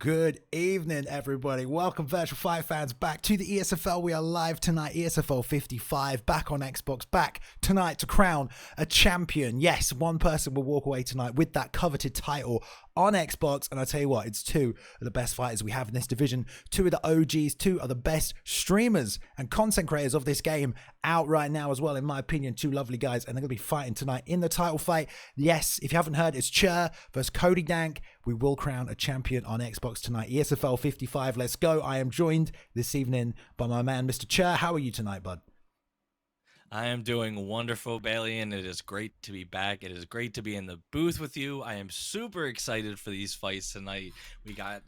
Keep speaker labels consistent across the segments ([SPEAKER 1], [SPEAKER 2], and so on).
[SPEAKER 1] Good evening, everybody. Welcome, Virtual Fight fans, back to the ESFL. We are live tonight, ESFL 55, back on Xbox, back tonight to crown a champion. Yes, one person will walk away tonight with that coveted title on Xbox, and I tell you what, it's two of the best fighters we have in this division, two of the OGs, two of the best streamers and content creators of this game out right now as well, in my opinion. Two lovely guys, and they're going to be fighting tonight in the title fight. Yes, if you haven't heard, it's Chur versus Cody Dank. We will crown a champion on Xbox tonight, ESFL 55. Let's go. I am joined this evening by my man, Mr. Chur. How are you tonight, bud?
[SPEAKER 2] I am doing wonderful, Bailey, and it is great to be back. It is great to be in the booth with you. I am super excited for these fights tonight. We got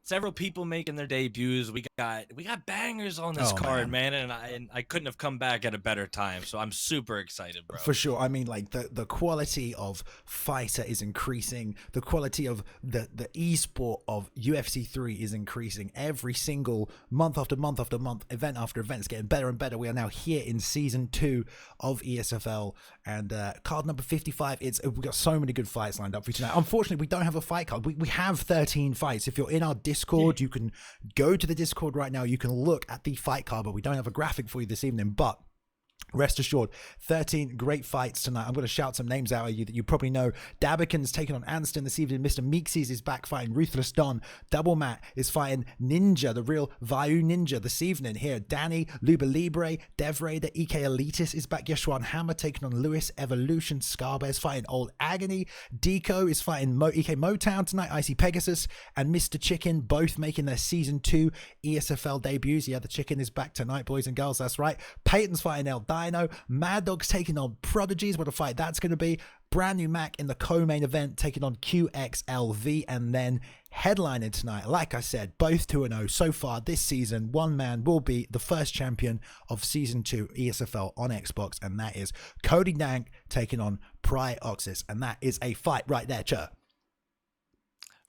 [SPEAKER 2] several people making their debuts. We got bangers on this card, man, and I couldn't have come back at a better time. So I'm super excited, bro.
[SPEAKER 1] For sure. I mean, like the quality of fighter is increasing. The quality of the esport of UFC 3 is increasing every single month after month after month, event after event. It's getting better and better. We are now here in season 2 of ESFL, and card number 55. We've got so many good fights lined up for you tonight. Unfortunately, we don't have a fight card. We have 13 fights. If you're in our Discord, you can go to the Discord right now. You can look at the fight card, but we don't have a graphic for you this evening. But rest assured, 13 great fights tonight. I'm going to shout some names out at you that you probably know. Dabba's taking on Anstann this evening. Mr. Meeseeks is back fighting Ruthless Don. Double Matt is fighting Ninja, the real Vayu Ninja, this evening. Here, Danny, Liuba, Libre, Devray, the EK Elitist is back. Yeshua and Hammer taking on Lewis, Evolution. Scarbear is fighting Old Agony. Deco is fighting EK Motown tonight. Icy Pegasus and Mr. Chicken, both making their Season 2 ESFL debuts. Yeah, the Chicken is back tonight, boys and girls. That's right. Peyton's fighting Dino. Mad Dog's taking on Prodigies. What a fight that's going to be. Brand new Mac in the co-main event taking on QXLV, and then headlining tonight, like I said, both 2-0 so far this season. One man will be the first champion of Season 2 ESFL on Xbox, and that is Cody Dank taking on Prodigies, and that is a fight right there, Chur.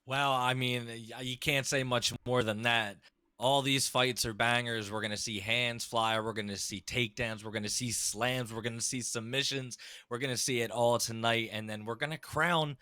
[SPEAKER 2] Well, I mean, you can't say much more than that. All these fights are bangers. We're going to see hands fly. We're going to see takedowns. We're going to see slams. We're going to see submissions. We're going to see it all tonight. And then we're going to crown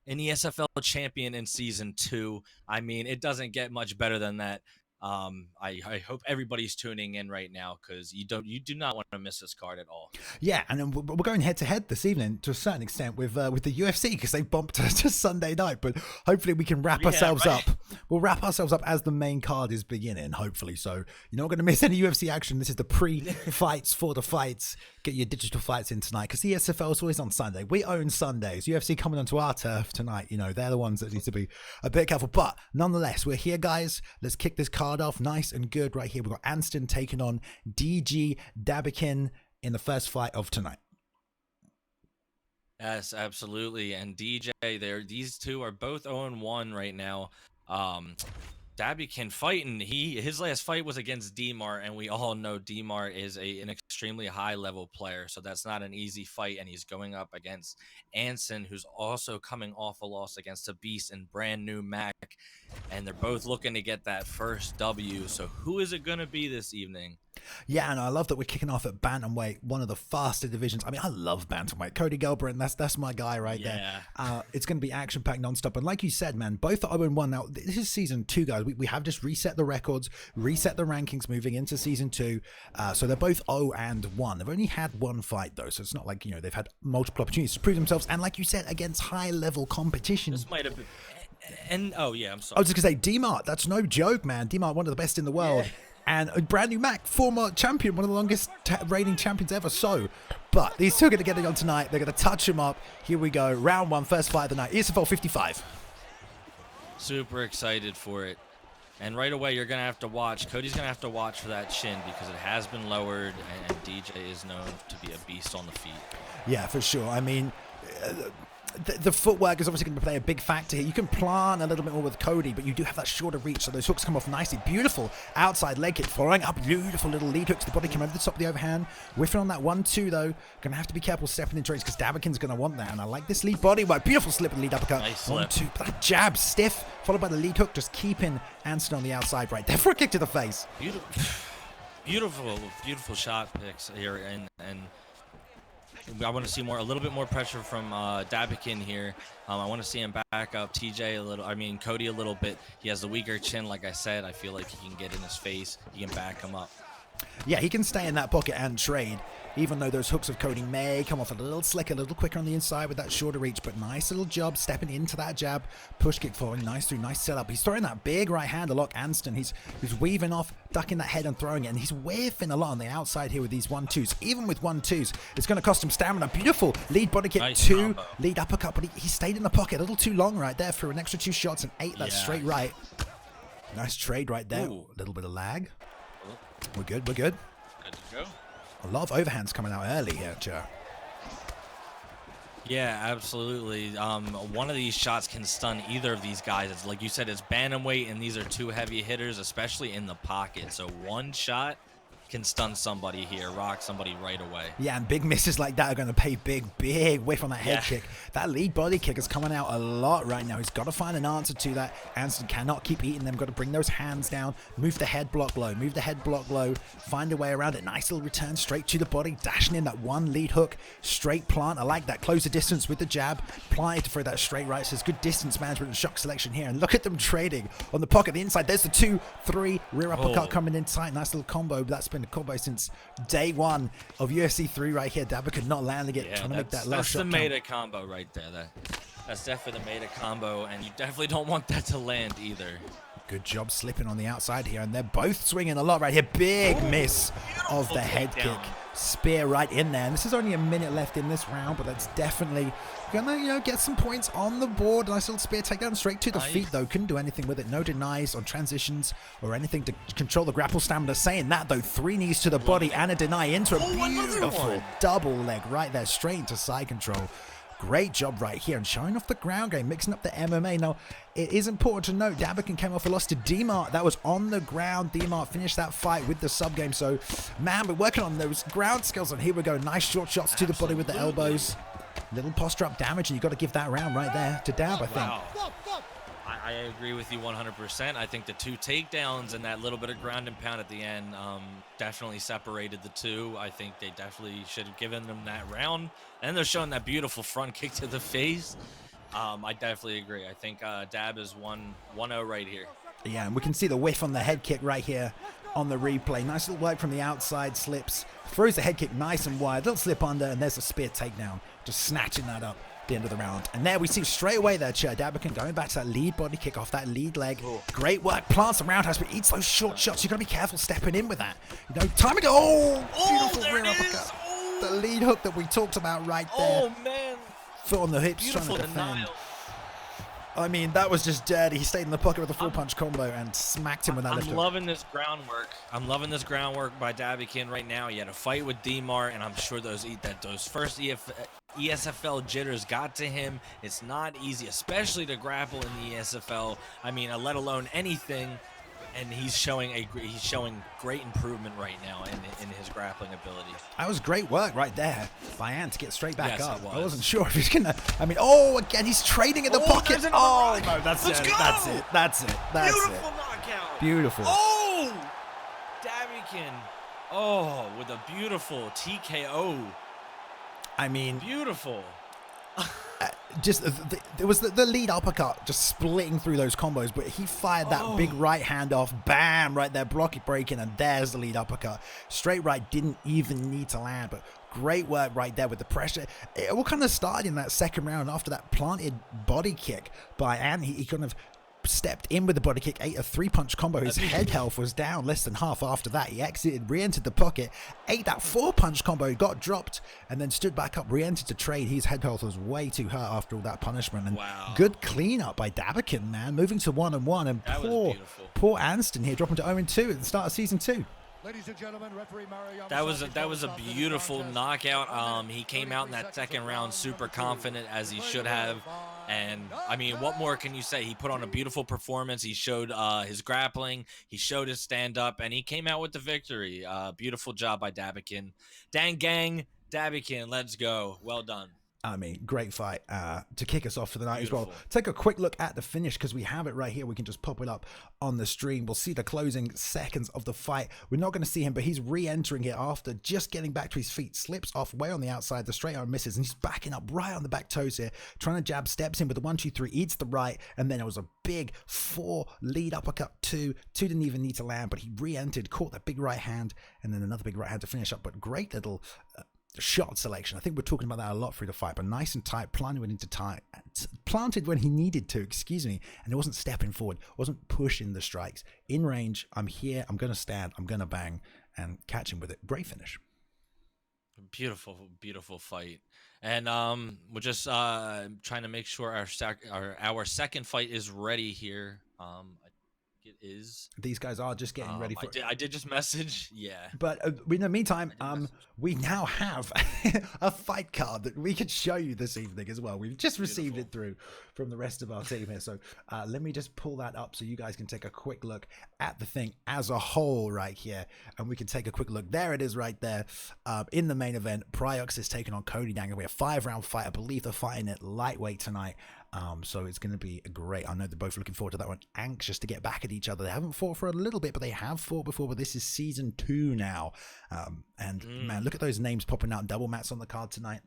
[SPEAKER 2] an ESFL champion in Season 2. I mean, it doesn't get much better than that. I hope everybody's tuning in right now, because you do not want to miss this card at all.
[SPEAKER 1] Yeah, and then we're going head to head this evening to a certain extent with the UFC, because they bumped to Sunday night. But hopefully we can wrap ourselves up. We'll wrap ourselves up as the main card is beginning, hopefully. So you're not going to miss any UFC action. This is the pre-fights for the fights. Get your digital fights in tonight, because the ESFL is always on Sunday. We own Sundays. UFC coming onto our turf tonight. You know, they're the ones that need to be a bit careful. But nonetheless, we're here, guys. Let's kick this card off nice and good right here. We've got Anstann taking on DG Dabba in the first fight of tonight.
[SPEAKER 2] Yes, absolutely. And DJ, these two are both 0-1 right now. Dabba fighting. His last fight was against Dmar, and we all know Dmar is an extremely high level player, so that's not an easy fight. And he's going up against Anstann, who's also coming off a loss against a beast and brand new Mac, and they're both looking to get that first W. So who is it going to be this evening?
[SPEAKER 1] Yeah, and I love that we're kicking off at bantamweight, one of the faster divisions. I mean, I love bantamweight. Cody Gelbrand, that's my guy right there. It's going to be action-packed nonstop. And like you said, man, both are 0-1. Now, this is Season 2, guys. We have just reset the records, reset the rankings moving into Season 2. So they're both 0-1. They've only had one fight, though, so it's not like, you know, they've had multiple opportunities to prove themselves. And like you said, against high-level competition.
[SPEAKER 2] This might have been... And, oh, yeah, I'm sorry.
[SPEAKER 1] I was just going to say, Dmart, that's no joke, man. Dmart, one of the best in the world. Yeah. And a brand new Mac, former champion, one of the longest reigning champions ever. So, but these two are going to get it on tonight. They're going to touch him up. Here we go. Round 1, first fight of the night. ESFL 55.
[SPEAKER 2] Super excited for it. And right away, you're going to have to watch. Cody's going to have to watch for that chin, because it has been lowered, and DJ is known to be a beast on the feet.
[SPEAKER 1] Yeah, for sure. I mean... The footwork is obviously going to play a big factor here. You can plan a little bit more with Cody, but you do have that shorter reach, so those hooks come off nicely. Beautiful outside leg kick, following up beautiful little lead hooks. The body came over the top of the overhand. Whiffing on that 1-2, though. Going to have to be careful stepping into range, because Dabba's going to want that. And I like this lead body work. Beautiful slip and lead uppercut.
[SPEAKER 2] Nice slip.
[SPEAKER 1] 1-2. But that jab, stiff, followed by the lead hook, just keeping Anstann on the outside right there for a kick to the face.
[SPEAKER 2] Beautiful shot picks here, and I want to see a little bit more pressure from Dabikin here. I want to see him back up TJ a little. I mean, Cody a little bit. He has the weaker chin, like I said. I feel like he can get in his face. He can back him up.
[SPEAKER 1] Yeah, he can stay in that pocket and trade, even though those hooks of Cody may come off a little slicker, a little quicker on the inside with that shorter reach, but nice little job stepping into that jab, push kick forward, nice setup. He's throwing that big right hand to lock Anstann. He's weaving off, ducking that head and throwing it, and he's whiffing a lot on the outside here with these 1-2s. Even with 1-2s, it's going to cost him stamina. Beautiful lead body kick,
[SPEAKER 2] nice
[SPEAKER 1] 2,
[SPEAKER 2] combo.
[SPEAKER 1] lead uppercut, but he stayed in the pocket a little too long right there for an extra 2 shots and 8 that straight right. Nice trade right there. A little bit of lag. We're good.
[SPEAKER 2] Good to go.
[SPEAKER 1] A lot of overhands coming out early here, Joe.
[SPEAKER 2] Yeah, absolutely. One of these shots can stun either of these guys. It's like you said, it's bantamweight, and these are 2 heavy hitters, especially in the pocket. So one shot can stun somebody here, rock somebody right away.
[SPEAKER 1] Yeah, and big misses like that are going to pay big whiff on that head kick. That lead body kick is coming out a lot right now. He's got to find an answer to that. Anstann cannot keep eating them. Got to bring those hands down. Move the head block low. Find a way around it. Nice little return straight to the body. Dashing in that 1 lead hook. Straight plant. I like that. Close the distance with the jab. Plant for that straight right. So it's good distance management and shock selection here. And look at them trading on the pocket. The inside. There's the 2-3 rear uppercut coming in tight. Nice little combo. That's been a combo since day 1 of UFC 3 right here. Dabba could not land again, trying to make that last shot.
[SPEAKER 2] That's the meta combo right there. That's definitely the meta combo, and you definitely don't want that to land either.
[SPEAKER 1] Good job slipping on the outside here, and they're both swinging a lot right here. Big miss of the head kick. Spear right in there. And this is only a minute left in this round, but that's definitely gonna, get some points on the board. Nice little spear takedown straight to the feet, though. Couldn't do anything with it. No denies on transitions or anything to control the grapple stamina. Saying that, though, 3 knees to the body and a deny into a beautiful double leg right there, straight into side control. Great job right here and showing off the ground game, mixing up the MMA. Now, it is important to note, Dabikin came off a loss to D-Mart. That was on the ground. D-Mart finished that fight with the sub game. So, man, we're working on those ground skills. And here we go. Nice short shots to the body with the elbows. Little posture up damage, and you got to give that round right there to Dab, I think.
[SPEAKER 2] Wow. I agree with you 100%. I think the 2 takedowns and that little bit of ground and pound at the end definitely separated the 2. I think they definitely should have given them that round. And they're showing that beautiful front kick to the face. I definitely agree. I think Dab is 1-0 right here.
[SPEAKER 1] Yeah, and we can see the whiff on the head kick right here on the replay. Nice little work from the outside, slips, throws the head kick nice and wide, little slip under, and there's a spear takedown, just snatching that up at the end of the round. And there we see straight away there, Dabikin going back to that lead body kick off that lead leg. Great work, plants the roundhouse, but eats those short shots. You've got to be careful stepping in with that. Time to go. Beautiful rear uppercut. The lead hook that we talked about right there.
[SPEAKER 2] Oh, man.
[SPEAKER 1] Foot on the hips,
[SPEAKER 2] Beautiful
[SPEAKER 1] trying to defend.
[SPEAKER 2] denial.
[SPEAKER 1] I mean, that was just dirty. He stayed in the pocket with a 4-punch combo and smacked him with that left hook.
[SPEAKER 2] I'm loving this groundwork. I'm loving this groundwork by Dabikin right now. He had a fight with D-Mart, and I'm sure those first ESFL jitters got to him. It's not easy, especially to grapple in the ESFL. I mean, let alone anything. And he's showing great improvement right now in his grappling ability.
[SPEAKER 1] That was great work right there by Ant to get straight back up.
[SPEAKER 2] It was.
[SPEAKER 1] I wasn't sure if he's gonna. I mean, again, he's trading in the pocket. Oh no, that's it. That's it. That's it. That's
[SPEAKER 2] Beautiful
[SPEAKER 1] it.
[SPEAKER 2] knockout.
[SPEAKER 1] Beautiful.
[SPEAKER 2] Oh, Dabikin. Oh, with a beautiful TKO.
[SPEAKER 1] I mean,
[SPEAKER 2] Beautiful.
[SPEAKER 1] There was the lead uppercut just splitting through those combos, but he fired that big right hand off, bam, right there, block it breaking, and there's the lead uppercut. Straight right, didn't even need to land, but great work right there with the pressure. It all kind of started in that second round after that planted body kick by Ant. He kind of stepped in with the body kick, ate a 3-punch combo. His head health was down less than half after that. He exited, re-entered the pocket, ate that 4-punch combo, got dropped, and then stood back up, re-entered to trade. His head health was way too hurt after all that punishment. And good cleanup by Dabikin, man, moving to 1-1. And poor Anstann here, dropping to 0-2 at the start of season 2.
[SPEAKER 3] Ladies and gentlemen, referee Mario.
[SPEAKER 2] That was a beautiful knockout. He came out in that second round super confident, as he should have. And I mean, what more can you say? He put on a beautiful performance. He showed his grappling. He showed his stand up, and he came out with the victory. Beautiful job by Dabikin. Dang gang, Dabikin, let's go. Well done.
[SPEAKER 1] I mean, great fight to kick us off for the night as well.
[SPEAKER 2] Beautiful.
[SPEAKER 1] Take a quick look at the finish because we have it right here. We can just pop it up on the stream. We'll see the closing seconds of the fight. We're not going to see him, but he's re-entering here after just getting back to his feet. Slips off way on the outside. The straight arm misses, and he's backing up right on the back toes here. Trying to jab, steps in with the 1-2-3, eats the right, and then it was a big 4 lead uppercut 2. 2 didn't even need to land, but he re-entered, caught that big right hand, and then another big right hand to finish up. But great little shot selection. I think we're talking about that a lot through the fight, but nice and tight, planted when he needed to, excuse me, and it wasn't stepping forward, wasn't pushing the strikes. In range, I'm here, I'm going to stand, I'm going to bang, and catch him with it. Great finish.
[SPEAKER 2] Beautiful, beautiful fight. And we're just trying to make sure our second fight is ready here. I think it is.
[SPEAKER 1] These guys are just getting ready for
[SPEAKER 2] I did just message. Yeah.
[SPEAKER 1] But in the meantime, we now have a fight card that we could show you this evening as well. We've just received it through from the rest of our team here. So let me just pull that up so you guys can take a quick look at the thing as a whole right here. And we can take a quick look. There it is right there. In the main event, Pryox is taking on Cody Danger. We have a 5-round fight. I believe they're fighting at lightweight tonight. So it's going to be great. I know they're both looking forward to that one. Anxious to get back at each other. They haven't fought for a little bit, but they have fought before. But this is season 2 now. Man, look at those names popping out. Double mats on the card tonight.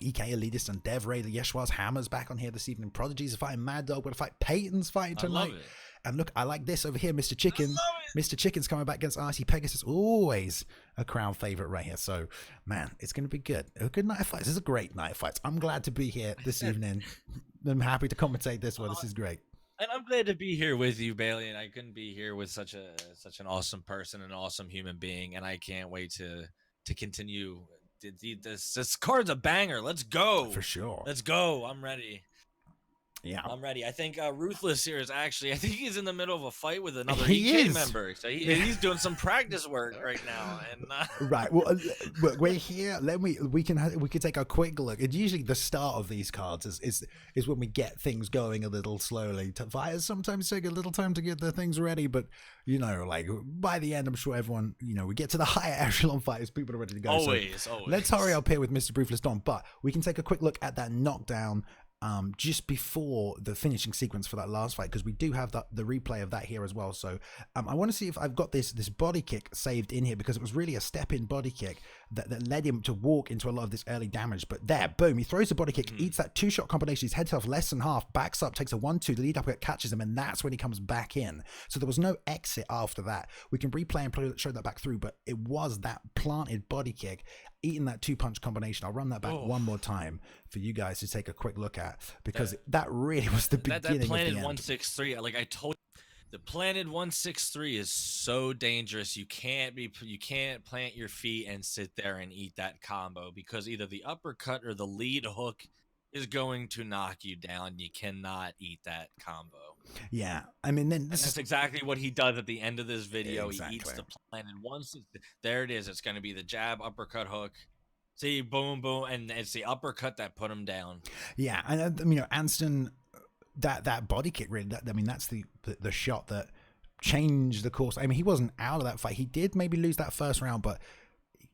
[SPEAKER 1] EK, Elitist, and Dev Ray. The Yeshua's Hammer's back on here this evening. Prodigies are fighting Mad Dog. We're going to fight Peyton's fighting tonight.
[SPEAKER 2] I love it.
[SPEAKER 1] And look, I like this over here, Mr. Chicken. Mr. Chicken's coming back against RC Pegasus. Always a crown favorite right here. So, man, it's going to be good. A good night of fights. This is a great night of fights. I'm glad to be here this evening. I'm happy to commentate this one. This is great.
[SPEAKER 2] And I'm glad to be here with you, Bailey. And I couldn't be here with such an awesome person, an awesome human being. And I can't wait to continue. This card's a banger. Let's go.
[SPEAKER 1] For sure.
[SPEAKER 2] Let's go. I'm ready.
[SPEAKER 1] Yeah,
[SPEAKER 2] I'm ready. I think Ruthless here is actually, I think he's in the middle of a fight with another
[SPEAKER 1] He
[SPEAKER 2] EK
[SPEAKER 1] is.
[SPEAKER 2] member. So he's doing some practice work right now. And
[SPEAKER 1] right. Well, we're here. We can take a quick look. It's usually the start of these cards is when we get things going a little slowly. Fighters sometimes take a little time to get their things ready, but like by the end, I'm sure everyone, we get to the higher echelon fighters. People are ready to go.
[SPEAKER 2] always.
[SPEAKER 1] Let's hurry up here with Mr. Ruthless Don, but we can take a quick look at that knockdown just before the finishing sequence for that last fight, because we do have the replay of that here as well. So I want to see if I've got this body kick saved in here, because it was really a step in body kick that led him to walk into a lot of this early damage. But there, boom, he throws the body kick, eats that 2-shot combination, his head off less than half, backs up, takes a 1-2, the lead up, catches him, and that's when he comes back in. So there was no exit after that. We can replay and show that back through, but it was that planted body kick, eating that 2-punch combination. I'll run that back one more time for you guys to take a quick look at, because that really was the beginning
[SPEAKER 2] that planted
[SPEAKER 1] of the end.
[SPEAKER 2] 163, like I told you, the planted 163 is so dangerous. You can't plant your feet and sit there and eat that combo, because either the uppercut or the lead hook is going to knock you down. You cannot eat that combo.
[SPEAKER 1] Yeah, I mean, then
[SPEAKER 2] that's exactly what he does at the end of this video.
[SPEAKER 1] Exactly.
[SPEAKER 2] He eats the planted 163. There it is. It's going to be the jab, uppercut, hook. See, boom, boom, and it's the uppercut that put him down. Yeah,
[SPEAKER 1] and Anstann, that body kick, really. That's the shot that changed the course. I mean, he wasn't out of that fight. He did maybe lose that first round, but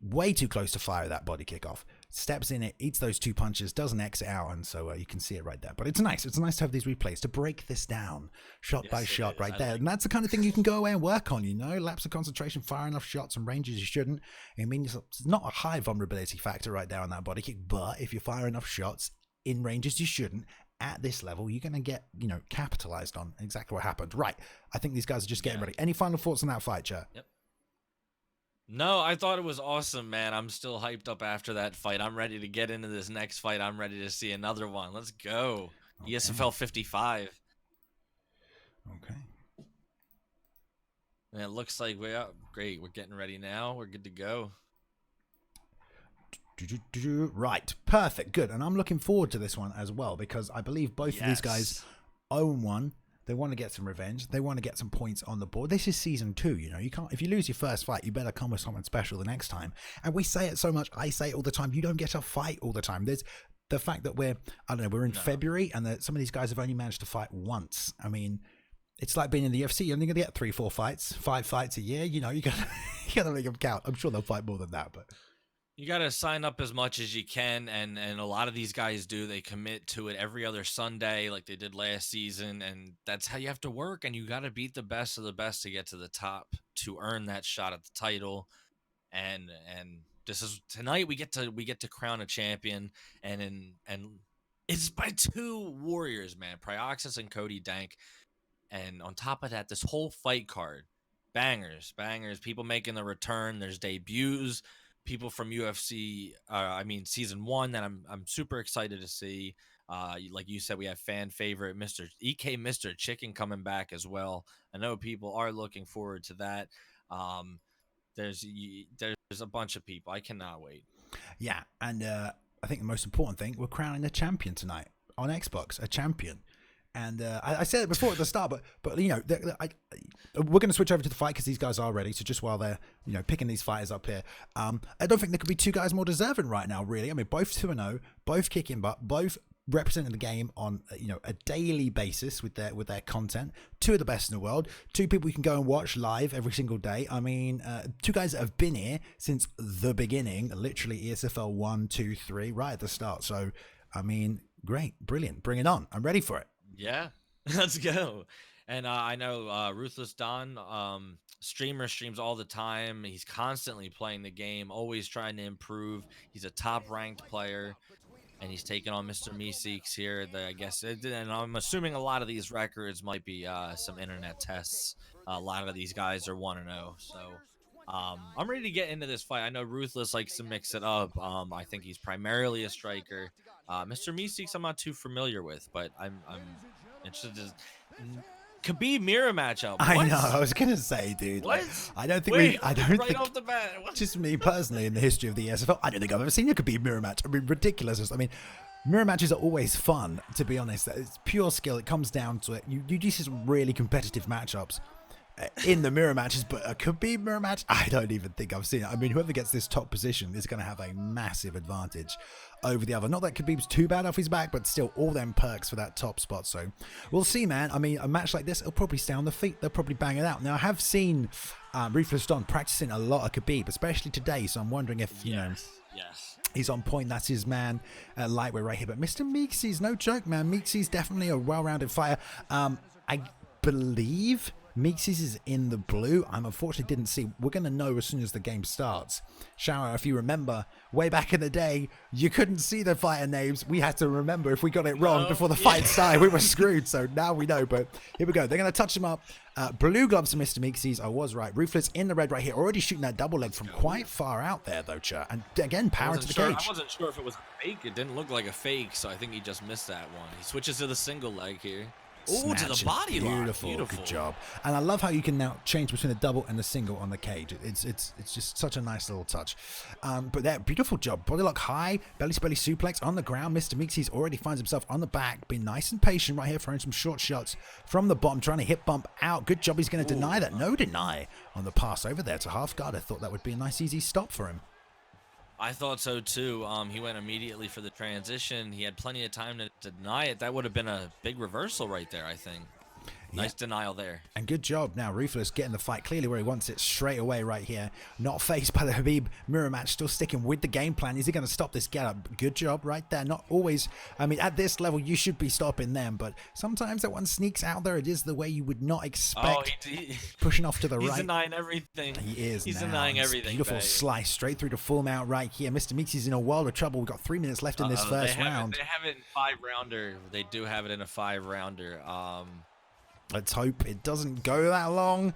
[SPEAKER 1] way too close to fire that body kick off. Steps in it, eats those 2 punches, doesn't exit out, and so you can see it right there. But it's nice. It's nice to have these replays to break this down, shot by shot, right there. And that's the kind of thing you can go away and work on. Lapse of concentration, fire enough shots and ranges you shouldn't. I mean, it's not a high vulnerability factor right there on that body kick, but if you fire enough shots in ranges you shouldn't, at this level, you're going to get, capitalized on. Exactly what happened. Right. I think these guys are just getting ready. Any final thoughts on that fight, chat?
[SPEAKER 2] Yep. No, I thought it was awesome, man. I'm still hyped up after that fight. I'm ready to get into this next fight. I'm ready to see another one. Let's go. Okay. ESFL 55.
[SPEAKER 1] Okay.
[SPEAKER 2] And it looks like we're great. We're getting ready now. We're good to go.
[SPEAKER 1] Right. Perfect. Good. And I'm looking forward to this one as well, because I believe both of these guys own one. They want to get some revenge. They want to get some points on the board. This is season 2, You can't, if you lose your first fight, you better come with something special the next time. And we say it so much. I say it all the time. You don't get a fight all the time. There's the fact that we're in February, and that some of these guys have only managed to fight once. I mean, it's like being in the UFC. You're only going to get 3-4 fights, 5 fights a year. You gotta make them count. I'm sure they'll fight more than that, but
[SPEAKER 2] You got to sign up as much as you can, and a lot of these guys do. They commit to it every other Sunday like they did last season, and that's how you have to work, and you got to beat the best of the best to get to the top to earn that shot at the title. And this is tonight we get to crown a champion, and it's by two warriors, man, Prioxis and Cody Dank. And on top of that, this whole fight card, bangers, people making the return. There's debuts, people from UFC, season 1 that I'm super excited to see. Like you said, we have fan favorite Mr. Chicken coming back as well. I know people are looking forward to that. There's a bunch of people. I cannot wait.
[SPEAKER 1] Yeah, and I think the most important thing, we're crowning a champion tonight on Xbox, a champion. And I said it before at the start, but you know, we're going to switch over to the fight because these guys are ready. So just while they're picking these fighters up here, I don't think there could be two guys more deserving right now. Really, I mean, both 2-0, both kicking butt, both representing the game on a daily basis with their content. Two of the best in the world, two people you can go and watch live every single day. I mean, two guys that have been here since the beginning, literally ESFL 1, 2, 3, right at the start. So I mean, great, brilliant, bring it on. I'm ready for it.
[SPEAKER 2] Yeah, let's go. And I know Ruthless Don, streams all the time. He's constantly playing the game, always trying to improve. He's a top-ranked player, and he's taking on Mr. Meeseeks here. I guess, and I'm assuming a lot of these records might be some internet tests. A lot of these guys are 1-0, so I'm ready to get into this fight. I know Ruthless likes to mix it up. I think he's primarily a striker. Mr. Meeseeks I'm not too familiar with, but I'm interested. Khabib mirror matchup. What?
[SPEAKER 1] I know. I was gonna say, dude.
[SPEAKER 2] What?
[SPEAKER 1] Like, I don't think
[SPEAKER 2] right off the bat. What?
[SPEAKER 1] Just me personally, in the history of the ESFL, I don't think I've ever seen a Khabib mirror match. I mean, ridiculous. I mean, mirror matches are always fun. To be honest, it's pure skill. It comes down to it. You do see some really competitive matchups in the mirror matches, but a Khabib mirror match, I don't even think I've seen it. I mean, whoever gets this top position is going to have a massive advantage over the other. Not that Khabib's too bad off his back, but still all them perks for that top spot. So we'll see, man. I mean, a match like this, it'll probably stay on the feet. They'll probably bang it out. Now, I have seen Ruthless Don practicing a lot of Khabib, especially today. So I'm wondering if,
[SPEAKER 2] Yes.
[SPEAKER 1] he's on point. That's his man, lightweight right here. But Mr. Meeseeks, no joke, man. Meeseeks definitely a well-rounded fighter. I believe Meeseeks is in the blue. I unfortunately didn't see. We're going to know as soon as the game starts. Shower, if you remember, way back in the day, you couldn't see the fighter names. We had to remember if we got it wrong before the fight started. We were screwed. So now we know. But here we go. They're going to touch him up. Blue gloves to Mr. Meeseeks. I was right. Ruthless in the red right here. Already shooting that double leg from quite far out there, though, Chur. And again, power to the cage.
[SPEAKER 2] I wasn't sure if it was a fake. It didn't look like a fake, so I think he just missed that one. He switches to the single leg here. Ooh, to the body lock.
[SPEAKER 1] Beautiful, good job. And I love how you can now change between the double and the single on the cage. It's just such a nice little touch. But that beautiful job. Body lock high, belly to belly suplex on the ground. Mr. Meeseeks already finds himself on the back, being nice and patient right here, throwing some short shots from the bottom, trying to hip bump out. Good job. He's going to deny that. No deny on the pass over there to half guard. I thought that would be a nice easy stop for him.
[SPEAKER 2] I thought so too. He went immediately for the transition. He had plenty of time to deny it. That would have been a big reversal right there, I think. Nice denial there. And
[SPEAKER 1] good job now, Ruthless getting the fight clearly where he wants it straight away right here. Not faced by the Khabib mirror match, still sticking with the game plan. Is he going to stop this get up? Good job right there. Not always, I mean, at this level, you should be stopping them, but sometimes that one sneaks out there. It is the way you would not expect. Pushing off to the right.
[SPEAKER 2] He's denying everything.
[SPEAKER 1] He is.
[SPEAKER 2] He's
[SPEAKER 1] now.
[SPEAKER 2] denying everything.
[SPEAKER 1] Beautiful slice straight through to full mount right here. Mr. Meeseeks is in a world of trouble. We've got 3 minutes left in this first round.
[SPEAKER 2] They have it in 5-rounder. They do have it in a 5-rounder.
[SPEAKER 1] Let's hope it doesn't go that long.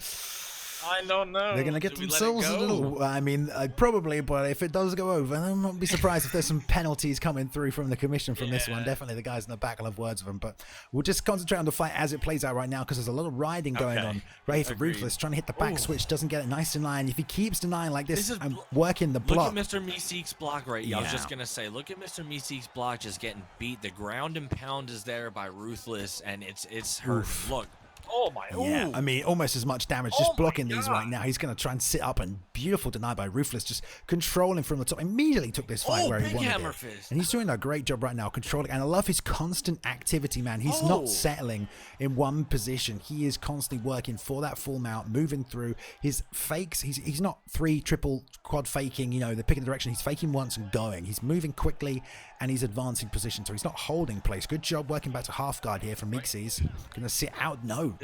[SPEAKER 2] I don't know.
[SPEAKER 1] They're going to get themselves a little... I mean, probably, but if it does go over, I won't be surprised if there's some penalties coming through from the commission from this one. Definitely the guys in the back will have words of them, but we'll just concentrate on the fight as it plays out right now because there's a lot of riding going on. Right here for Ruthless, trying to hit the back switch, doesn't get it nice and line. If he keeps denying like this and working the block...
[SPEAKER 2] Look at Mr. Meeseeks' block right here. I was just going to say, look at Mr. Meeseeks' block just getting beat. The ground and pound is there by Ruthless, and it's hurt. Look. Oh my!
[SPEAKER 1] Yeah, I mean, almost as much damage just blocking these right now. He's going to try and sit up and beautiful deny by Ruthless, just controlling from the top. Immediately took this fight where he
[SPEAKER 2] big
[SPEAKER 1] wanted
[SPEAKER 2] hammer
[SPEAKER 1] it.
[SPEAKER 2] fist.
[SPEAKER 1] And he's doing a great job right now controlling. And I love his constant activity, man. He's not settling in one position. He is constantly working for that full mount, moving through his fakes. He's not 3 triple quad faking, you know, the pick of the direction. He's faking once and going. He's moving quickly and he's advancing position. So he's not holding place. Good job working back to half guard here from Meeseeks. Gonna sit out. No.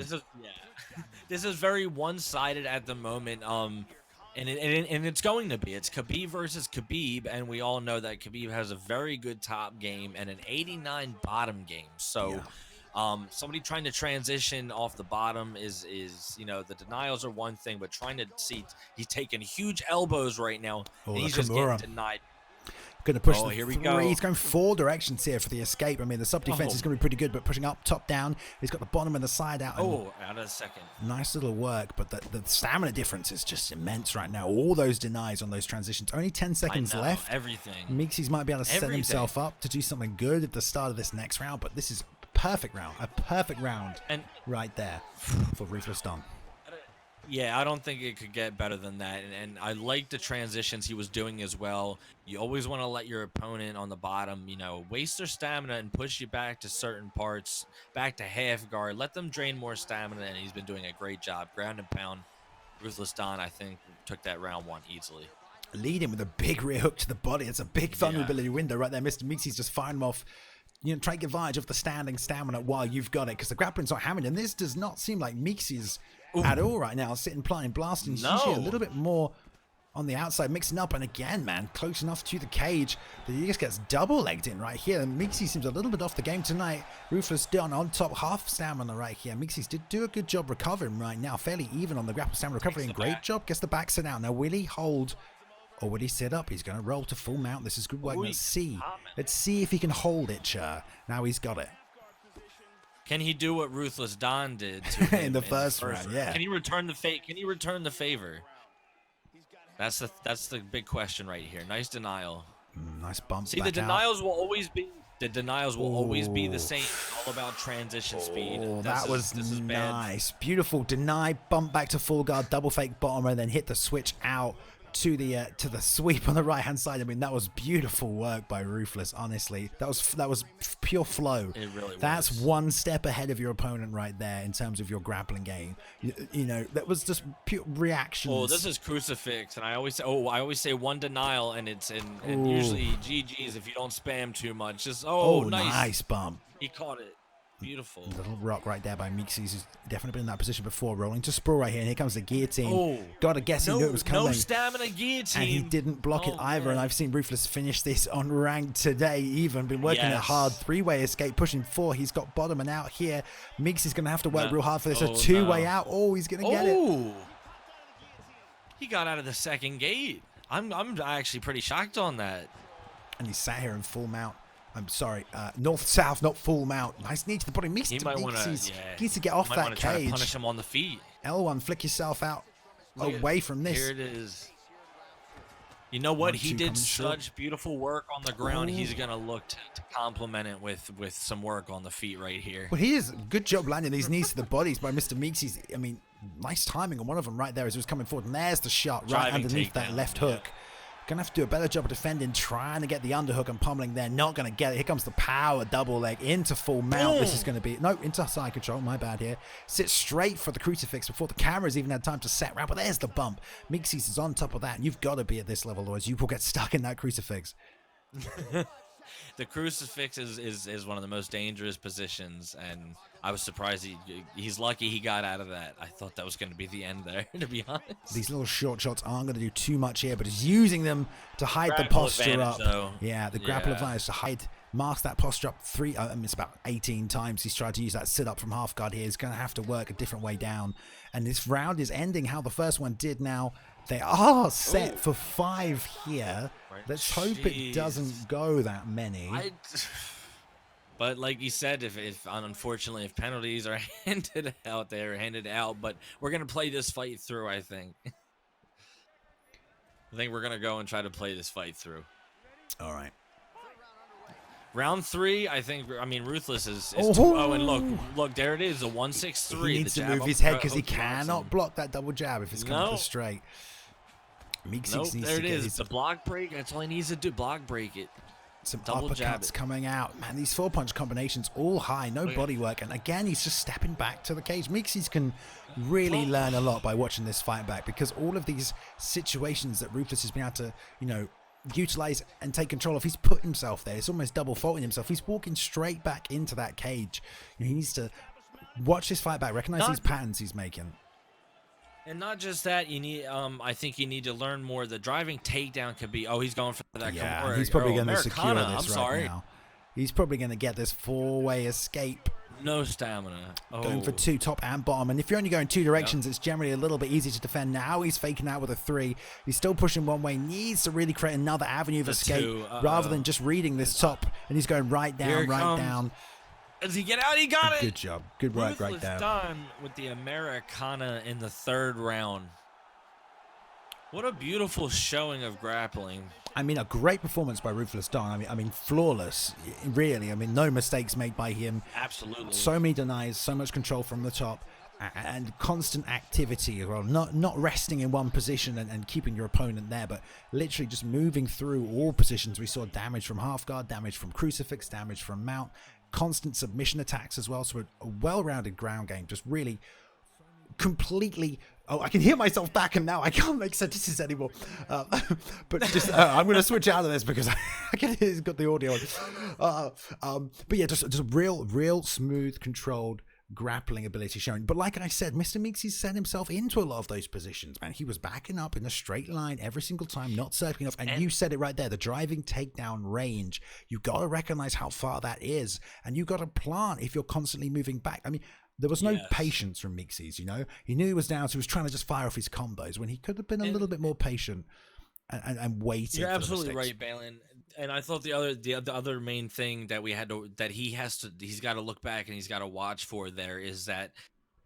[SPEAKER 2] This is very one-sided at the moment. And it's going to be. It's Khabib versus Khabib, and we all know that Khabib has a very good top game and an 89 bottom game. So, somebody trying to transition off the bottom is you know, the denials are one thing, but trying to see, he's taking huge elbows right now, and he's just getting denied.
[SPEAKER 1] Going to push
[SPEAKER 2] here we go.
[SPEAKER 1] He's going 4 directions here for the escape. I mean, the sub defense is going to be pretty good, but pushing up, top down. He's got the bottom and the side out.
[SPEAKER 2] Out of a second.
[SPEAKER 1] Nice little work, but the stamina difference is just immense right now. All those denies on those transitions. Only 10 seconds left.
[SPEAKER 2] Everything.
[SPEAKER 1] Meeseeks might be able to set himself up to do something good at the start of this next round, but this is a perfect round and right there for Ruthless Don.
[SPEAKER 2] Yeah, I don't think it could get better than that. And I like the transitions he was doing as well. You always want to let your opponent on the bottom, you know, waste their stamina and push you back to certain parts, back to half guard. Let them drain more stamina, and he's been doing a great job. Ground and pound. Ruthless Don, I think, took that round 1 easily.
[SPEAKER 1] Leading with a big rear hook to the body. It's a big vulnerability window right there. Mr. Meeseeks just firing him off. You know, try to get advantage of the standing stamina while you've got it, because the grappling's not hammering. And this does not seem like Meeseeks at all right now. Sitting, planting, blasting. He's usually a little bit more on the outside, mixing up. And again, man, close enough to the cage that he just gets double legged in right here. And Meeseeks seems a little bit off the game tonight. Ruthless Don on top, half stamina right here. Meeseeks did do a good job recovering right now. Fairly even on the grapple stamina recovery. Great job. Gets the back sit out. Now, will he hold or will he sit up? He's going to roll to full mount. This is good work. Let's see. Let's see if he can hold it, Chur. Now he's got it.
[SPEAKER 2] Can he do what Ruthless Don did to
[SPEAKER 1] in the first round? Yeah.
[SPEAKER 2] Can he return the Can he return the favor? That's the big question right here. Nice denial.
[SPEAKER 1] Nice bump.
[SPEAKER 2] See, the denials will always be the same. All about transition speed.
[SPEAKER 1] That was nice. Beautiful deny, bump back to full guard, double fake bottom, and then hit the switch out to the sweep on the right hand side. I mean, that was beautiful work by Ruthless. Honestly, that was pure flow.
[SPEAKER 2] It really
[SPEAKER 1] That's
[SPEAKER 2] was.
[SPEAKER 1] one step ahead of your opponent right there in terms of your grappling game. You know, that was just pure reactions.
[SPEAKER 2] Oh, this is crucifix, and I always say one denial, and it's and usually GG's if you don't spam too much. Just nice
[SPEAKER 1] bump.
[SPEAKER 2] He caught it. Beautiful.
[SPEAKER 1] Little rock right there by Meeseeks, who's definitely been in that position before. Rolling to sprawl right here, and here comes the guillotine. Gotta guess he knew it was coming.
[SPEAKER 2] No stamina guillotine.
[SPEAKER 1] And he didn't block it either. Man. And I've seen Ruthless finish this on ranked today. Even been working it hard. 3-way escape, pushing 4. He's got bottom and out here. Meeseeks is gonna have to work real hard for this. A 2-way out. Oh, he's gonna get it.
[SPEAKER 2] He got out of the second gate. I'm actually pretty shocked on that.
[SPEAKER 1] And he sat here in full mount. I'm sorry, north-south, not full mount. Nice knee to the body. Needs to get off that cage.
[SPEAKER 2] Try to punish him on the feet.
[SPEAKER 1] L1, flick yourself out away from this.
[SPEAKER 2] Here it is. You know what? He did such beautiful work on the ground. He's going to look to complement it with some work on the feet right here.
[SPEAKER 1] Well, he is. Good job landing these knees to the bodies by Mr. Meeseeks. I mean, nice timing on one of them right there as he was coming forward. And there's the shot right underneath that left hook. Gonna have to do a better job of defending, trying to get the underhook and pummeling there. Not gonna get it. Here comes the power double leg into full mount. This is gonna be into side control. My bad here. Sit straight for the crucifix before the cameras even had time to set round. But there's the bump. Meeseeks is on top of that, and you've got to be at this level, or you will get stuck in that crucifix.
[SPEAKER 2] The crucifix is one of the most dangerous positions, and I was surprised he's lucky he got out of that. I thought that was going to be the end there, to be honest.
[SPEAKER 1] These little short shots aren't going to do too much here, but he's using them to hide the posture up.
[SPEAKER 2] Though.
[SPEAKER 1] Yeah, the grapple advantage to mask that posture up it's about 18 times he's tried to use that sit up from half guard here. He's going to have to work a different way down. And this round is ending how the first one did now. They are set for 5 here. Right. Let's hope it doesn't go that many.
[SPEAKER 2] But like you said, if unfortunately if penalties are handed out, they're handed out. But we're gonna play this fight through. I think we're gonna go and try to play this fight through.
[SPEAKER 1] All right.
[SPEAKER 2] Round 3, I mean, Ruthless is 2-0, and look, there it is, a 1-6-3.
[SPEAKER 1] He needs to move his head because he cannot block that double jab if it's coming to the straight. Meeseeks
[SPEAKER 2] Nope,
[SPEAKER 1] needs
[SPEAKER 2] there
[SPEAKER 1] to
[SPEAKER 2] it
[SPEAKER 1] get
[SPEAKER 2] is.
[SPEAKER 1] his,
[SPEAKER 2] The block break. That's all he needs to do. Block break it.
[SPEAKER 1] some
[SPEAKER 2] double jab
[SPEAKER 1] uppercuts
[SPEAKER 2] it.
[SPEAKER 1] coming out. Man, these 4-punch combinations all high, no body work. And again, he's just stepping back to the cage. Meeseeks can really learn a lot by watching this fight back, because all of these situations that Ruthless has been able to, you know, utilize and take control of, he's put himself there. It's almost double faulting himself. He's walking straight back into that cage. You know, he needs to watch this fight back, recognize these patterns he's making.
[SPEAKER 2] And not just that, you need. I think you need to learn more. The driving takedown could be. Oh, he's going for that.
[SPEAKER 1] Yeah, he's probably going to secure this
[SPEAKER 2] I'm
[SPEAKER 1] right
[SPEAKER 2] sorry.
[SPEAKER 1] now. He's probably going to get this 4-way escape.
[SPEAKER 2] No stamina. Oh.
[SPEAKER 1] Going for 2, top and bottom. And if you're only going 2 directions, it's generally a little bit easy to defend. Now he's faking out with a 3. He's still pushing one way. Needs to really create another avenue of escape rather than just reading this top. And he's going right down, right down.
[SPEAKER 2] Does he get out? He got it.
[SPEAKER 1] Good job. Good work right there.
[SPEAKER 2] Ruthless Don with the Americana in the 3rd round. What a beautiful showing of grappling.
[SPEAKER 1] I mean, a great performance by Ruthless Don. I mean, flawless, really. I mean, no mistakes made by him.
[SPEAKER 2] Absolutely.
[SPEAKER 1] So many denies, so much control from the top, and constant activity. Well, not resting in one position and keeping your opponent there, but literally just moving through all positions. We saw damage from half guard, damage from crucifix, damage from mount, constant submission attacks as well. So a well-rounded ground game, just really completely. Oh, I can hear myself back, and now I can't make sentences anymore. But just I'm going to switch out of this because I can hear he's got the audio on. But yeah, just real smooth, controlled grappling ability shown. But like I said, Mr. Meeseeks set himself into a lot of those positions, man. He was backing up in a straight line every single time, not circling off. And you said it right there, the driving takedown range. You got to recognize how far that is, and you got to plant if you're constantly moving back. I mean, there was no patience from Meeseeks, you know. He knew he was down, so he was trying to just fire off his combos when he could have been a little bit more patient and waiting.
[SPEAKER 2] You're absolutely right, Balin. And I thought the other main thing that he's got to look back and he's got to watch for there is that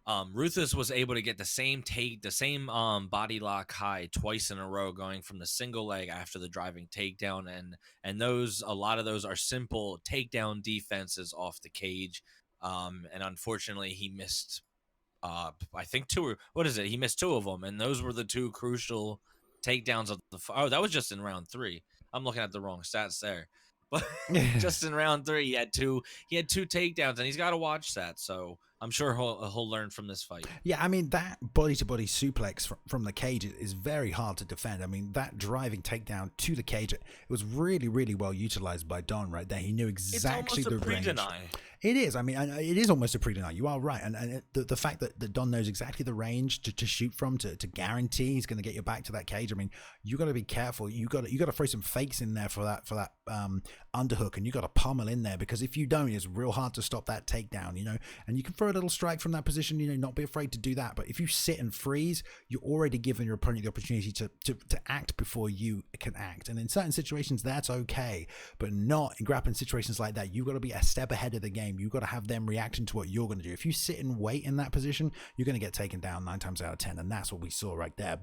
[SPEAKER 2] Ruthless was able to get the same body lock high twice in a row, going from the single leg after the driving takedown, and a lot of those are simple takedown defenses off the cage. And unfortunately, he missed, I think 2. What is it? He missed 2 of them, and those were the 2 crucial takedowns of the. Oh, that was just in round 3. I'm looking at the wrong stats there, but just in round 3, he had 2 takedowns, and he's got to watch that. So I'm sure he'll learn from this fight.
[SPEAKER 1] Yeah, I mean, that body-to-body suplex from the cage is very hard to defend. I mean, that driving takedown to the cage, it was really, really well utilized by Don right there. He knew exactly the range. It is. I mean, it is almost a pre-deny. You are right. And the fact that Don knows exactly the range to shoot from, to guarantee he's going to get you back to that cage. I mean, you got to be careful. You got to throw some fakes in there for that underhook, and you got to pummel in there, because if you don't, it's real hard to stop that takedown, you know. And you can throw a little strike from that position, you know, not be afraid to do that. But if you sit and freeze, you're already giving your opponent the opportunity to act before you can act. And in certain situations, that's okay, but not in grappling situations like that. You got to be a step ahead of the game. You've got to have them reacting to what you're going to do. If you sit and wait in that position, you're going to get taken down 9 times out of 10, and that's what we saw right there.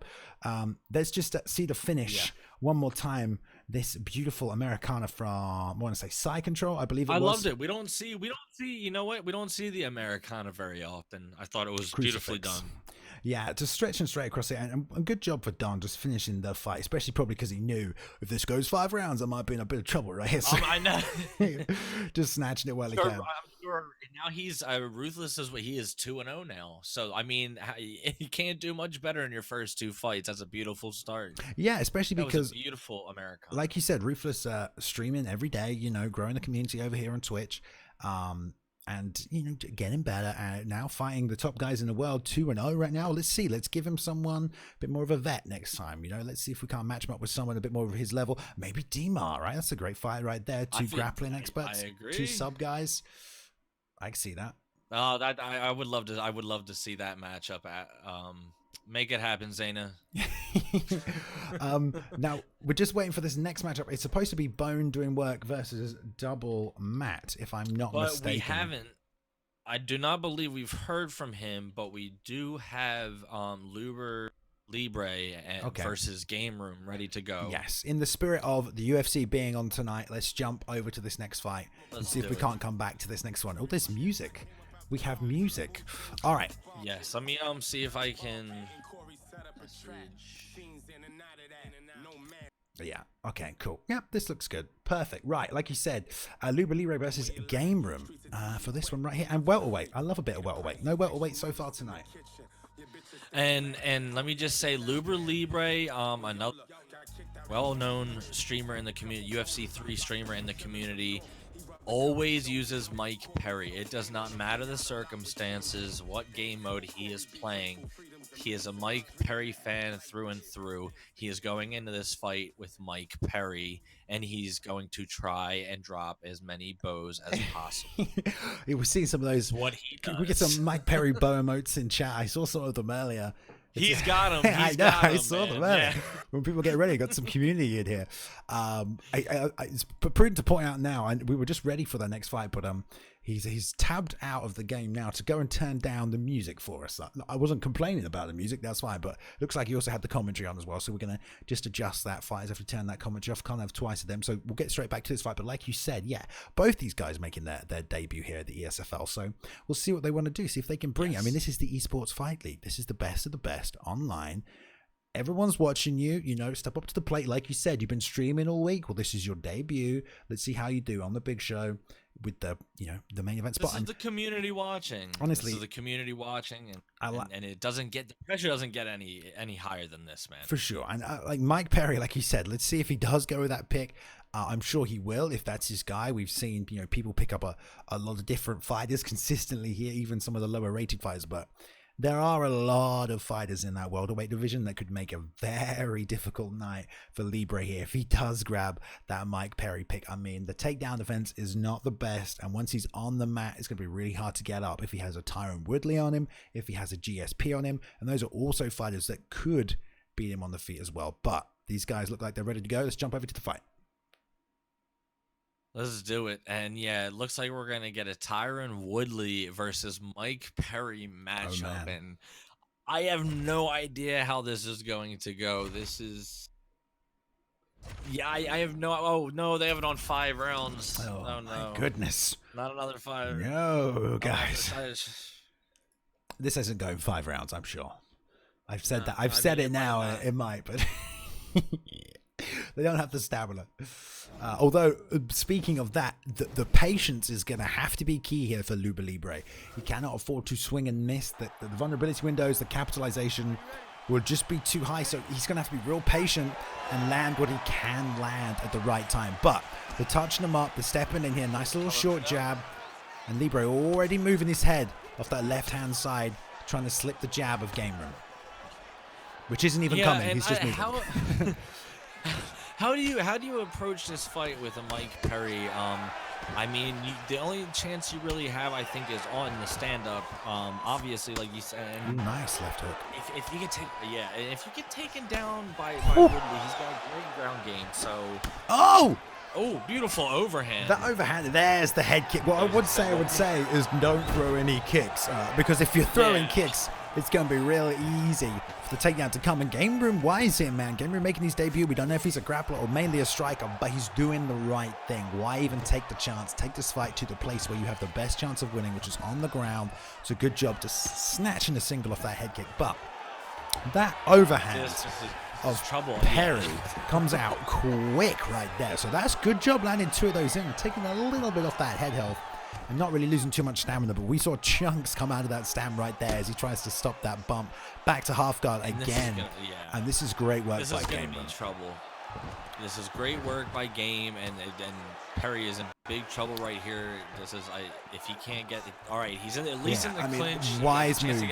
[SPEAKER 1] Let's just see the finish one more time. This beautiful Americana from, I want to say, Side Control, I believe it was.
[SPEAKER 2] I loved it. We don't see. You know what? We don't see the Americana very often. I thought it was beautifully done.
[SPEAKER 1] Yeah, just stretching straight across it, and good job for Don just finishing the fight, especially probably because he knew if this goes 5 rounds, I might be in a bit of trouble, right? So,
[SPEAKER 2] I know.
[SPEAKER 1] just snatching it while he can.
[SPEAKER 2] I'm sure. Now he's Ruthless is what he is 2-0 now. So I mean, you can't do much better in your first 2 fights. That's a beautiful start.
[SPEAKER 1] Yeah, especially because
[SPEAKER 2] beautiful Americana.
[SPEAKER 1] Like you said, Ruthless streaming every day. You know, growing the community over here on Twitch. And, you know, getting better and now fighting the top guys in the world 2-0 right now. Let's see. Let's give him someone a bit more of a vet next time. You know, let's see if we can't match him up with someone a bit more of his level. Maybe Dimar, right? That's a great fight right there. 2 grappling experts,
[SPEAKER 2] I agree.
[SPEAKER 1] 2 sub guys. I can see that.
[SPEAKER 2] Oh, that I would love to. I would love to see that matchup. Make it happen, Zaina.
[SPEAKER 1] Now we're just waiting for this next matchup. It's supposed to be Bone doing work versus Double Matt, if I'm not mistaken.
[SPEAKER 2] But we haven't. I do not believe we've heard from him, but we do have Libre versus Game Room ready to go.
[SPEAKER 1] Yes, in the spirit of the UFC being on tonight, let's jump over to this next fight and see if we can't come back to this next one. Oh, there's music. We have music. All right.
[SPEAKER 2] Yes, let me see if I can.
[SPEAKER 1] Yeah. Okay, cool. Yep, this looks good. Perfect. Right, like you said, Libre versus Game Room for this one right here. And welterweight. I love a bit of welterweight. No welterweight so far tonight.
[SPEAKER 2] And let me just say, Libre, another well-known streamer in the community, UFC 3 streamer in the community, always uses Mike Perry. It does not matter the circumstances, what game mode he is playing. He is a Mike Perry fan through and through. He is going into this fight with Mike Perry, and he's going to try and drop as many bows as possible.
[SPEAKER 1] We're seeing some of those.
[SPEAKER 2] What he does.
[SPEAKER 1] We get some Mike Perry bow emotes in chat. I saw some of them earlier.
[SPEAKER 2] He's got them.
[SPEAKER 1] I saw them earlier. Yeah. When people get ready, got some community in here. It's prudent to point out now, and we were just ready for the next fight, but he's tabbed out of the game now to go and turn down the music for us. I wasn't complaining about the music, that's fine, but it looks like he also had the commentary on as well, so we're going to just adjust that. Fighters have to turn that commentary off. Can't have twice of them, so we'll get straight back to this fight. But like you said, yeah, both these guys making their debut here at the ESFL, so we'll see what they want to do, see if they can bring it. I mean, this is the Esports Fight League. This is the best of the best online. Everyone's watching you, step up to the plate. Like you said, you've been streaming all week. Well, this is your debut. Let's see how you do on the big show with the main event spot.
[SPEAKER 2] This is the community watching.
[SPEAKER 1] Honestly,
[SPEAKER 2] this is the community watching, and it doesn't get, the pressure doesn't get any higher than this, man.
[SPEAKER 1] For sure. And like Mike Perry, like you said, let's see if he does go with that pick. I'm sure he will if that's his guy. We've seen people pick up a lot of different fighters consistently here, even some of the lower rated fighters, but there are a lot of fighters in that welterweight division that could make a very difficult night for Libre here if he does grab that Mike Perry pick. I mean, the takedown defense is not the best, and once he's on the mat, it's going to be really hard to get up if he has a Tyron Woodley on him, if he has a GSP on him, and those are also fighters that could beat him on the feet as well. But these guys look like they're ready to go. Let's jump over to the fight.
[SPEAKER 2] Let's do it. And yeah, it looks like we're going to get a Tyron Woodley versus Mike Perry matchup. And I have no idea how this is going to go. This is... Yeah, I have no... Oh, no, they have it on 5 rounds.
[SPEAKER 1] Oh,
[SPEAKER 2] no.
[SPEAKER 1] My goodness.
[SPEAKER 2] Not another 5.
[SPEAKER 1] No, guys. This isn't going 5 rounds, I'm sure. I've said that. I've said it now. It might, but... They don't have the stamina. Although, speaking of that, the patience is going to have to be key here for Libre. He cannot afford to swing and miss. The vulnerability windows, the capitalization will just be too high. So he's going to have to be real patient and land what he can land at the right time. But they're touching him up. They're stepping in here. Nice little short jab. And Libre already moving his head off that left-hand side, trying to slip the jab of Game Room. Which isn't even coming. He's just moving.
[SPEAKER 2] How do you approach this fight with a Mike Perry? I mean, the only chance you really have, I think, is on the stand-up. Obviously, like you said.
[SPEAKER 1] Nice left hook.
[SPEAKER 2] If you get taken down by Woodley, he's got a great ground game. So.
[SPEAKER 1] Oh,
[SPEAKER 2] beautiful overhand.
[SPEAKER 1] That overhand. There's the head kick. What I would say is don't throw any kicks because if you're throwing kicks, it's going to be real easy for the takedown to come. And Game Room wise here, man. Game Room making his debut. We don't know if he's a grappler or mainly a striker, but he's doing the right thing. Why even take the chance? Take this fight to the place where you have the best chance of winning, which is on the ground. It's a good job to snatch in a single off that head kick. But that overhand of Perry comes out quick right there. So that's good job landing 2 of those in, taking a little bit off that head health. And not really losing too much stamina, but we saw chunks come out of that stam right there as he tries to stop that bump. Back to half guard again. And this is great work by Game.
[SPEAKER 2] This is great work by Game, and Perry is in big trouble right here. This is if he can't get it. All right, he's at least in the clinch.
[SPEAKER 1] Wise move.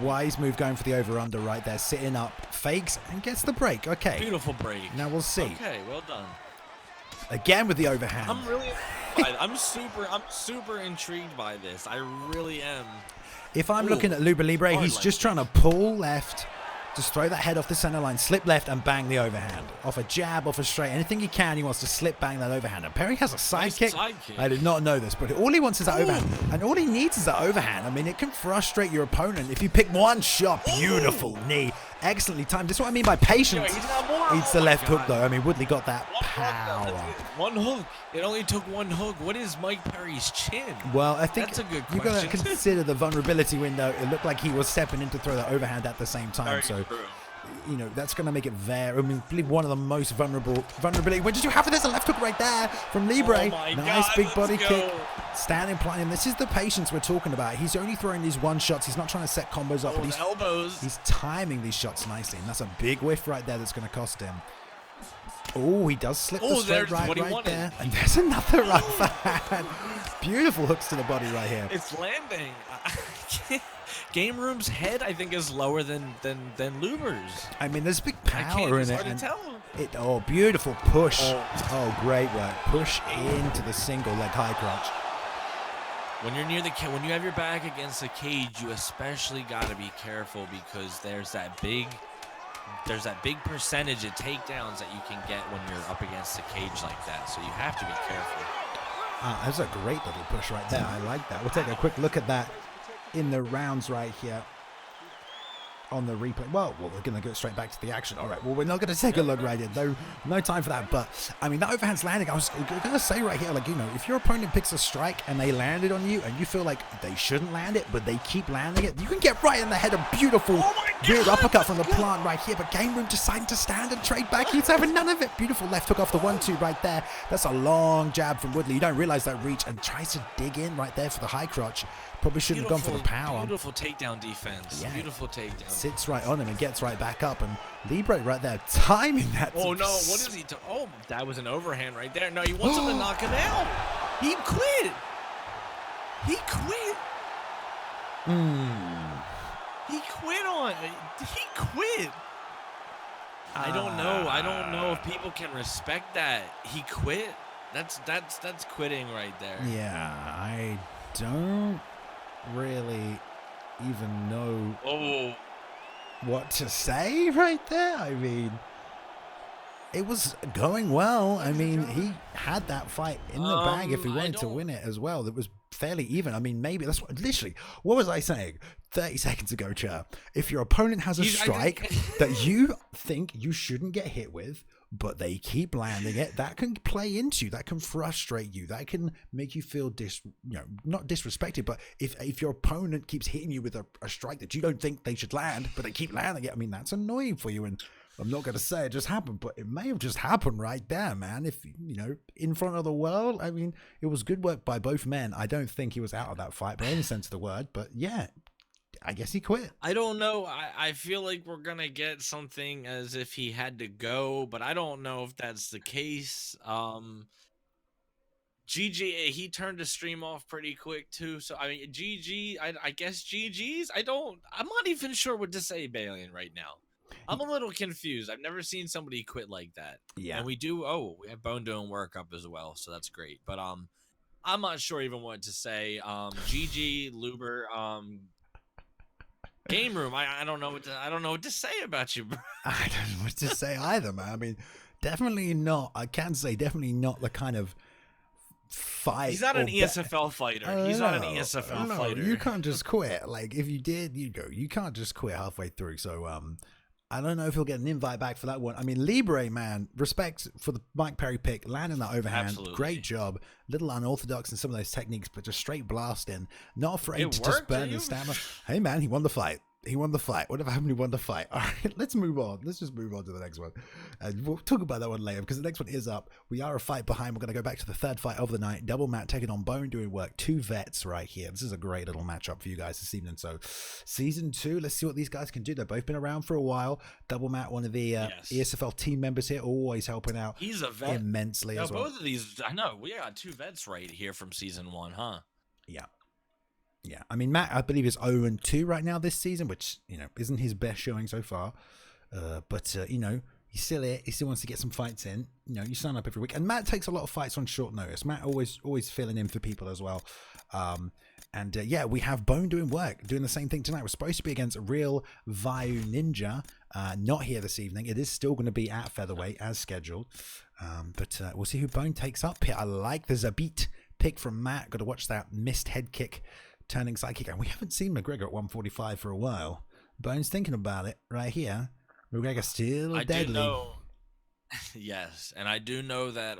[SPEAKER 1] Wise move going for the over-under right there. Sitting up, fakes, and gets the break. Okay.
[SPEAKER 2] Beautiful break.
[SPEAKER 1] Now we'll see.
[SPEAKER 2] Okay, well done.
[SPEAKER 1] Again with the overhand.
[SPEAKER 2] I'm super intrigued by this. I really am.
[SPEAKER 1] If I'm looking at Libre, he's just trying to pull left, just throw that head off the center line, slip left, and bang the overhand. Off a jab, off a straight, anything he can, he wants to slip bang that overhand. And Perry has a side kick. I did not know this, but all he wants is that overhand. And all he needs is that overhand. I mean, it can frustrate your opponent if you pick one shot. Beautiful knee. Excellently timed. This is what I mean by patience. It's the left hook, though. I mean, Woodley got that power.
[SPEAKER 2] One hook. It only took one hook. What is Mike Perry's chin?
[SPEAKER 1] Well, I think
[SPEAKER 2] that's a good
[SPEAKER 1] you've got to consider the vulnerability window. It looked like he was stepping in to throw that overhand at the same time. So you know, that's going to make it very, I mean, I believe one of the most vulnerability. When did you have this? A left hook right there from Libre.
[SPEAKER 2] Oh my
[SPEAKER 1] Nice
[SPEAKER 2] God,
[SPEAKER 1] big body
[SPEAKER 2] let's
[SPEAKER 1] kick.
[SPEAKER 2] go.
[SPEAKER 1] Standing playing. This is the patience we're talking about. He's only throwing these one shots. He's not trying to set combos up, but
[SPEAKER 2] Those elbows.
[SPEAKER 1] he's timing these shots nicely. And that's a big whiff right there that's going to cost him. Oh, he does slip the straight right there. And there's another right hand. Beautiful hooks to the body right here.
[SPEAKER 2] It's landing. Game Room's head, I think, is lower than Luber's.
[SPEAKER 1] I mean, there's big power in
[SPEAKER 2] It's
[SPEAKER 1] it.
[SPEAKER 2] hard to
[SPEAKER 1] And
[SPEAKER 2] tell.
[SPEAKER 1] oh, beautiful push.
[SPEAKER 2] Oh.
[SPEAKER 1] Oh, great work. Push into the single leg high crotch.
[SPEAKER 2] When you're near the when you have your back against the cage, you especially got to be careful because there's that big percentage of takedowns that you can get when you're up against the cage like that. So you have to be careful.
[SPEAKER 1] That's a great little push right there. I like that. We'll take a quick look at that in the rounds right here on the replay. Well, we're going to go straight back to the action. All right, well, we're not going to take a look right here. No time for that. But, I mean, that overhand's landing. I was going to say right here, like, you know, if your opponent picks a strike and they land it on you and you feel like they shouldn't land it, but they keep landing it, you can get right in the head. A beautiful weird uppercut from the plant right here. But Game Room deciding to stand and trade back. He's having none of it. Beautiful left hook off the 1-2 right there. That's a long jab from Woodley. You don't realize that reach and tries to dig in right there for the high crotch. Probably shouldn't have gone for the power.
[SPEAKER 2] Beautiful takedown defense. Yeah. Beautiful takedown.
[SPEAKER 1] Sits right on him and gets right back up. And Libre right there timing that.
[SPEAKER 2] Oh, no. What is he? Oh, that was an overhand right there. No, he wants him to knock him out. He quit. He quit. He quit on. He quit. I don't know. I don't know if people can respect that. He quit. That's quitting right there.
[SPEAKER 1] Yeah, I don't really even know what to say right there. I mean, it was going well. I mean, he had that fight in the bag if he wanted to win it as well. It was fairly even. I mean, maybe that's what, literally, what was I saying 30 seconds ago, Chair? If your opponent has a strike that you think you shouldn't get hit with, but they keep landing it, that can play into you, that can frustrate you, that can make you feel not disrespected, but if your opponent keeps hitting you with a strike that you don't think they should land, but they keep landing it, I mean, that's annoying for you. And I'm not going to say it just happened, but it may have just happened right there, man. If, you know, in front of the world, I mean, it was good work by both men. I don't think he was out of that fight by any sense of the word, but yeah, I guess he quit.
[SPEAKER 2] I don't know. I feel like we're going to get something as if he had to go, but I don't know if that's the case. GG, he turned the stream off pretty quick too. So, I mean, GG, I guess GG's. I'm not even sure what to say, Balian, right now. I'm a little confused. I've never seen somebody quit like that. Yeah. And we have Bone doing work up as well, so that's great. But I'm not sure even what to say. GG, Luber, Game Room. I don't know what to say about you, bro.
[SPEAKER 1] I don't know what to say either, man. I mean, definitely not. I can say definitely not the kind of fight.
[SPEAKER 2] He's not an ESFL fighter. He's not an ESFL fighter.
[SPEAKER 1] You can't just quit. Like, if you did, you go. You can't just quit halfway through. So I don't know if he'll get an invite back for that one. I mean, Libre, man, respect for the Mike Perry pick, landing that overhand.
[SPEAKER 2] Absolutely.
[SPEAKER 1] Great job. Little unorthodox in some of those techniques, but just straight blasting. Not afraid to just burn his stamina. Hey, man, he won the fight. He won the fight. Whatever happened, he won the fight. All right, let's move on. Let's just move on to the next one. And we'll talk about that one later because the next one is up. We are a fight behind. We're going to go back to the third fight of the night. Double Matt taking on Bone doing work. Two vets right here. This is a great little matchup for you guys this evening. So, season 2, let's see what these guys can do. They've both been around for a while. Double Matt, one of the ESFL team members here, always helping out.
[SPEAKER 2] He's a vet.
[SPEAKER 1] Immensely as well.
[SPEAKER 2] Both of these, I know. We got 2 vets right here from season 1, huh?
[SPEAKER 1] Yeah. Yeah, I mean, Matt, I believe is 0-2 right now this season, which, you know, isn't his best showing so far. But you know, he's still here. He still wants to get some fights in. You know, you sign up every week. And Matt takes a lot of fights on short notice. Matt always filling in for people as well. Yeah, we have Bone doing work, doing the same thing tonight. We're supposed to be against Real Vayu Ninja. Not here this evening. It is still going to be at featherweight as scheduled. But we'll see who Bone takes up here. I like the Zabit pick from Matt. Got to watch that missed head kick. Turning side kick, and we haven't seen McGregor at 145 for a while. Bone's thinking about it right here. McGregor still deadly.
[SPEAKER 2] Do know, yes, and I do know that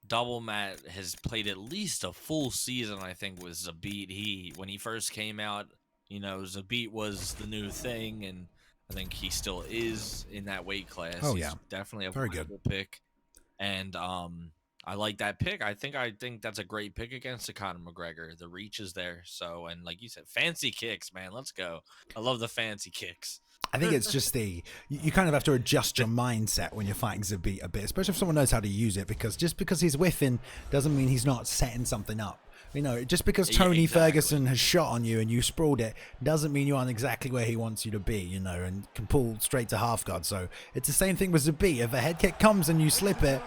[SPEAKER 2] Double Matt has played at least a full season, I think, with Zabit. When he first came out, you know, Zabit was the new thing, and I think he still is in that weight class.
[SPEAKER 1] Oh,
[SPEAKER 2] He's
[SPEAKER 1] yeah.
[SPEAKER 2] definitely a
[SPEAKER 1] Very good.
[SPEAKER 2] viable pick. And I like that pick. I think that's a great pick against the Conor McGregor. The reach is there. So, and like you said, fancy kicks, man. Let's go. I love the fancy kicks.
[SPEAKER 1] I think it's just you kind of have to adjust your mindset when you're fighting Zabit a bit, especially if someone knows how to use it, because just because he's whiffing doesn't mean he's not setting something up. You know, just because Tony Ferguson has shot on you and you sprawled it doesn't mean you aren't exactly where he wants you to be, you know, and can pull straight to half guard. So it's the same thing with Zabit. If a head kick comes and you slip it,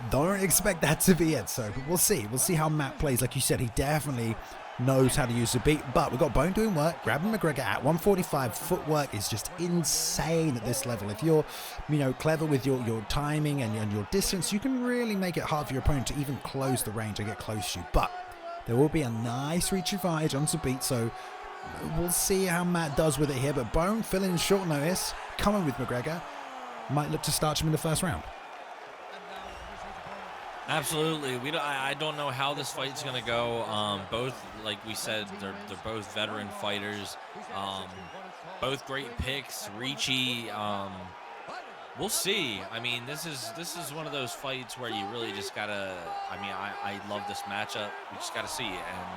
[SPEAKER 1] don't expect that to be it. So we'll see. We'll see how Matt plays. Like you said, he definitely knows how to use the beat, but we've got Bone doing work, grabbing McGregor at 145. Footwork is just insane at this level. If you're, you know, clever with your timing and your distance, you can really make it hard for your opponent to even close the range and get close to you. But there will be a nice reach advantage on Zabit, so we'll see how Matt does with it here. But Bone filling in short notice, coming with McGregor, might look to start him in the first round.
[SPEAKER 2] Absolutely. I don't know how this fight's gonna go. Both, like we said, they're both veteran fighters. Both great picks, reachy. We'll see. I mean, this is one of those fights where you really just gotta. I mean, I love this matchup. We just gotta see, and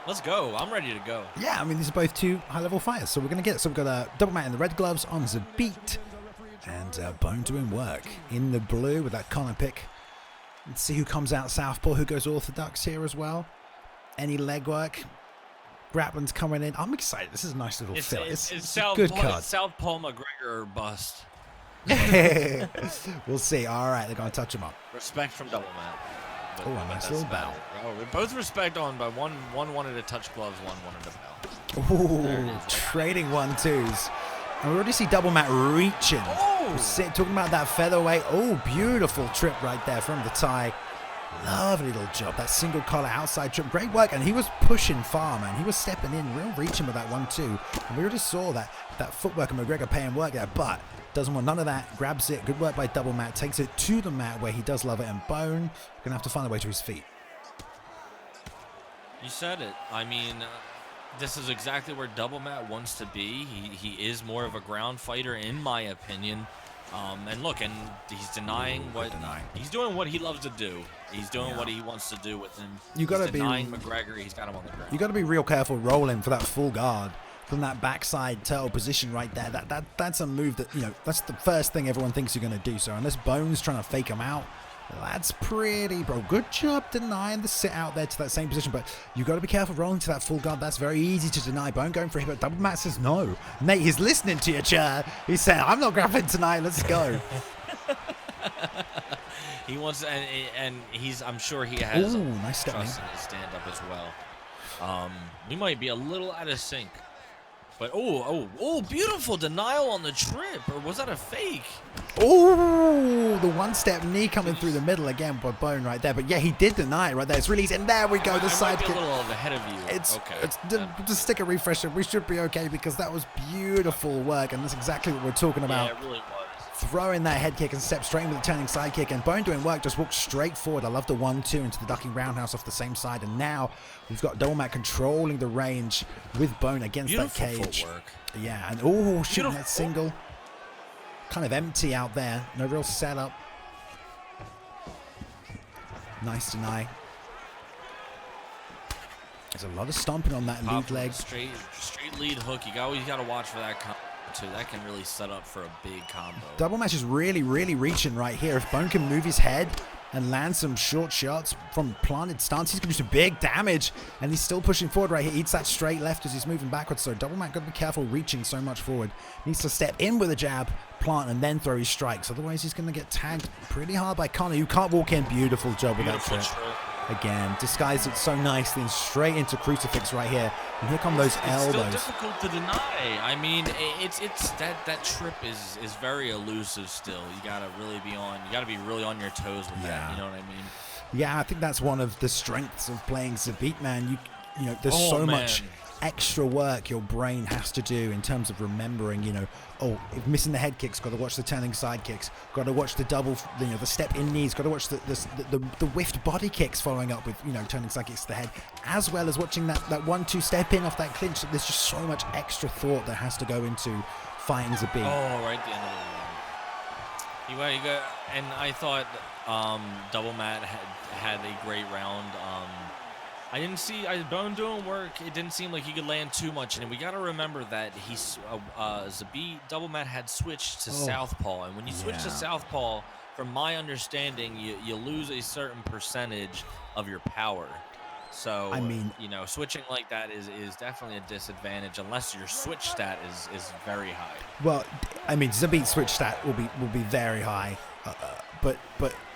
[SPEAKER 2] let's go. I'm ready to go.
[SPEAKER 1] Yeah, I mean, these are both two high-level fighters, so we're gonna get it. So we've got a double mat in the red gloves on Zabit, and Bone doing work in the blue with that Conor pick. Let's see who comes out southpaw, who goes orthodox here as well. Any legwork. Graplin's coming in. I'm excited. This is a nice little fill. It's a good card.
[SPEAKER 2] Southpaw McGregor or bust.
[SPEAKER 1] We'll see. All right, they're going to touch him up.
[SPEAKER 2] Respect from Double Mat.
[SPEAKER 1] Oh, a nice little bow.
[SPEAKER 2] Oh, we both respect on, but one wanted to touch gloves, one wanted to bow.
[SPEAKER 1] Ooh, trading 1-2s. And we already see Double Mat reaching. Talking about that featherweight. Oh, beautiful trip right there from the tie. Lovely little job. That single collar outside trip. Great work. And he was pushing far, man. He was stepping in, real reaching with that 1-2. And we already saw that footwork and McGregor paying work there, but doesn't want none of that. Grabs it. Good work by Double Mat. Takes it to the mat where he does love it. And Bone going to have to find a way to his feet.
[SPEAKER 2] You said it. I mean, this is exactly where Double Mat wants to be. He is more of a ground fighter, in my opinion. And look, and he's denying he's doing what he loves to do. He's doing what he wants to do with him.
[SPEAKER 1] You got to be
[SPEAKER 2] denying McGregor. He's got him on the ground.
[SPEAKER 1] You got to be real careful rolling for that full guard from that backside turtle position right there. That's a move that, you know, that's the first thing everyone thinks you're going to do. So unless Bone's trying to fake him out, that's pretty, bro. Good job denying the sit out there to that same position, but you got to be careful rolling to that full guard. That's very easy to deny. Bone going for a hit, but Double Mat says no. Nate, he's listening to you, chair. He's saying, I'm not grabbing tonight. Let's go.
[SPEAKER 2] He wants, and he's, I'm sure he has
[SPEAKER 1] nice
[SPEAKER 2] trust in his stand-up as well. We might be a little out of sync. But beautiful denial on the trip, or was that a fake?
[SPEAKER 1] Oh, the one-step knee coming through the middle again by Bone right there. But yeah, he did deny it right there. It's released, and there we go. The side kick.
[SPEAKER 2] A little ahead of you.
[SPEAKER 1] It's just stick a refresher. We should be okay because that was beautiful work, and that's exactly what we're talking about.
[SPEAKER 2] Yeah, it really was.
[SPEAKER 1] Throwing that head kick and step straight into the turning side kick, and Bone doing work, just walked straight forward. I love the 1-2 into the ducking roundhouse off the same side, and now we've got Double Mat controlling the range with Bone against
[SPEAKER 2] Beautiful
[SPEAKER 1] that cage.
[SPEAKER 2] Footwork.
[SPEAKER 1] Yeah, and shooting that single. Kind of empty out there. No real setup. Nice deny. There's a lot of stomping on that lead leg.
[SPEAKER 2] Straight lead hook. You always got to watch for that combo too. That can really set up for a big combo.
[SPEAKER 1] Double Mat is really, really reaching right here. If Bone can move his head and land some short shots from planted stance, he's going to do some big damage. And he's still pushing forward right here. Eats that straight left as he's moving backwards. So Double Mat got to be careful reaching so much forward. Needs to step in with a jab, plant, and then throw his strikes. Otherwise, he's going to get tagged pretty hard by Conor. You can't walk in. Beautiful job with that trip. Again, disguised it so nicely and straight into crucifix right here. And here come those elbows.
[SPEAKER 2] It's still difficult to deny. I mean, it's that trip is very elusive still. You gotta really be on your toes with that. You know what I mean?
[SPEAKER 1] Yeah, I think that's one of the strengths of playing Zabit, man. You know, there's so much extra work your brain has to do in terms of remembering, you know, oh, if missing the head kicks, got to watch the turning side kicks, got to watch the double, you know, the step in knees, got to watch the whiffed body kicks following up with, you know, turning side kicks to the head, as well as watching that 1-2 step in off that clinch. There's just so much extra thought that has to go into fighting Zabit.
[SPEAKER 2] Oh, right at the end of the round. You got, and I thought Double Matt had a great round. I didn't see Bone doing work. It didn't seem like he could land too much, and we got to remember that Zabit Double Matt had switched to southpaw, and when you switch to southpaw, from my understanding, you lose a certain percentage of your power. So
[SPEAKER 1] I mean,
[SPEAKER 2] you know, switching like that is definitely a disadvantage unless your switch stat is very high.
[SPEAKER 1] Well, I mean, Zabit's switch stat will be very high. But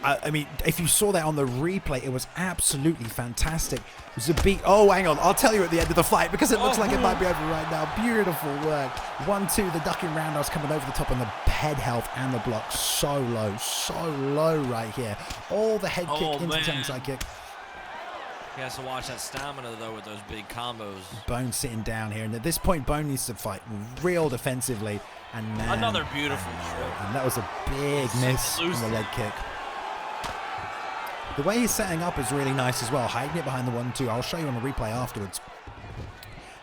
[SPEAKER 1] I mean, if you saw that on the replay, it was absolutely fantastic. Zabit, oh, hang on, I'll tell you at the end of the fight because it looks like it might be over right now. Beautiful work. 1-2, the ducking roundhouse coming over the top on the head health and the block. So low right here. All the head kick into the turning side kick.
[SPEAKER 2] He has to watch that stamina, though, with those big combos.
[SPEAKER 1] Bone sitting down here, and at this point, Bone needs to fight real defensively. And now,
[SPEAKER 2] another beautiful trip.
[SPEAKER 1] And that was a big miss on the leg kick. The way he's setting up is really nice as well. Hiding it behind the 1-2. I'll show you on the replay afterwards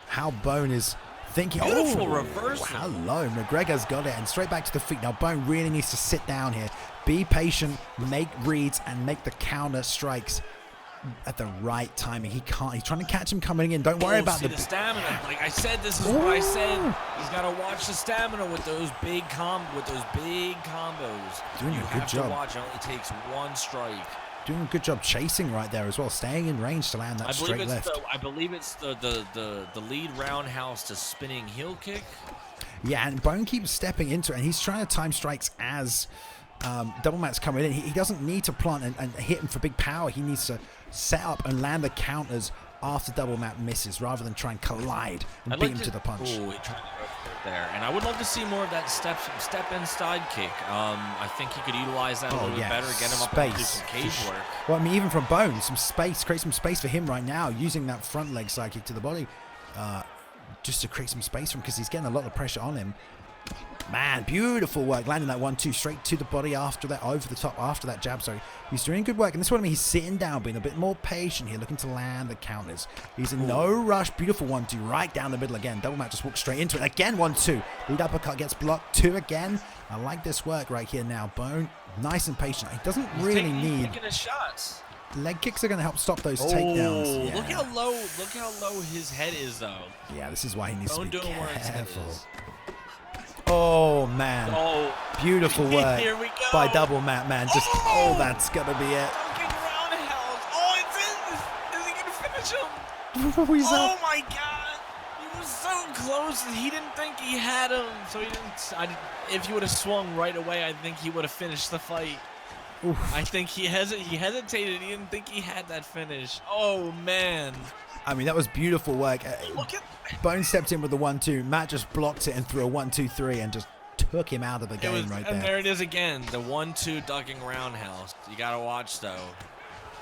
[SPEAKER 1] how Bone is thinking.
[SPEAKER 2] Beautiful reversal.
[SPEAKER 1] Hello, McGregor's got it, and straight back to the feet. Now Bone really needs to sit down here, be patient, make reads, and make the counter strikes at the right timing. He can't. He's trying to catch him coming in. Don't worry about
[SPEAKER 2] the stamina. Like I said, this is what I said. He's got to watch the stamina with those big combos.
[SPEAKER 1] Doing a good job.
[SPEAKER 2] You have to watch. It only takes one strike.
[SPEAKER 1] Doing a good job chasing right there as well, staying in range to land that straight left.
[SPEAKER 2] I believe it's the lead roundhouse to spinning heel kick.
[SPEAKER 1] Yeah, and Bone keeps stepping into it, and he's trying to time strikes as Double Matt's coming in. He doesn't need to plant and hit him for big power. He needs to set up and land the counters after Double Matt misses, rather than try and collide and beat him to the punch.
[SPEAKER 2] Oh, he tried to go there, and I would love to see more of that step inside kick. I think he could utilize that a little bit better, get him up and do some cage work.
[SPEAKER 1] Well, I mean, even from Bone, some space, create some space for him right now, using that front leg side kick to the body, just to create some space for him, because he's getting a lot of pressure on him. Man, beautiful work, landing that 1-2 straight to the body after that, over the top after that jab. So he's doing good work, and this is what I mean. He's sitting down, being a bit more patient here, looking to land the counters. He's in no rush. Beautiful 1-2 right down the middle again. Double Matt just walks straight into it again. 1-2, lead uppercut gets blocked. 2 again. I like this work right here now. Bone nice and patient. He doesn't really need
[SPEAKER 2] taking his shots.
[SPEAKER 1] Leg kicks are going to help stop those takedowns. Yeah.
[SPEAKER 2] Look how low his head is, though.
[SPEAKER 1] Yeah, this is why he needs to be careful.
[SPEAKER 2] Is.
[SPEAKER 1] Oh man, beautiful work
[SPEAKER 2] Here we go.
[SPEAKER 1] by Double Matt, man. Just that's gonna be it.
[SPEAKER 2] Is he gonna finish him? Oh my God, he was so close. He didn't think he had him, so he didn't. If he would have swung right away, I think he would have finished the fight. Oof. I think he hesitated. He didn't think he had that finish. Oh man.
[SPEAKER 1] I mean, that was beautiful work. Bone stepped in with the 1-2. Matt just blocked it and threw a 1-2-3 and just took him out of the game right there.
[SPEAKER 2] And there it is again, the 1-2 ducking roundhouse. You gotta watch though.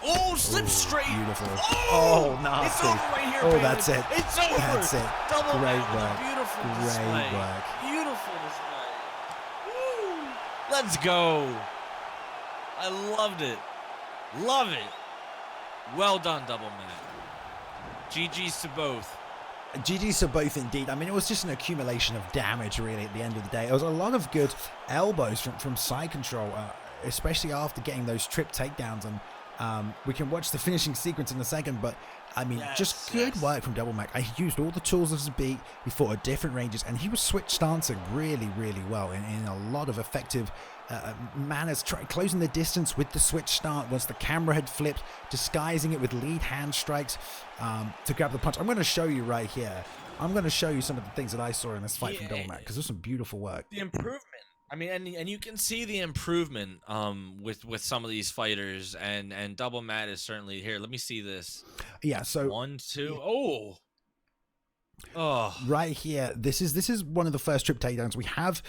[SPEAKER 2] Oh, slip straight.
[SPEAKER 1] Beautiful. Oh, nasty.
[SPEAKER 2] It's over right here,
[SPEAKER 1] baby. That's it.
[SPEAKER 2] It's over.
[SPEAKER 1] That's it.
[SPEAKER 2] Double
[SPEAKER 1] Great
[SPEAKER 2] work.
[SPEAKER 1] work.
[SPEAKER 2] Beautiful
[SPEAKER 1] Great
[SPEAKER 2] display.
[SPEAKER 1] work.
[SPEAKER 2] Beautiful display. Woo. Let's go. I loved it. Love it. Well done, Double Matt. GG's to both.
[SPEAKER 1] GG's to both indeed. I mean, it was just an accumulation of damage really at the end of the day. It was a lot of good elbows from side control, especially after getting those trip takedowns. And we can watch the finishing sequence in a second, but I mean, just good work from Double Mac. He used all the tools of his beat. He fought at different ranges, and he was switch stancing really, really well in a lot of effective manners, closing the distance with the switch start once the camera had flipped, disguising it with lead hand strikes to grab the punch. I'm going to show you right here. I'm going to show you some of the things that I saw in this fight from Double Mac, because there's some beautiful work.
[SPEAKER 2] The improvement. I mean, and you can see the improvement with some of these fighters, and Double Matt is certainly here. Let me see this.
[SPEAKER 1] Yeah, so
[SPEAKER 2] 1, 2, oh,
[SPEAKER 1] right here. This is one of the first trip takedowns. We have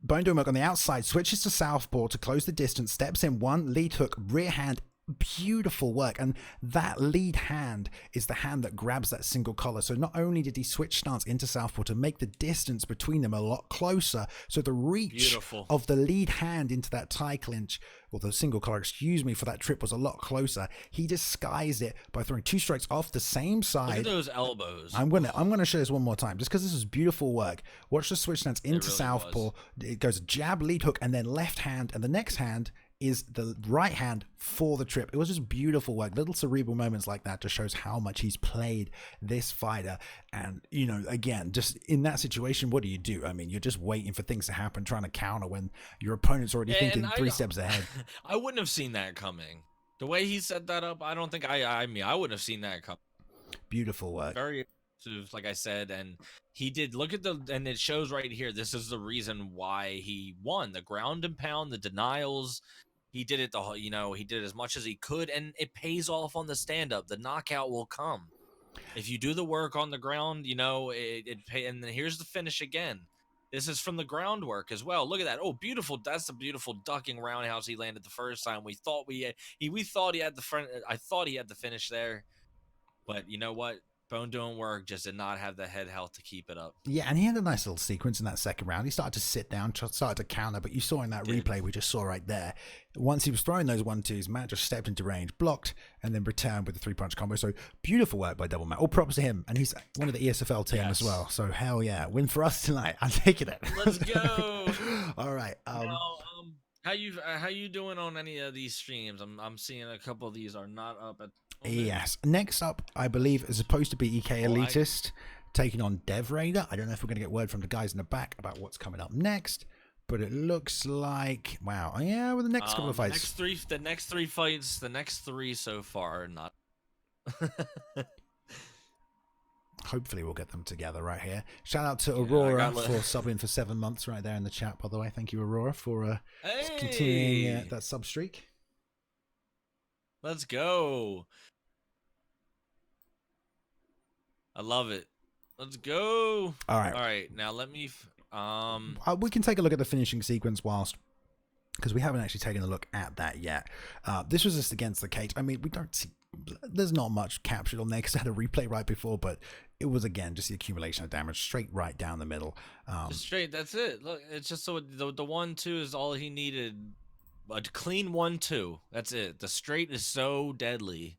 [SPEAKER 1] Bone doing work on the outside, switches to southpaw to close the distance, steps in 1 lead hook, rear hand beautiful work. And that lead hand is the hand that grabs that single collar. So not only did he switch stance into southpaw to make the distance between them a lot closer, so the reach of the lead hand into that tie clinch, or the single collar, excuse me, for that trip was a lot closer. He disguised it by throwing 2 strikes off the same side.
[SPEAKER 2] Look at those elbows.
[SPEAKER 1] I'm gonna show this one more time, just because this is beautiful work. Watch the switch stance into southpaw. It goes jab, lead hook, and then left hand, and the next hand is the right hand for the trip. It was just beautiful work. Little cerebral moments like that just shows how much he's played this fighter. And, you know, again, just in that situation, what do? I mean, you're just waiting for things to happen, trying to counter when your opponent's already thinking 3 steps ahead.
[SPEAKER 2] I wouldn't have seen that coming. The way he set that up, I don't think I wouldn't have seen that coming.
[SPEAKER 1] Beautiful work.
[SPEAKER 2] Very, like I said, and he did. Look at and it shows right here. This is the reason why he won. The ground and pound, the denials. He did it he did as much as he could, and it pays off on the stand-up. The knockout will come. If you do the work on the ground, and then here's the finish again. This is from the groundwork as well. Look at that. Oh, beautiful. That's the beautiful ducking roundhouse he landed the first time. We thought he had the front. I thought he had the finish there. But you know what? Bone doing work, just did not have the head health to keep it up.
[SPEAKER 1] Yeah, and he had a nice little sequence in that second round. He started to sit down, started to counter, but you saw in that replay we just saw right there, once he was throwing those 1-2s, Matt just stepped into range, blocked, and then returned with the 3-punch combo. So beautiful work by Double Matt. All props to him, and he's one of the ESFL team as well. So hell yeah, win for us tonight. I'm taking it.
[SPEAKER 2] Let's go.
[SPEAKER 1] All right.
[SPEAKER 2] How you doing on any of these streams? I'm seeing a couple of these are not up at.
[SPEAKER 1] Yes. Next up, I believe, is supposed to be EK Elitist taking on Dev Raider. I don't know if we're going to get word from the guys in the back about what's coming up next, but it looks like, wow. Yeah, with the next couple of fights.
[SPEAKER 2] The next three fights, the next 3 so far are not.
[SPEAKER 1] Hopefully we'll get them together right here. Shout out to Aurora for subbing for 7 months right there in the chat, by the way. Thank you, Aurora, for continuing that sub streak.
[SPEAKER 2] Let's go. I love it. Let's go.
[SPEAKER 1] All right.
[SPEAKER 2] All right. Now let me.
[SPEAKER 1] We can take a look at the finishing sequence whilst, because we haven't actually taken a look at that yet. This was just against the cage. I mean, we don't see. There's not much captured on there because I had a replay right before, but it was again just the accumulation of damage straight right down the middle.
[SPEAKER 2] Just straight. That's it. Look, it's just so the 1-2 is all he needed. A clean 1-2. That's it. The straight is so deadly.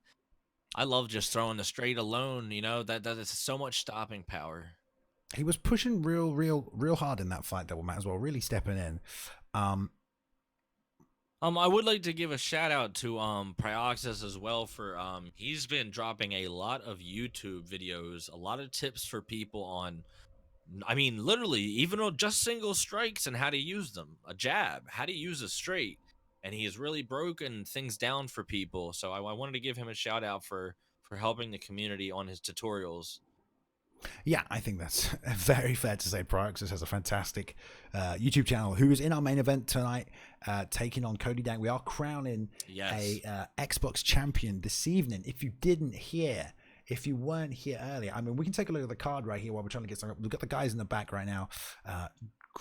[SPEAKER 2] I love just throwing the straight alone. You know that is so much stopping power.
[SPEAKER 1] He was pushing real hard in that fight, Double Matt, as well. Really stepping in.
[SPEAKER 2] I would like to give a shout out to Prioxis as well for he's been dropping a lot of YouTube videos, a lot of tips for people on. I mean, literally, even just single strikes and how to use them. A jab, how to use a straight. And he has really broken things down for people. So I wanted to give him a shout out for helping the community on his tutorials.
[SPEAKER 1] Yeah, I think that's very fair to say. Prioxis has a fantastic YouTube channel who is in our main event tonight, taking on Cody Dank. We are crowning a Xbox champion this evening. If you weren't here earlier, I mean, we can take a look at the card right here while we're trying to get some. We've got the guys in the back right now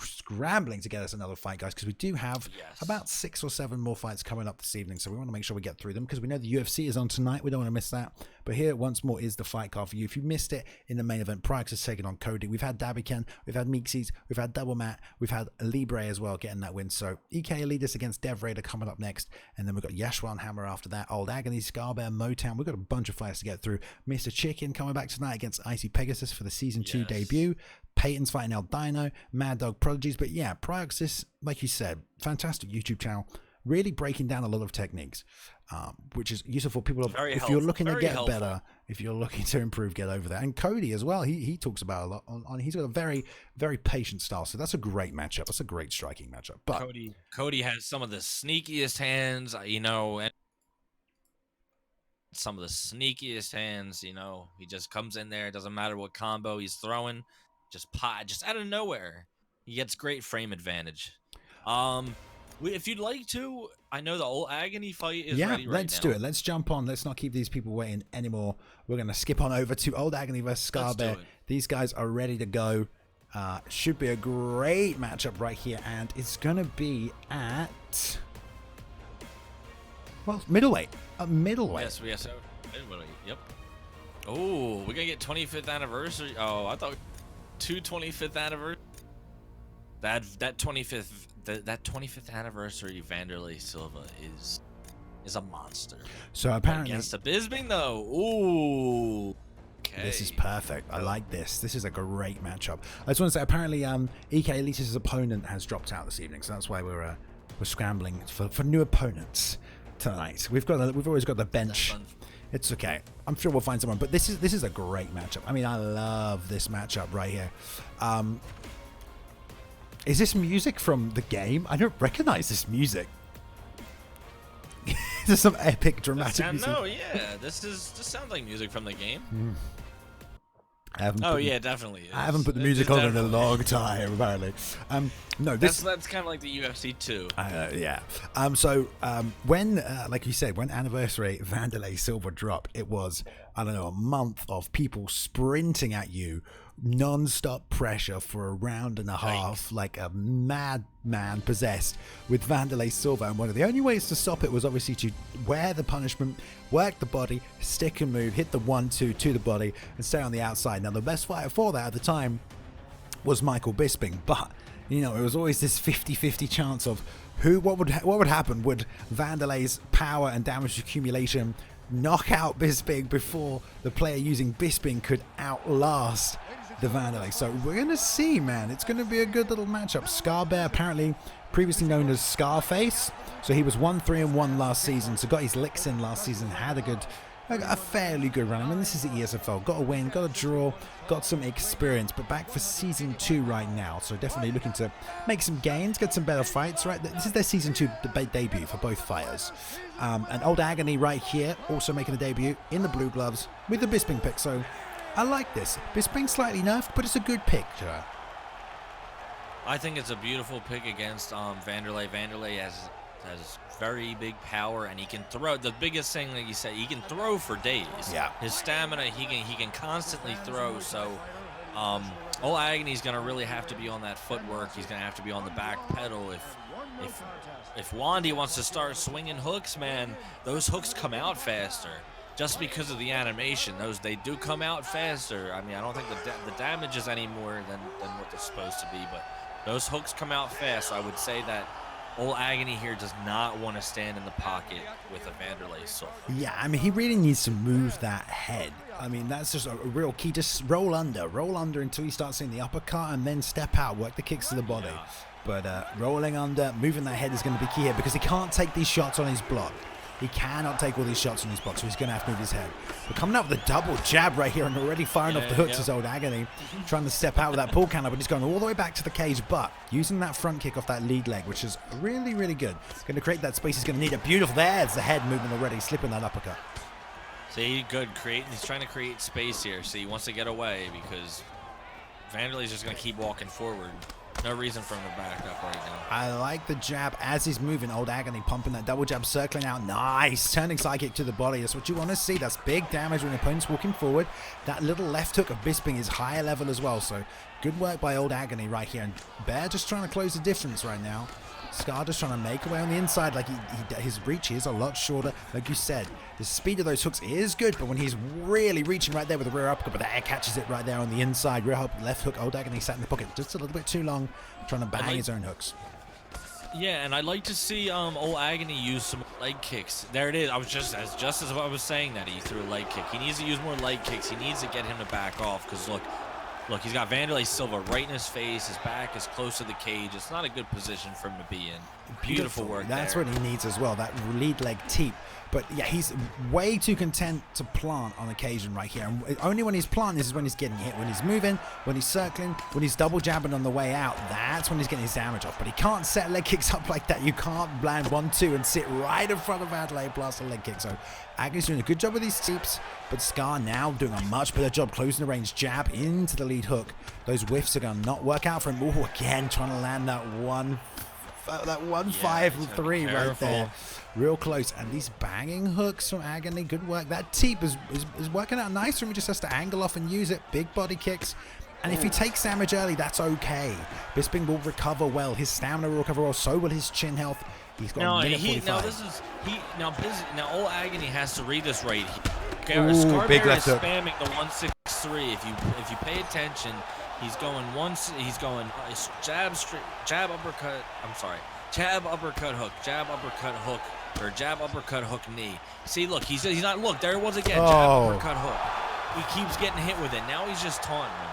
[SPEAKER 1] scrambling to get us another fight, guys, because we do have about 6 or 7 more fights coming up this evening, so we want to make sure we get through them because we know the UFC is on tonight. We don't want to miss that. But here once more is the fight card for you. If you missed it in the main event, Priox is taking on Cody. We've had Dabba, we've had Meeseeks, we've had Double Matt, we've had Libre as well getting that win. So EK Elitist against Dev Raider coming up next, and then we've got Yeshua and Hammer after that. Old Agony, Scarbear, Motown. We've got a bunch of fights to get through. Mr. Chicken coming back tonight against Icy Pegasus for the season 2 debut. Peyton's fighting El Dino, Mad Dog, Prodigies. But yeah, Prioxis, like you said, fantastic YouTube channel, really breaking down a lot of techniques, which is useful for people. If you're looking to get better, if you're looking to improve, get over there. And Cody as well, he talks about a lot on he's got a very, very patient style. So that's a great matchup. That's a great striking matchup. But
[SPEAKER 2] Cody has some of the sneakiest hands, you know, and some of the sneakiest hands, you know. He just comes in there, it doesn't matter what combo he's throwing. Just out of nowhere, he gets great frame advantage. If you'd like to, I know the old Agony fight is ready right now.
[SPEAKER 1] Let's do it. Let's jump on. Let's not keep these people waiting anymore. We're gonna skip on over to Old Agony versus Scarbear. These guys are ready to go. Should be a great matchup right here, and it's gonna be at Well, middleweight. A middleweight.
[SPEAKER 2] Yes. Middleweight. Yep. Oh, we're gonna get 25th anniversary. Oh, I thought 25th anniversary. That 25th anniversary Vanderlei Silva is a monster.
[SPEAKER 1] So apparently
[SPEAKER 2] against the Bisping though. Ooh. Okay.
[SPEAKER 1] This is perfect. I like this. This is a great matchup. I just want to say, apparently, EK Elitist's opponent has dropped out this evening, so that's why we're scrambling for new opponents tonight. We've always got the bench. It's okay. I'm sure we'll find someone. But this is a great matchup. I mean, I love this matchup right here. Is this music from the game? I don't recognize this music. This is some epic dramatic music.
[SPEAKER 2] No, yeah, this sounds like music from the game. Definitely.
[SPEAKER 1] I haven't put the music on in a long time, apparently. No,
[SPEAKER 2] that's kind of like the UFC too.
[SPEAKER 1] Yeah. So when, like you said, when Anniversary Vanderlei Silva dropped, it was, I don't know, a month of people sprinting at you, non-stop pressure for a round and a half, like a madman possessed with Vanderlei Silva. And one of the only ways to stop it was obviously to wear the punishment, work the body, stick and move, hit the 1-2 to the body, and stay on the outside. Now, the best fighter for that at the time was Michael Bisping, but you know, it was always this 50-50 chance of what would happen. Would Vanderlei's power and damage accumulation knock out Bisping before the player using Bisping could outlast the Vanderlei? So we're gonna see, man. It's gonna be a good little matchup. Scarbear, apparently previously known as Scarface, so he was 1-3-1 last season, so got his licks in last season, had a fairly good run. I mean, this is the ESFL. Got a win, got a draw, got some experience, but back for Season 2 right now. So definitely looking to make some gains, get some better fights, right? This is their Season 2 debut for both fighters. And Old Agony right here, also making a debut in the blue gloves with the Bisping pick. So I like this. Bisping slightly nerfed, but it's a good pick, Joe.
[SPEAKER 2] I think it's a beautiful pick against Vanderlei. Vanderlei has very big power, and he can throw. The biggest thing that you said, he can throw for days. Yeah. His stamina, he can constantly throw. So, Old Agony's gonna really have to be on that footwork. He's gonna have to be on the back pedal. If Wandy wants to start swinging hooks, man, those hooks come out faster. Just because of the animation, they do come out faster. I mean, I don't think the damage is any more than what they're supposed to be, but those hooks come out fast. I would say that Old Agony here does not want to stand in the pocket with a Vanderlei Silva. Yeah,
[SPEAKER 1] I mean, he really needs to move that head. I mean, that's just a real key. Just roll under until he starts seeing the uppercut, and then step out, work the kicks to the body. Yeah. But rolling under, moving that head is going to be key here, because he can't take these shots on his block. He cannot take all these shots on his block, so he's going to have to move his head. But coming up with a double jab right here and already firing off the hooks is Old Agony. Trying to step out with that pull counter, but he's going all the way back to the cage. But using that front kick off that lead leg, which is really, really good. Going to create that space. He's going to need a beautiful. There's the head movement already, slipping that uppercut.
[SPEAKER 2] See, good. He's trying to create space here. See, he wants to get away because Vanderlei's just going to keep walking forward. No reason for him to back up right now.
[SPEAKER 1] I like the jab as he's moving. Old Agony pumping that double jab, circling out. Nice. Turning side kick to the body. That's what you want to see. That's big damage when the opponent's walking forward. That little left hook of Bisping is higher level as well. So good work by Old Agony right here. And Bear just trying to close the difference right now. Scar just trying to make away on the inside. Like his reach is a lot shorter. Like you said, the speed of those hooks is good, but when he's really reaching right there with the rear uppercut, but that catches it right there on the inside. Rear hook, left hook. Old Agony sat in the pocket just a little bit too long, trying to bang his own hooks.
[SPEAKER 2] Yeah, and I'd like to see Old Agony use some leg kicks. There it is. I was just as I was saying that he threw a leg kick. He needs to use more leg kicks. He needs to get him to back off, because Look, he's got Vanderlei Silva right in his face. His back is close to the cage. It's not a good position for him to be in. Beautiful work
[SPEAKER 1] That's
[SPEAKER 2] there.
[SPEAKER 1] what he needs as well, that lead leg teep. But yeah, he's way too content to plant on occasion right here. And only when he's planting is when he's getting hit. When he's moving, when he's circling, when he's double jabbing on the way out, that's when he's getting his damage off. But he can't set leg kicks up like that. You can't land 1-2 and sit right in front of Vanderlei plus a leg kick. So Agony's doing a good job with these teeps, but Scar now doing a much better job closing the range. Jab into the lead hook. Those whiffs are going to not work out for him. Oh, again, trying to land that 1-5-3 right there. Real close. And these banging hooks from Agony, good work. That teep is working out nice for him. He just has to angle off and use it. Big body kicks. And if he takes damage early, that's okay. Bisping will recover well. His stamina will recover well. So will his chin health. He's got
[SPEAKER 2] Now
[SPEAKER 1] a minute 45.
[SPEAKER 2] Now old Agony has to read this right here.
[SPEAKER 1] Ooh,
[SPEAKER 2] Scarbear
[SPEAKER 1] big
[SPEAKER 2] is
[SPEAKER 1] left hook.
[SPEAKER 2] spamming the 163. If you pay attention, he's going jab uppercut. I'm sorry, jab uppercut hook, jab uppercut hook, or jab uppercut hook knee. See, look, he's not. Look, there it was again. Jab uppercut hook. He keeps getting hit with it. Now he's just taunting him.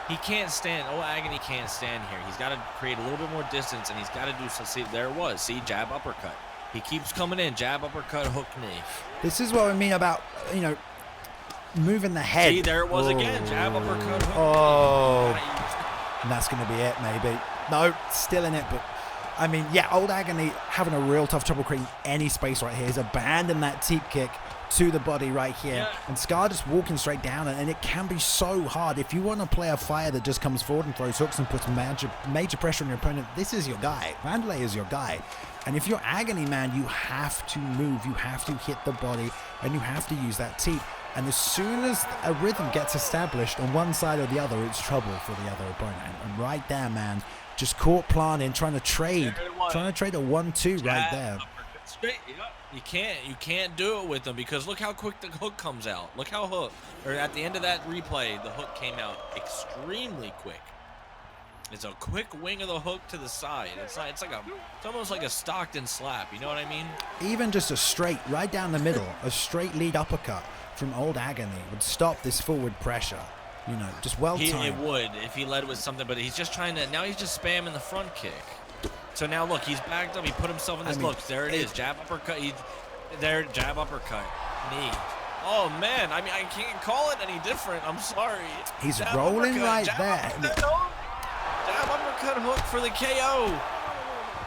[SPEAKER 2] He can't stand. Oh, Agony can't stand here. He's got to create a little bit more distance, and he's got to do so. See, there it was. See, jab uppercut. He keeps coming in. Jab uppercut hook knee.
[SPEAKER 1] This is what I mean about, you know, moving the head.
[SPEAKER 2] See, there it was again. Jab uppercut hook
[SPEAKER 1] knee. And that's going to be it, maybe. No, still in it, but I mean, yeah, old Agony having a real tough trouble creating any space right here. He's abandoned that teep kick to the body right here,
[SPEAKER 2] yeah.
[SPEAKER 1] And Scar just walking straight down, and it can be so hard if you want to play a fighter that just comes forward and throws hooks and puts major pressure on your opponent. This is your guy. Vanderlei is your guy, and if you're Agony, man, you have to move, you have to hit the body, and you have to use that teep. And as soon as a rhythm gets established on one side or the other, it's trouble for the other opponent. And right there, man, just caught planting, trying to trade a 1-2 right there.
[SPEAKER 2] Straight, yeah. You can't do it with them because look how quick the hook comes out. Look how at the end of that replay, the hook came out extremely quick. It's a quick wing of the hook to the side. It's almost like a Stockton slap. You know what I mean?
[SPEAKER 1] Even just a straight right down the middle, a straight lead uppercut from old Agony would stop this forward pressure. You know, just well timed.
[SPEAKER 2] It would if he led with something, but he's just trying to. Now he's just spamming the front kick. So now look, he's backed up. He put himself in this. Look, there it is. Jab uppercut. Jab uppercut. Knee. Oh man, I mean I can't call it any different. I'm sorry.
[SPEAKER 1] He's
[SPEAKER 2] jab
[SPEAKER 1] rolling right there.
[SPEAKER 2] Jab uppercut hook for the KO.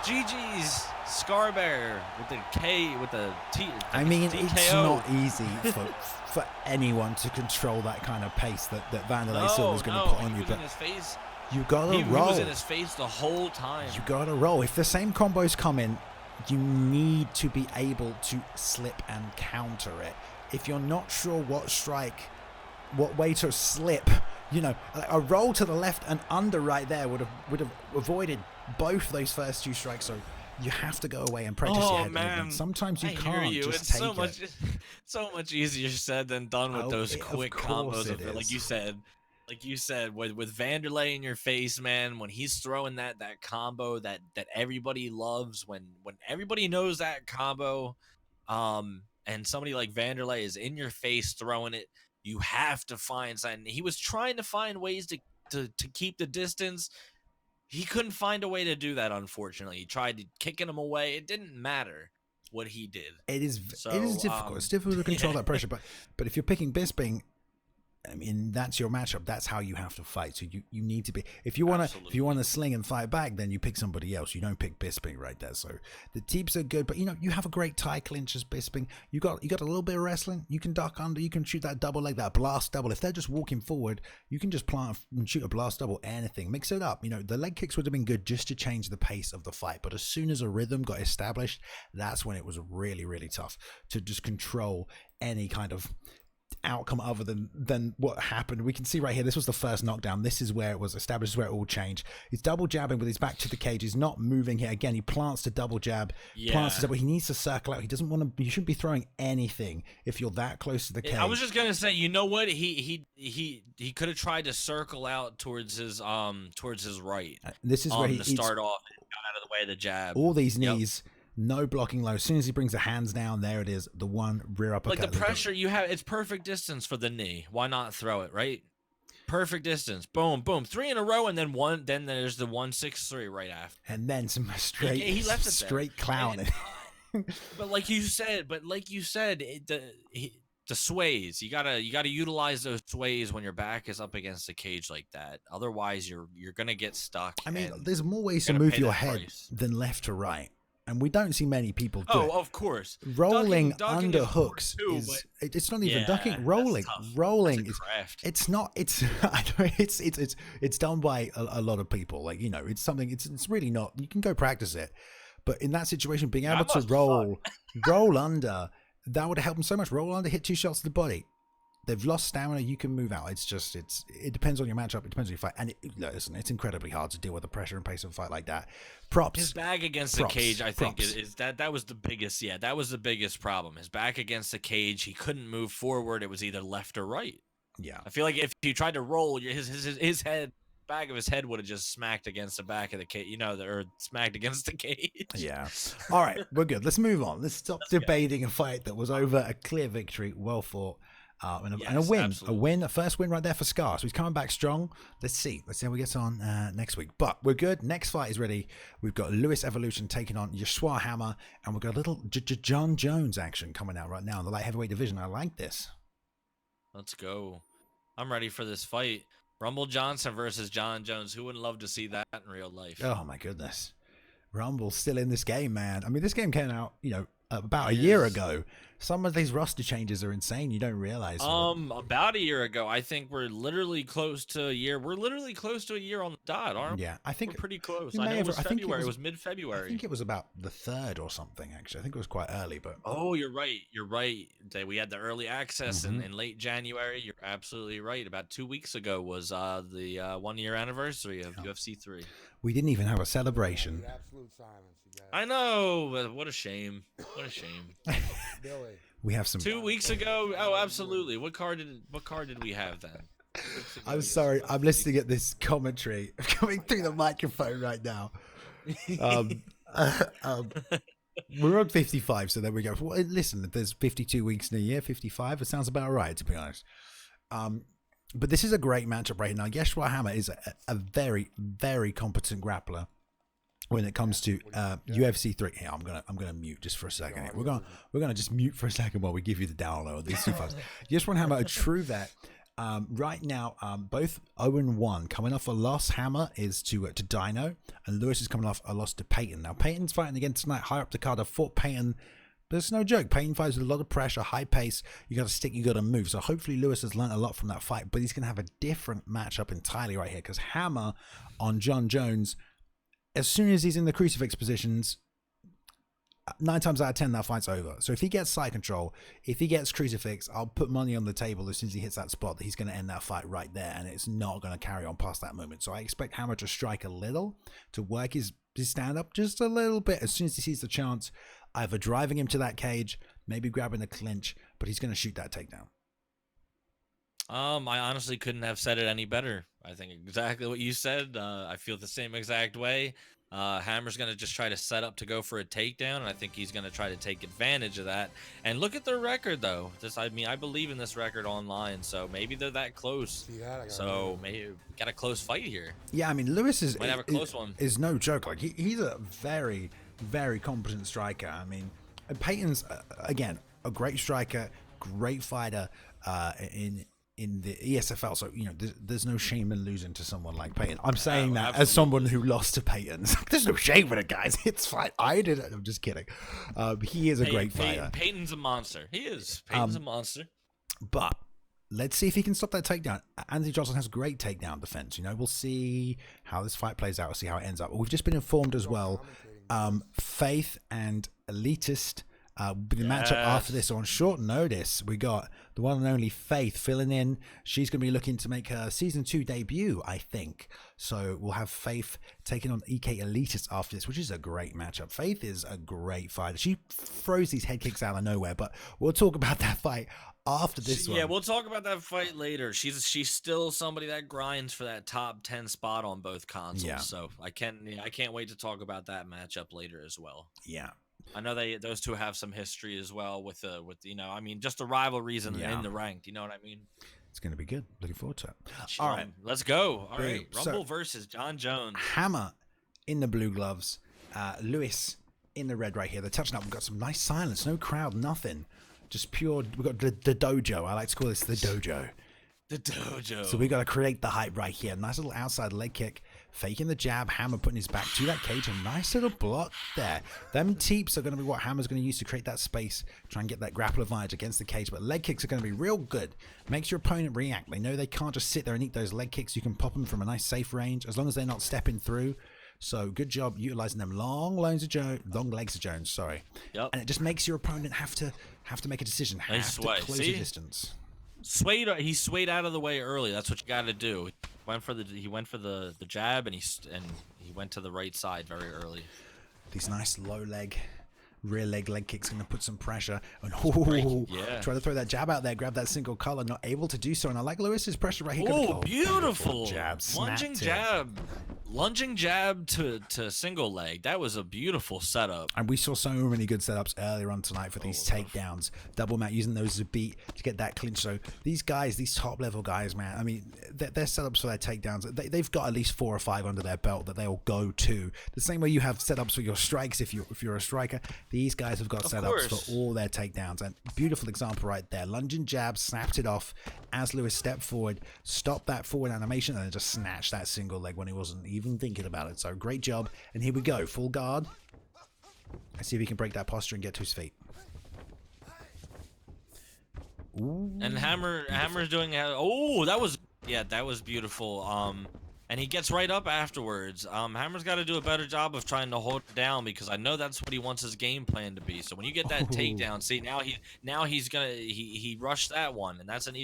[SPEAKER 2] GG's Scarbear with the K with the T.
[SPEAKER 1] I mean,
[SPEAKER 2] DKO.
[SPEAKER 1] It's not easy for anyone to control that kind of pace that Vanderlei Silva's going to put on you. But you gotta roll.
[SPEAKER 2] He was in his face the whole time.
[SPEAKER 1] You gotta roll. If the same combos come in, you need to be able to slip and counter it. If you're not sure what way to slip, you know, a roll to the left and under right there would have avoided both those first two strikes. So you have to go away and practice your head movement. Sometimes you can't just take it.
[SPEAKER 2] So much easier said than done with those quick combos of it, like you said. Like you said, with Vanderlei in your face, man, when he's throwing that combo that everybody loves, when everybody knows that combo, and somebody like Vanderlei is in your face throwing it, you have to find something. He was trying to find ways to keep the distance. He couldn't find a way to do that, unfortunately. He tried kicking him away. It didn't matter what he did.
[SPEAKER 1] It is difficult. It's difficult to control that pressure, but if you're picking Bisping, I mean, that's your matchup. That's how you have to fight. So you need to be. If you want to sling and fight back, then you pick somebody else. You don't pick Bisping right there. So the teeps are good, but you know you have a great tie clinch as Bisping. You got a little bit of wrestling. You can duck under. You can shoot that double leg, that blast double. If they're just walking forward, you can just plant and shoot a blast double. Anything, mix it up. You know the leg kicks would have been good just to change the pace of the fight. But as soon as a rhythm got established, that's when it was really, really tough to just control any kind of outcome other than what happened. We can see right here, this was the first knockdown. This is where it was established, where it all changed. He's double jabbing with his back to the cage. He's not moving here. Again, he plants to double jab. Plants to double. He needs to circle out. He doesn't want to. You shouldn't be throwing anything if you're that close to the cage.
[SPEAKER 2] I was just gonna say, you know what? He could have tried to circle out towards his right.
[SPEAKER 1] This is where he
[SPEAKER 2] start off and got out of the way of the jab.
[SPEAKER 1] All these knees. No blocking low. As soon as he brings the hands down, there it is. The one rear uppercut.
[SPEAKER 2] Like the pressure you have, it's perfect distance for the knee. Why not throw it, right? Perfect distance. Boom, boom. 3 in a row, and then one. Then there's the 1-6-3 right after.
[SPEAKER 1] And then some straight.
[SPEAKER 2] He left it
[SPEAKER 1] straight clowning.
[SPEAKER 2] But like you said, the sways. You gotta utilize those sways when your back is up against the cage like that. Otherwise, you're gonna get stuck.
[SPEAKER 1] I mean, there's more ways to move your head than left to right. And we don't see many people do it.
[SPEAKER 2] Oh, of course.
[SPEAKER 1] Rolling under hooks it's not even ducking. Rolling is it's not. It's I know it's done by a lot of people. Like, you know, it's something. It's really not. You can go practice it, but in that situation, being able to roll under, that would have helped him so much. Roll under, hit 2 shots to the body. they've lost stamina. You can move out. It depends on your matchup. It depends on your fight. And listen, it's incredibly hard to deal with the pressure and pace of a fight like that. Props.
[SPEAKER 2] His back against the cage, I think, is that was the biggest. Yeah, that was the biggest problem. His back against the cage, he couldn't move forward. It was either left or right.
[SPEAKER 1] Yeah.
[SPEAKER 2] I feel like if you tried to roll, his head, back of his head would have just smacked against the back of the cage, or smacked against the cage.
[SPEAKER 1] Yeah. All right, we're good. Let's move on. Let's stop debating a fight that was over. A clear victory, well fought, and a win.
[SPEAKER 2] Absolutely.
[SPEAKER 1] A first win right there for Scar. So he's coming back strong. Let's see how he gets on next week. But we're good. Next fight is ready. We've got Lewis Evolution taking on Yeshua Hammer, and we've got a little John Jones action coming out right now in the light heavyweight division. I like this.
[SPEAKER 2] Let's go. I'm ready for this fight. Rumble Johnson versus John Jones. Who wouldn't love to see that in real life?
[SPEAKER 1] Oh my goodness. Rumble's still in this game, man. I mean, this game came out, about a year ago. Some of these roster changes are insane. You don't realize.
[SPEAKER 2] About a year ago, I think we're literally close to a year. We're literally close to a year on the dot, aren't we?
[SPEAKER 1] Yeah, I think
[SPEAKER 2] we're pretty close.
[SPEAKER 1] I
[SPEAKER 2] know it was February. It was mid-February.
[SPEAKER 1] I think it was about the 3rd or something. Actually, I think it was quite early. But
[SPEAKER 2] you're right. You're right. We had the early access in late January. You're absolutely right. About 2 weeks ago was the 1 year anniversary of UFC 3.
[SPEAKER 1] We didn't even have a celebration.
[SPEAKER 3] Absolute silence.
[SPEAKER 2] I know, but what a shame. What a shame.
[SPEAKER 3] Billy.
[SPEAKER 1] We have some
[SPEAKER 2] 2 weeks ago. Oh, absolutely. What card did we have then?
[SPEAKER 1] I'm sorry. I'm listening at this commentary coming through the microphone right now. We're on 55, so there we go. Well, listen, there's 52 weeks in a year. 55. It sounds about right, to be honest. But this is a great matchup right now. Yeshua Hammer is a very, very competent grappler when it comes to UFC 3. Here, I'm gonna mute just for a second. Here. We're gonna just mute for a second while we give you the download of these two fights. Yeshua Hammer, a true vet. Right now, both 0-1. Coming off a loss, Hammer is to Dino, and Lewis is coming off a loss to Peyton. Now, Peyton's fighting again tonight, higher up the card. I fought Peyton, but it's no joke. Peyton fights with a lot of pressure, high pace. You got to stick, you got to move. So hopefully Lewis has learned a lot from that fight, but he's going to have a different matchup entirely right here, because Hammer on John Jones, as soon as he's in the crucifix positions, 9 times out of 10 that fight's over. So if he gets side control, if he gets crucifix, I'll put money on the table as soon as he hits that spot that he's going to end that fight right there, and it's not going to carry on past that moment. So I expect Hammer to strike a little, to work his stand up just a little bit as soon as he sees the chance, either driving him to that cage, maybe grabbing the clinch, but he's going to shoot that takedown.
[SPEAKER 2] I honestly couldn't have said it any better. I think exactly what you said. I feel the same exact way. Hammer's going to just try to set up to go for a takedown, and I think he's going to try to take advantage of that. And look at their record, though. I believe in this record online, so maybe they're that close. So maybe we got a close fight here.
[SPEAKER 1] Yeah, I mean, Lewis
[SPEAKER 2] might have a close one.
[SPEAKER 1] Is no joke. Like he's a very, very competent striker. I mean, Peyton's again a great striker, great fighter in the ESFL, so there's no shame in losing to someone like Peyton. I'm saying that
[SPEAKER 2] absolutely.
[SPEAKER 1] As someone who lost to Peyton. There's no shame in it, guys. It's fine. I did it. I'm just kidding. He is a great fighter.
[SPEAKER 2] Peyton's a monster. He is. Peyton's a monster.
[SPEAKER 1] But let's see if he can stop that takedown. Anthony Johnson has great takedown defense. We'll see how this fight plays out. We'll see how it ends up. We've just been informed as well. Faith and Elitist. The matchup after this on short notice, we got the one and only Faith filling in. She's going to be looking to make her season 2 debut, I think. So we'll have Faith taking on EK Elitist after this, which is a great matchup. Faith is a great fighter. She throws these head kicks out of nowhere, but we'll talk about that fight after this one.
[SPEAKER 2] Yeah, we'll talk about that fight later. She's still somebody that grinds for that top 10 spot on both consoles. Yeah. So I can't wait to talk about that matchup later as well.
[SPEAKER 1] Yeah.
[SPEAKER 2] I know those two have some history as well with just the rivalries in the ranked. You know what I mean?
[SPEAKER 1] It's going to be good. Looking forward to it. All right,
[SPEAKER 2] let's go. All right, Rumble versus John Jones.
[SPEAKER 1] Hammer in the blue gloves, Lewis in the red right here. They're touching up. We've got some nice silence, no crowd, nothing, just pure. We've got the dojo. I like to call this the dojo.
[SPEAKER 2] The dojo.
[SPEAKER 1] So we got to create the hype right here. Nice little outside leg kick. Faking the jab. Hammer putting his back to that cage. A nice little block there. Them teeps are going to be what Hammer's going to use to create that space. Try and get that grappler advantage against the cage. But leg kicks are going to be real good. Makes your opponent react. They know they can't just sit there and eat those leg kicks. You can pop them from a nice safe range as long as they're not stepping through. So good job utilizing them long legs of Jones. Sorry.
[SPEAKER 2] Yep.
[SPEAKER 1] And it just makes your opponent have to make a decision. Have to close the distance.
[SPEAKER 2] He swayed out of the way early. That's what you got to do. He went for the jab, and he went to the right side very early.
[SPEAKER 1] These nice low leg, rear leg kicks going to put some pressure. And try to throw that jab out there, grab that single collar, not able to do so. And I like Lewis's pressure right here.
[SPEAKER 2] Oh, beautiful
[SPEAKER 1] jab,
[SPEAKER 2] lunging jab to single leg. That was a beautiful setup.
[SPEAKER 1] And we saw so many good setups earlier on tonight for these takedowns. Double Matt using those as a beat to get that clinch. So these guys, these top level guys, man, I mean, their setups for their takedowns, they've got at least 4 or 5 under their belt that they'll go to. The same way you have setups for your strikes if you're a striker, these guys have got setups for all their takedowns. And beautiful example right there. Lunging jab, snapped it off as Lewis stepped forward, stopped that forward animation, and then just snatched that single leg when he wasn't even thinking about it. So great job. And here we go, full guard. Let's see if he can break that posture and get to his feet. Ooh,
[SPEAKER 2] and Hammer's doing that was beautiful. And he gets right up afterwards. Hammer's got to do a better job of trying to hold it down, because I know that's what he wants his game plan to be. So when you get that takedown, see, he rushed that one, and that's an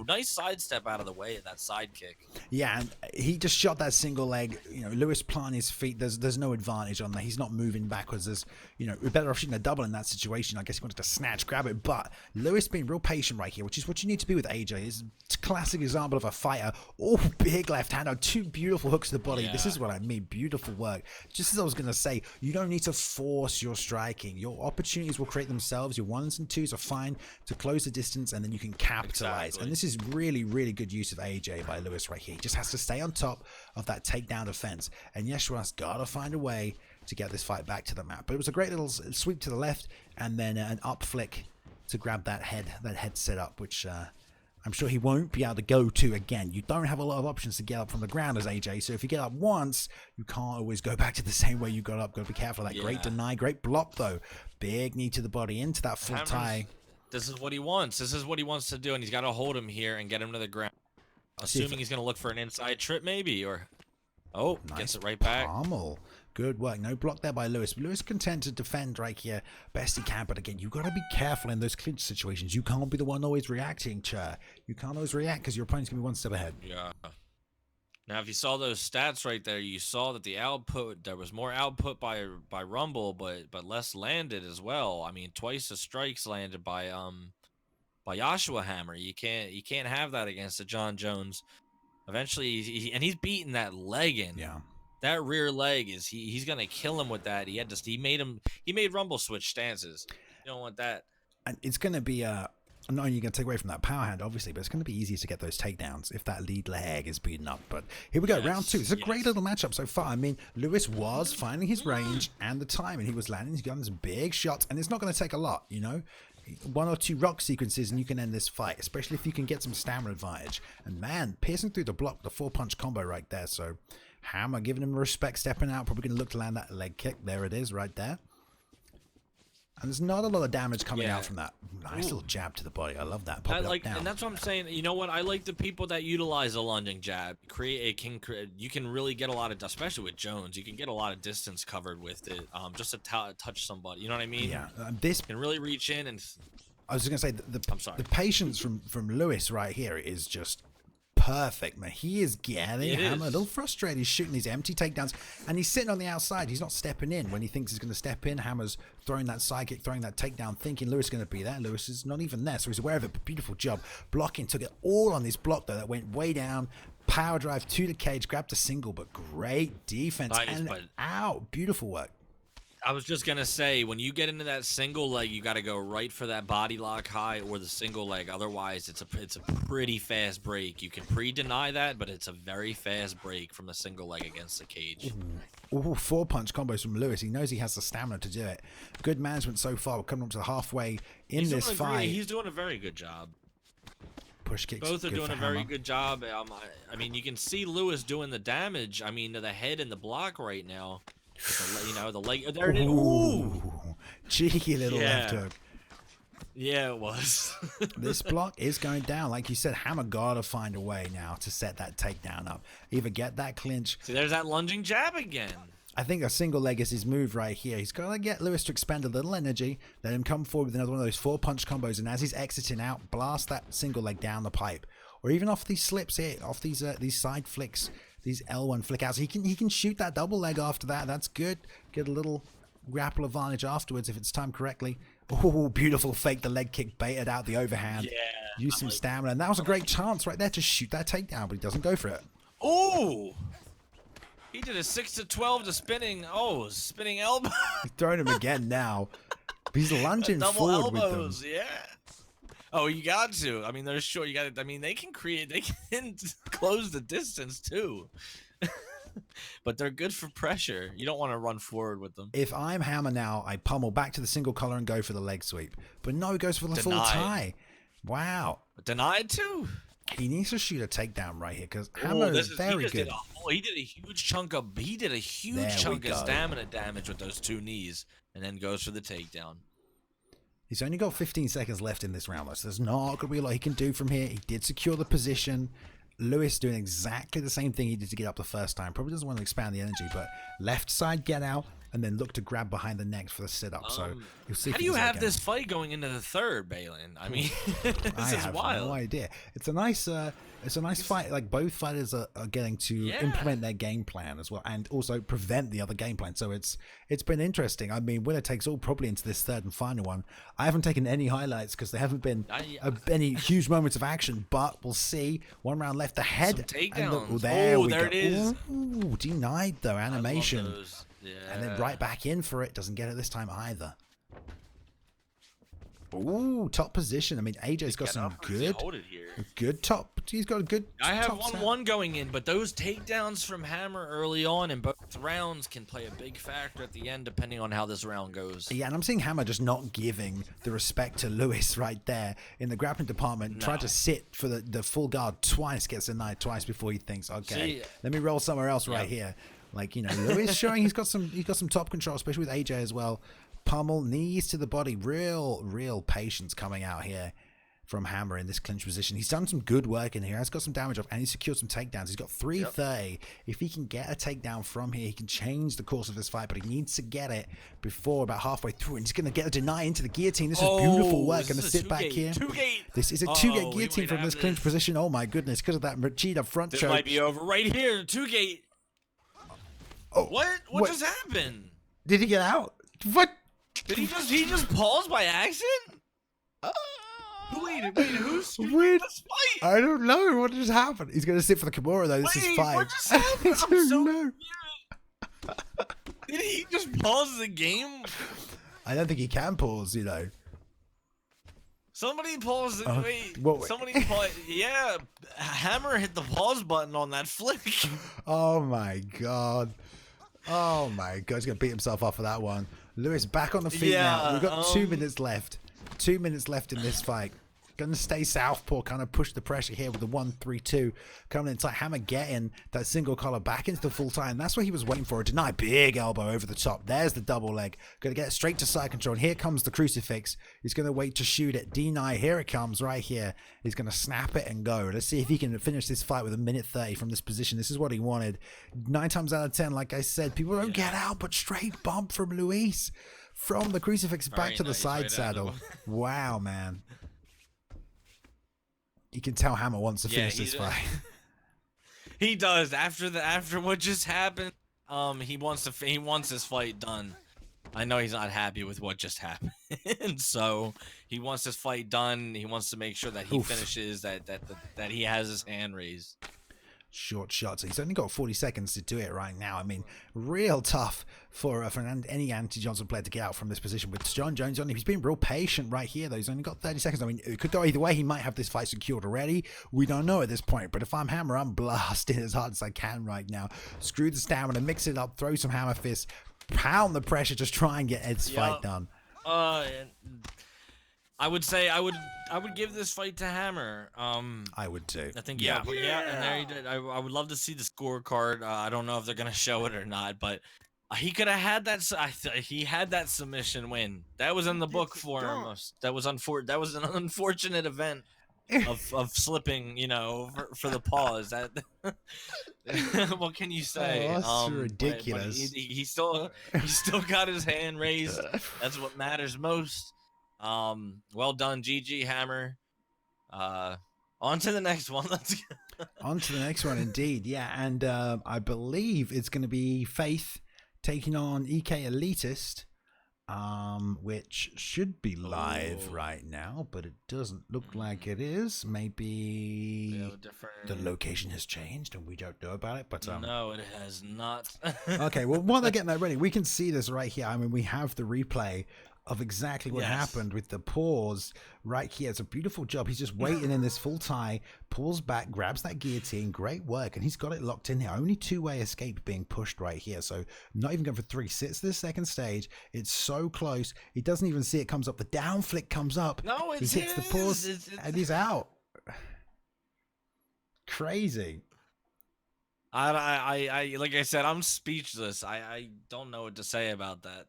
[SPEAKER 2] nice sidestep out of the way of that side kick.
[SPEAKER 1] Yeah, and he just shot that single leg. You know, Lewis planting his feet. There's no advantage on that. He's not moving backwards. We're better off shooting a double in that situation. I guess he wanted to grab it, but Lewis being real patient right here, which is what you need to be with AJ. It's a classic example of a fighter. Oh, big left hand. Two beautiful hooks to the body. Yeah. This is what I mean. Beautiful work. Just as I was going to say, you don't need to force your striking. Your opportunities will create themselves. Your 1s and 2s are fine to close the distance, and then you can capitalize. Exactly. And this is really, really good use of AJ by Lewis right here. He just has to stay on top of that takedown defense. And Yeshua's got to find a way to get this fight back to the map. But it was a great little sweep to the left, and then an up flick to grab that head set up, which I'm sure he won't be able to go to again. You don't have a lot of options to get up from the ground as AJ, so if you get up once, you can't always go back to the same way you got up. Got to be careful of that. Yeah. Great deny, great block though. Big knee to the body into that full tie.
[SPEAKER 2] This is what he wants. This is what he wants to do, and he's got to hold him here and get him to the ground. Assuming he's going to look for an inside trip maybe, or... Oh, nice, gets it right back.
[SPEAKER 1] Pommel. Good work. No block there by Lewis. Lewis content to defend right here best he can, but again, you got to be careful in those clinch situations. You can't be the one always reacting, Chur. You can't always react because your opponent's going to be one step ahead.
[SPEAKER 2] Yeah. Now, if you saw those stats right there, you saw that the output, there was more output by Rumble, but less landed as well. I mean, twice the strikes landed by Yeshua Hammer. You can't have that against a John Jones. Eventually, he's beating that leg in. Yeah. That rear leg is he's gonna kill him with that. He made Rumble switch stances. You don't want that.
[SPEAKER 1] And it's gonna be not only you gonna take away from that power hand, obviously, but it's gonna be easier to get those takedowns if that lead leg is beaten up. But here we go, round 2. It's a great little matchup so far. I mean, Lewis was finding his range and the time, and he was landing his guns, big shots, and it's not gonna take a lot, you know. 1 or 2 rock sequences and you can end this fight, especially if you can get some stamina advantage. And man, piercing through the block, the 4-punch combo right there. So Hammer giving him respect, stepping out, probably going to look to land that leg kick. There it is right there. And there's not a lot of damage coming out from that. Nice little jab to the body. I love that. Pop it up, down.
[SPEAKER 2] And that's what I'm saying. You know what? I like the people that utilize a lunging jab. You can really get a lot of, especially with Jones, you can get a lot of distance covered with it. Just to touch somebody. You know what I mean?
[SPEAKER 1] Yeah.
[SPEAKER 2] This can really reach in and.
[SPEAKER 1] I was just going to say the patience from Lewis right here is just perfect, man. He is getting Hammer a little frustrated. He's shooting these empty takedowns, and he's sitting on the outside. He's not stepping in when he thinks he's going to step in. Hammer's throwing that side kick, throwing that takedown, thinking Lewis is going to be there. Lewis is not even there, so he's aware of it. But beautiful job blocking. Took it all on this block though. That went way down. Power drive to the cage, grabbed a single, but great defense out. Beautiful work.
[SPEAKER 2] I was just gonna say, when you get into that single leg, you got to go right for that body lock high or the single leg. Otherwise, it's a pretty fast break. You can pre-deny that, but it's a very fast break from the single leg against the cage.
[SPEAKER 1] Ooh, 4-punch combos from Lewis. He knows he has the stamina to do it. Good management so far. We're coming up to the halfway in this fight.
[SPEAKER 2] He's doing a very good job.
[SPEAKER 1] Push kicks.
[SPEAKER 2] Both are doing a very good job. I mean, you can see Lewis doing the damage. I mean, to the head and the block right now. The leg. There it is. Ooh,
[SPEAKER 1] cheeky little left hook.
[SPEAKER 2] Yeah, it was.
[SPEAKER 1] This block is going down. Like you said, Hammer gotta find a way now to set that takedown up. Either get that clinch.
[SPEAKER 2] See, there's that lunging jab again.
[SPEAKER 1] I think a single leg is his move right here. He's got to get Lewis to expend a little energy, let him come forward with another one of those 4-punch combos, and as he's exiting out, blast that single leg down the pipe. Or even off these slips here, off these side flicks, these L1 flick outs. He can shoot that double leg after that. That's good. Get a little grapple advantage afterwards if it's timed correctly. Oh, beautiful fake. The leg kick baited out the overhand.
[SPEAKER 2] Yeah.
[SPEAKER 1] Use some stamina. And that was a great chance right there to shoot that takedown, but he doesn't go for it.
[SPEAKER 2] Oh! He did a 6 to 12 to spinning. Oh, spinning elbow.
[SPEAKER 1] He's throwing him again now. He's lunging
[SPEAKER 2] Double
[SPEAKER 1] forward
[SPEAKER 2] elbows,
[SPEAKER 1] with them.
[SPEAKER 2] yeah. Oh, you got to. I mean, they're short. You got to. I mean, they can close the distance too. But they're good for pressure. You don't want to run forward with them.
[SPEAKER 1] If I'm Hammer now, I pummel back to the single collar and go for the leg sweep. But no, he goes for the full tie. Wow.
[SPEAKER 2] Denied too.
[SPEAKER 1] He needs to shoot a takedown right here because Hammer is very good.
[SPEAKER 2] He did a huge chunk of stamina damage with those 2 knees, and then goes for the takedown.
[SPEAKER 1] He's only got 15 seconds left in this round, so there's not going to be a lot he can do from here. He did secure the position. Lewis doing exactly the same thing he did to get up the first time. Probably doesn't want to expand the energy, but left side get out, and then look to grab behind the neck for the sit-up. So you'll see.
[SPEAKER 2] How do you have this fight going into the third, Balin? I mean, this is wild.
[SPEAKER 1] No idea. It's a nice fight. Like both fighters are getting to implement their game plan as well, and also prevent the other game plan. So it's been interesting. I mean, winner takes all probably into this third and final one. I haven't taken any highlights because there haven't been any huge moments of action, but we'll see. 1 round left ahead.
[SPEAKER 2] Some takedowns.
[SPEAKER 1] There we go.
[SPEAKER 2] It is.
[SPEAKER 1] Ooh, denied though. Animation.
[SPEAKER 2] Yeah.
[SPEAKER 1] And then right back in for it. Doesn't get it this time either. Ooh, top position. I mean, AJ's got some good top. He's got a good.
[SPEAKER 2] I have 1-1 going in, but those takedowns from Hammer early on in both rounds can play a big factor at the end, depending on how this round goes.
[SPEAKER 1] Yeah, and I'm seeing Hammer just not giving the respect to Lewis right there in the grappling department.
[SPEAKER 2] No.
[SPEAKER 1] Tried to sit for the full guard twice, gets denied twice before he thinks, okay, let me roll somewhere else right here. Like, you know, Lewis showing he's got some top control, especially with AJ as well. Pummel, knees to the body. Real patience coming out here from Hammer in this clinch position. He's done some good work in here. He's got some damage off, and he's secured some takedowns. He's got 330. If he can get a takedown from here, he can change the course of this fight, but he needs to get it before about halfway through, and he's going to get a deny into the guillotine. This is beautiful work. Going to sit back here. This is a 2-gate guillotine from this clinch position. Oh my goodness, because of that Machida front choke.
[SPEAKER 2] This might be over right here. 2-gate.
[SPEAKER 1] Oh,
[SPEAKER 2] what just happened?
[SPEAKER 1] Did he get out? What?
[SPEAKER 2] Did he just pause by accident? Wait, who's this fight?
[SPEAKER 1] I don't know what just happened. He's gonna sit for the Kimura though. This is fine.
[SPEAKER 2] What just happened?
[SPEAKER 1] I don't know.
[SPEAKER 2] Did he just pause the game?
[SPEAKER 1] I don't think he can pause. You know.
[SPEAKER 2] Somebody pause. Wait. Somebody pause. Yeah, Hammer hit the pause button on that flick.
[SPEAKER 1] Oh my god. Oh my god. He's gonna beat himself up for that one. Lewis back on the feet now. We've got 2 minutes left. 2 minutes left in this fight. Gonna stay southpaw, kind of push the pressure here with the 1-3-2 coming inside. Hammer getting that single collar back into the full time. That's what he was waiting for. A deny, big elbow over the top. There's the double leg. Gonna get it straight to side control. And here comes the crucifix. He's gonna wait to shoot it. Deny, here it comes right here. He's gonna snap it and go. Let's see if he can finish this fight with 1:30 from this position. This is what he wanted. 9 times out of 10, like I said, people don't get out, but straight bump from Luis. From the crucifix back to the side saddle. Wow, man. You can tell Hammer wants to finish this fight.
[SPEAKER 2] He does. After what just happened, he wants his fight done. I know he's not happy with what just happened, so he wants his fight done. He wants to make sure that he finishes, that he has his hand raised.
[SPEAKER 1] Short shots. He's only got 40 seconds to do it right now. I mean, real tough for any anti-Johnson player to get out from this position with John Jones on him. He's been real patient right here, though. He's only got 30 seconds. I mean, it could go either way. He might have this fight secured already. We don't know at this point. But if I'm Hammer, I'm blasting as hard as I can right now. Screw the stamina, mix it up, throw some hammer fists, pound the pressure, just try and get Ed's fight done.
[SPEAKER 2] I would say I would give this fight to Hammer.
[SPEAKER 1] I would too.
[SPEAKER 2] I think and there he did. I would love to see the scorecard. I don't know if they're gonna show it or not, but he could have had that. He had that submission win. That was in the book for him. That was an unfortunate event. of slipping, you know, for the pause. That what can you say?
[SPEAKER 1] Oh, that's
[SPEAKER 2] But
[SPEAKER 1] ridiculous.
[SPEAKER 2] he still got his hand raised. That's what matters most. Well done, GG Hammer. On to the next one. Let's go.
[SPEAKER 1] On to the next one, indeed. Yeah, and I believe it's going to be Faith taking on EK Elitist, which should be live right now, but it doesn't look like it is. Maybe the location has changed and we don't know about it, but
[SPEAKER 2] no, it has not.
[SPEAKER 1] Okay, well, while they're getting that ready, we can see this right here. I mean, we have the replay of exactly what happened with the pause right here. It's a beautiful job. He's just waiting in this full tie, pulls back, grabs that guillotine. Great work. And he's got it locked in here. Only two-way escape being pushed right here. So not even going for three. Sits to the second stage. It's so close. He doesn't even see it comes up. The down flick comes up.
[SPEAKER 2] No,
[SPEAKER 1] he hits the pause and he's out. Crazy.
[SPEAKER 2] I like I said, I'm speechless. I don't know what to say about that.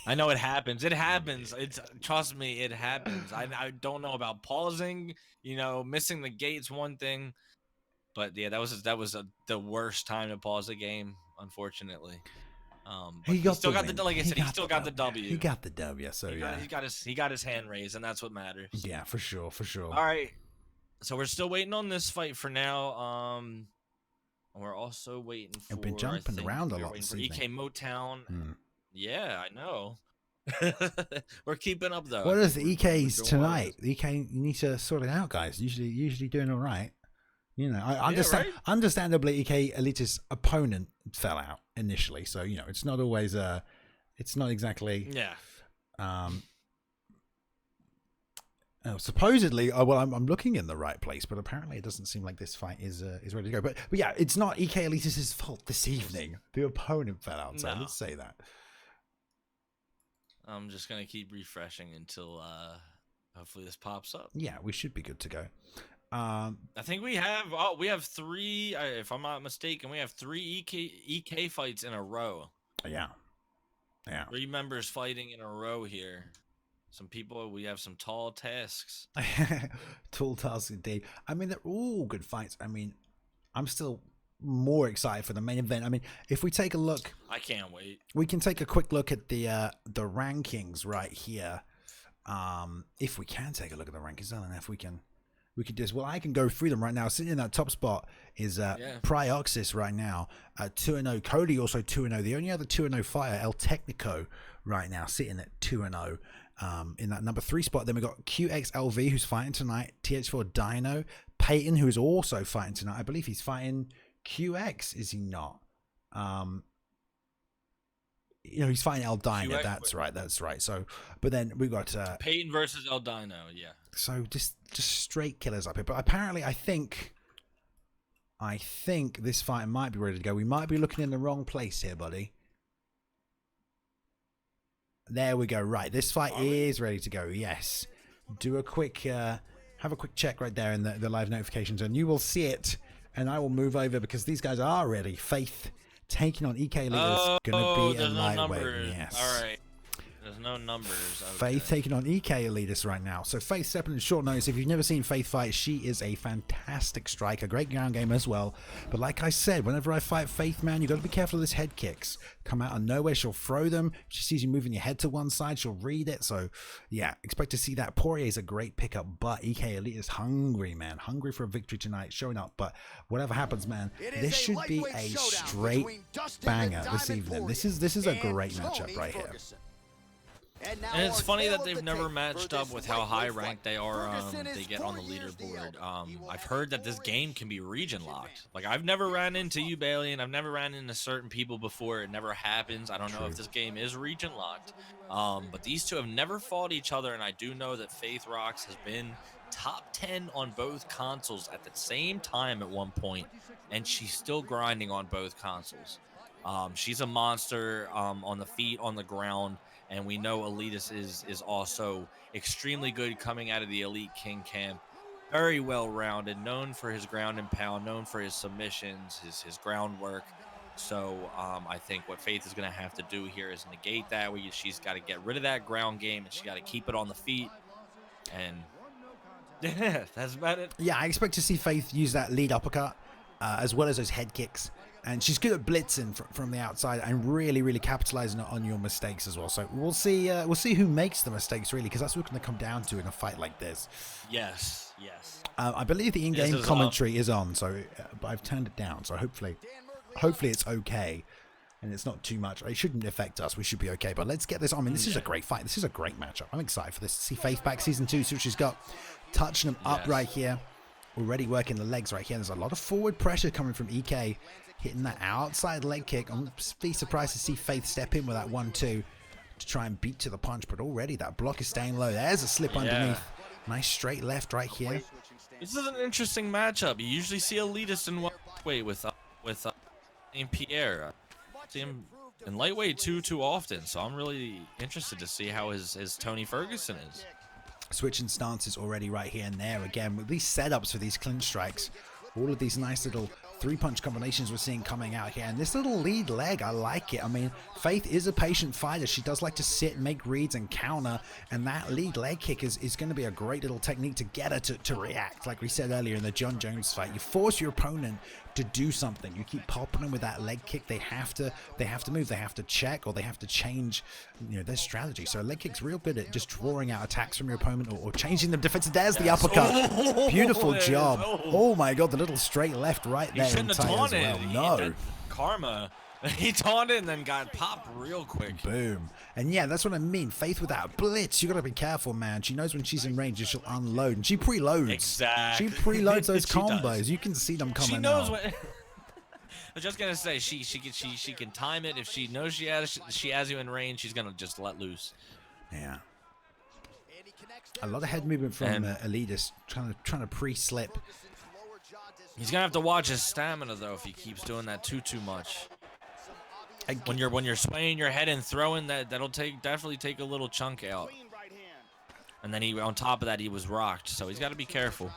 [SPEAKER 2] I know it happens. It happens. Trust me, it happens. I don't know about pausing. You know, missing the gate's one thing, but yeah, that was the worst time to pause a game, unfortunately. He still got the like I said, he still got the W.
[SPEAKER 1] He got the W. So
[SPEAKER 2] he got his hand raised, and that's what matters.
[SPEAKER 1] Yeah, for sure.
[SPEAKER 2] All right, so we're still waiting on this fight for now. We're also waiting for.
[SPEAKER 1] I've been jumping around a lot this
[SPEAKER 2] for EK Motown. Yeah, I know. We're keeping up though.
[SPEAKER 1] What is the EKs tonight? The EK, you need to sort it out, guys. Usually doing all right. You know, I understand. Right? Understandably, EK Elitist's opponent fell out initially, so you know it's not always it's not exactly.
[SPEAKER 2] Yeah.
[SPEAKER 1] Supposedly, well, I'm looking in the right place, but apparently it doesn't seem like this fight is ready to go. But yeah, it's not EK Elitist's fault this evening. The opponent fell out, so let's say that.
[SPEAKER 2] I'm just gonna keep refreshing until hopefully this pops up.
[SPEAKER 1] Yeah, we should be good to go.
[SPEAKER 2] I think we have three. If I'm not mistaken, we have three EK fights in a row.
[SPEAKER 1] Yeah.
[SPEAKER 2] 3 members fighting in a row here. Some people, we have some tall tasks.
[SPEAKER 1] Tall tasks indeed. I mean, they're all good fights. I mean, I'm still more excited for the main event. I mean, if we take a look,
[SPEAKER 2] I can't wait.
[SPEAKER 1] We can take a quick look at the rankings right here. If we can take a look at the rankings, I don't know if we can do this. Well, I can go through them right now. Sitting in that top spot is Prioxis right now, 2-0. Cody also 2-0. The only other 2-0 fighter, El Technico, right now sitting at 2-0. In that number 3 spot. Then we got QXLV, who's fighting tonight. TH4 Dino. Peyton, who is also fighting tonight. I believe he's fighting QX, is he not? You know, he's fighting El Dino. QX, that's right. So, but then we got
[SPEAKER 2] Peyton versus El Dino. Yeah.
[SPEAKER 1] So just straight killers up here. But apparently, I think this fight might be ready to go. We might be looking in the wrong place here, buddy. There we go. Right, this fight is ready to go. Yes, do a quick, have a quick check right there in the live notifications, and you will see it. And I will move over because these guys are ready. Faith taking on EK Elitist, going to be a lightweight. Yes.
[SPEAKER 2] All right. There's no numbers.
[SPEAKER 1] Okay. Faith taking on EK Elitist right now. So Faith stepping in short notice. If you've never seen Faith fight, she is a fantastic striker, great ground game as well. But like I said, whenever I fight Faith, man, you got to be careful of those head kicks. Come out of nowhere, she'll throw them. She sees you moving your head to one side, she'll read it. So yeah, expect to see that. Poirier is a great pickup, but EK Elitist is hungry, man, hungry for a victory tonight, showing up. But whatever happens, man, this should be a straight banger this evening. This is a great matchup right here.
[SPEAKER 2] And it's funny that they've never matched up with how high ranked they are. They get on the leaderboard. I've heard that this game can be region locked. Like I've never ran into you, Bailey, and I've never ran into certain people before. It never happens. I don't know if this game is region locked. But these two have never fought each other, and I do know that Faith Rocks has been top 10 on both consoles at the same time at one point, and she's still grinding on both consoles. She's a monster on the feet, on the ground. And we know Elitist is also extremely good coming out of the Elite King camp. Very well-rounded, known for his ground and pound, known for his submissions, his groundwork. So I think what Faith is going to have to do here is negate that. She's got to get rid of that ground game, and she's got to keep it on the feet. And Yeah, that's about it.
[SPEAKER 1] Yeah, I expect to see Faith use that lead uppercut as well as those head kicks. And she's good at blitzing from the outside and really capitalizing on your mistakes as well. So we'll see who makes the mistakes, really, because that's what it's going to come down to in a fight like this.
[SPEAKER 2] Yes.
[SPEAKER 1] I believe the in-game commentary is on, so but I've turned it down. So hopefully it's okay. And it's not too much. It shouldn't affect us. We should be okay. But let's get this on. I mean, this is a great fight. This is a great matchup. I'm excited for this. See Faith back Season 2. See what she's got. Touching them up right here. Already working the legs right here. There's a lot of forward pressure coming from EK. Hitting that outside leg kick. I'm be surprised to see Faith step in with that 1-2 to try and beat to the punch. But already that block is staying low. There's a slip underneath. Nice straight left right here.
[SPEAKER 2] This is an interesting matchup. You usually see Elitist in lightweight with Pierre. See him in lightweight too often, so I'm really interested to see how his Tony Ferguson is.
[SPEAKER 1] Switching stances already right here and there again with these setups for these clinch strikes. All of these nice little 3-punch combinations we're seeing coming out here. And this little lead leg, I like it. I mean, Faith is a patient fighter. She does like to sit, make reads, and counter. And that lead leg kick is going to be a great little technique to get her to react. Like we said earlier in the John Jones fight, you force your opponent to do something. You keep popping them with that leg kick. They have to move. They have to check, or they have to change, their strategy. So a leg kick's real good at just drawing out attacks from your opponent or changing them defensive. There's the uppercut. Beautiful job. Oh my God, the little straight left right there.
[SPEAKER 2] He shouldn't have taunted.
[SPEAKER 1] Well. No.
[SPEAKER 2] Karma. He taunted and then got popped real quick.
[SPEAKER 1] Boom. And yeah, that's what I mean. Faith with that blitz. You got to be careful, man. She knows when she's in range, she'll unload. And she preloads.
[SPEAKER 2] Exactly.
[SPEAKER 1] She preloads those combos.
[SPEAKER 2] Does.
[SPEAKER 1] You can see them coming
[SPEAKER 2] She knows
[SPEAKER 1] out.
[SPEAKER 2] what... I was just gonna say she can time it. If she knows she has you in range, she's gonna just let loose.
[SPEAKER 1] Yeah. A lot of head movement from Elitist, trying to pre-slip.
[SPEAKER 2] He's gonna have to watch his stamina though if he keeps doing that too much. When you're swaying your head and throwing that'll definitely take a little chunk out. And then on top of that he was rocked, so he's got to be careful.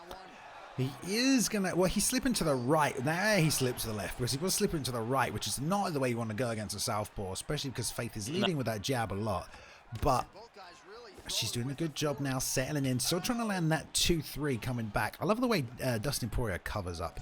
[SPEAKER 1] He is gonna. Well, he's slipping to the right. There he slips to the left because he was slipping to the right, which is not the way you want to go against a southpaw, especially because Faith is leading with that jab a lot. But she's doing a good job now, settling in, still trying to land that 2-3 coming back. I love the way Dustin Poirier covers up.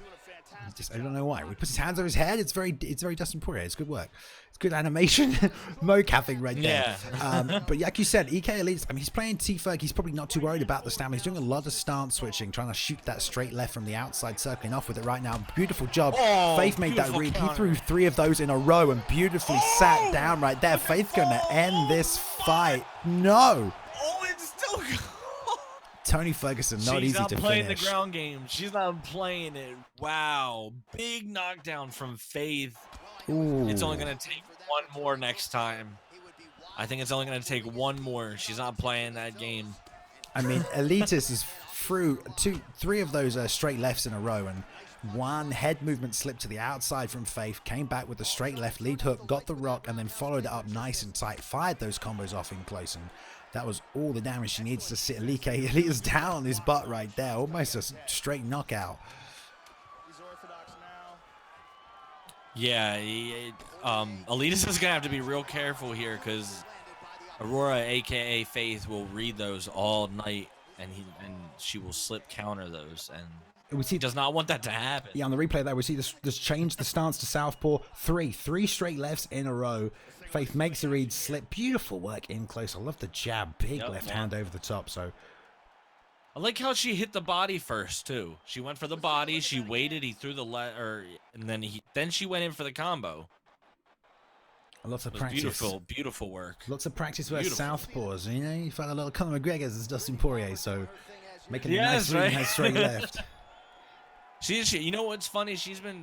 [SPEAKER 1] I don't know why. He puts his hands over his head. It's very Dustin Poirier. It's good work. It's good animation. Mo-capping right there.
[SPEAKER 2] Yeah.
[SPEAKER 1] But like you said, EK Elite, I mean, he's playing T-Ferg. He's probably not too worried about the stamina. He's doing a lot of stance switching, trying to shoot that straight left from the outside, circling off with it right now. Beautiful job. Faith made that read. He threw 3 of those in a row and beautifully sat down right there. Faith going to end this fight. No.
[SPEAKER 2] Oh, it's still...
[SPEAKER 1] Tony Ferguson, not easy to finish.
[SPEAKER 2] She's not playing the ground game. She's not playing it. Wow. Big knockdown from Faith.
[SPEAKER 1] Ooh.
[SPEAKER 2] It's only going to take one more next time. I think it's only going to take one more. She's not playing that game.
[SPEAKER 1] I mean, Elitist is through 3 of those straight lefts in a row, and one head movement slipped to the outside from Faith, came back with the straight left lead hook, got the rock, and then followed it up nice and tight, fired those combos off in close, and that was all the damage she needs to sit Elite's down on his butt right there. Almost a straight knockout.
[SPEAKER 2] Yeah, Elitist is going to have to be real careful here because Aurora, a.k.a. Faith, will read those all night, and she will slip counter those, and he does not want that to happen.
[SPEAKER 1] Yeah, on the replay there, we see this change the stance to southpaw. 3 straight lefts in a row. Faith makes the read, slip. Beautiful work in close. I love the jab. Big left hand over the top. So
[SPEAKER 2] I like how she hit the body first too. She went for the body. She waited. He threw the and then she went in for the combo.
[SPEAKER 1] Lots of practice.
[SPEAKER 2] Beautiful work.
[SPEAKER 1] Lots of practice with southpaws. You felt a little Conor McGregor's as Dustin Poirier. So making a nice read and straight left.
[SPEAKER 2] You know what's funny?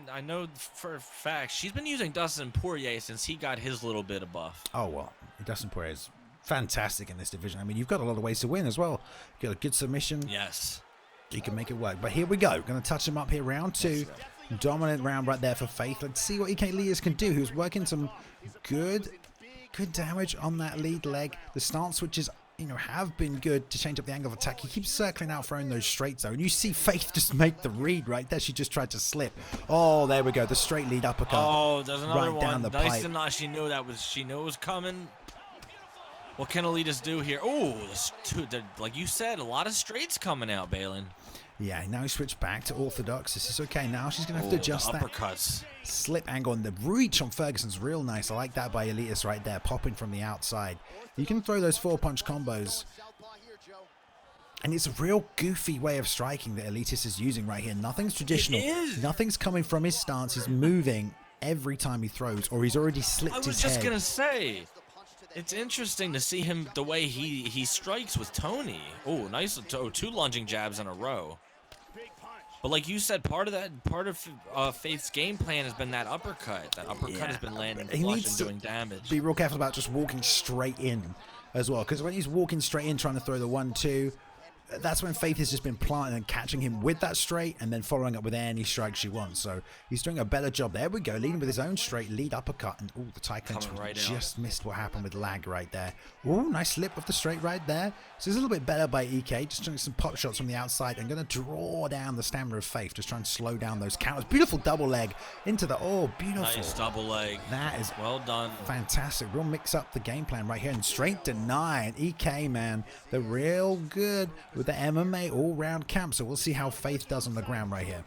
[SPEAKER 2] I know for a fact, she's been using Dustin Poirier since he got his little bit of buff.
[SPEAKER 1] Oh, well, Dustin Poirier is fantastic in this division. I mean, you've got a lot of ways to win as well. You got a good submission.
[SPEAKER 2] Yes.
[SPEAKER 1] You can make it work. But here we go. Going to touch him up here, round 2. Dominant round right there for Faith. Let's see what EK Elias can do. He was working some good damage on that lead leg. The stance switches have been good to change up the angle of attack. He keeps circling out, throwing those straights though. And you see Faith just make the read right there. She just tried to slip. Oh, there we go. The straight lead uppercut.
[SPEAKER 2] Oh, there's another
[SPEAKER 1] right
[SPEAKER 2] one.
[SPEAKER 1] Down the
[SPEAKER 2] Nice
[SPEAKER 1] pipe.
[SPEAKER 2] to not. She knew it was coming. What can Elitist do here? Oh, like you said, a lot of straights coming out, Balin.
[SPEAKER 1] Yeah, now he switched back to orthodox. This is okay. Now she's going to have to adjust that
[SPEAKER 2] uppercuts.
[SPEAKER 1] Slip angle, and the reach on Ferguson's real nice. I like that by Elitist right there, popping from the outside. You can throw those 4-punch combos. And it's a real goofy way of striking that Elitist is using right here. Nothing's traditional. Nothing's coming from his stance. He's moving every time he throws, or he's already slipped his head.
[SPEAKER 2] I was just going to say, it's interesting to see him, the way he strikes with Tony. Oh, nice. 2 lunging jabs in a row. But like you said, part of Faith's game plan has been that uppercut. That uppercut has been landing flush and doing damage.
[SPEAKER 1] Be real careful about just walking straight in as well, because when he's walking straight in trying to throw the 1-2, that's when Faith has just been planting and catching him with that straight and then following up with any strike she wants. So he's doing a better job. There we go, leading with his own straight lead uppercut. And the tie clinch just missed what happened with lag right there. Oh, nice slip of the straight right there. So it's a little bit better by EK, just doing some pop shots from the outside and going to draw down the stamina of Faith, just trying to slow down those counters. Beautiful double leg into the, beautiful.
[SPEAKER 2] Nice double leg.
[SPEAKER 1] That is
[SPEAKER 2] well done.
[SPEAKER 1] Fantastic. We'll mix up the game plan right here and straight deny. And EK, man, they're real good with the MMA all-round camp, so we'll see how Faith does on the ground right here.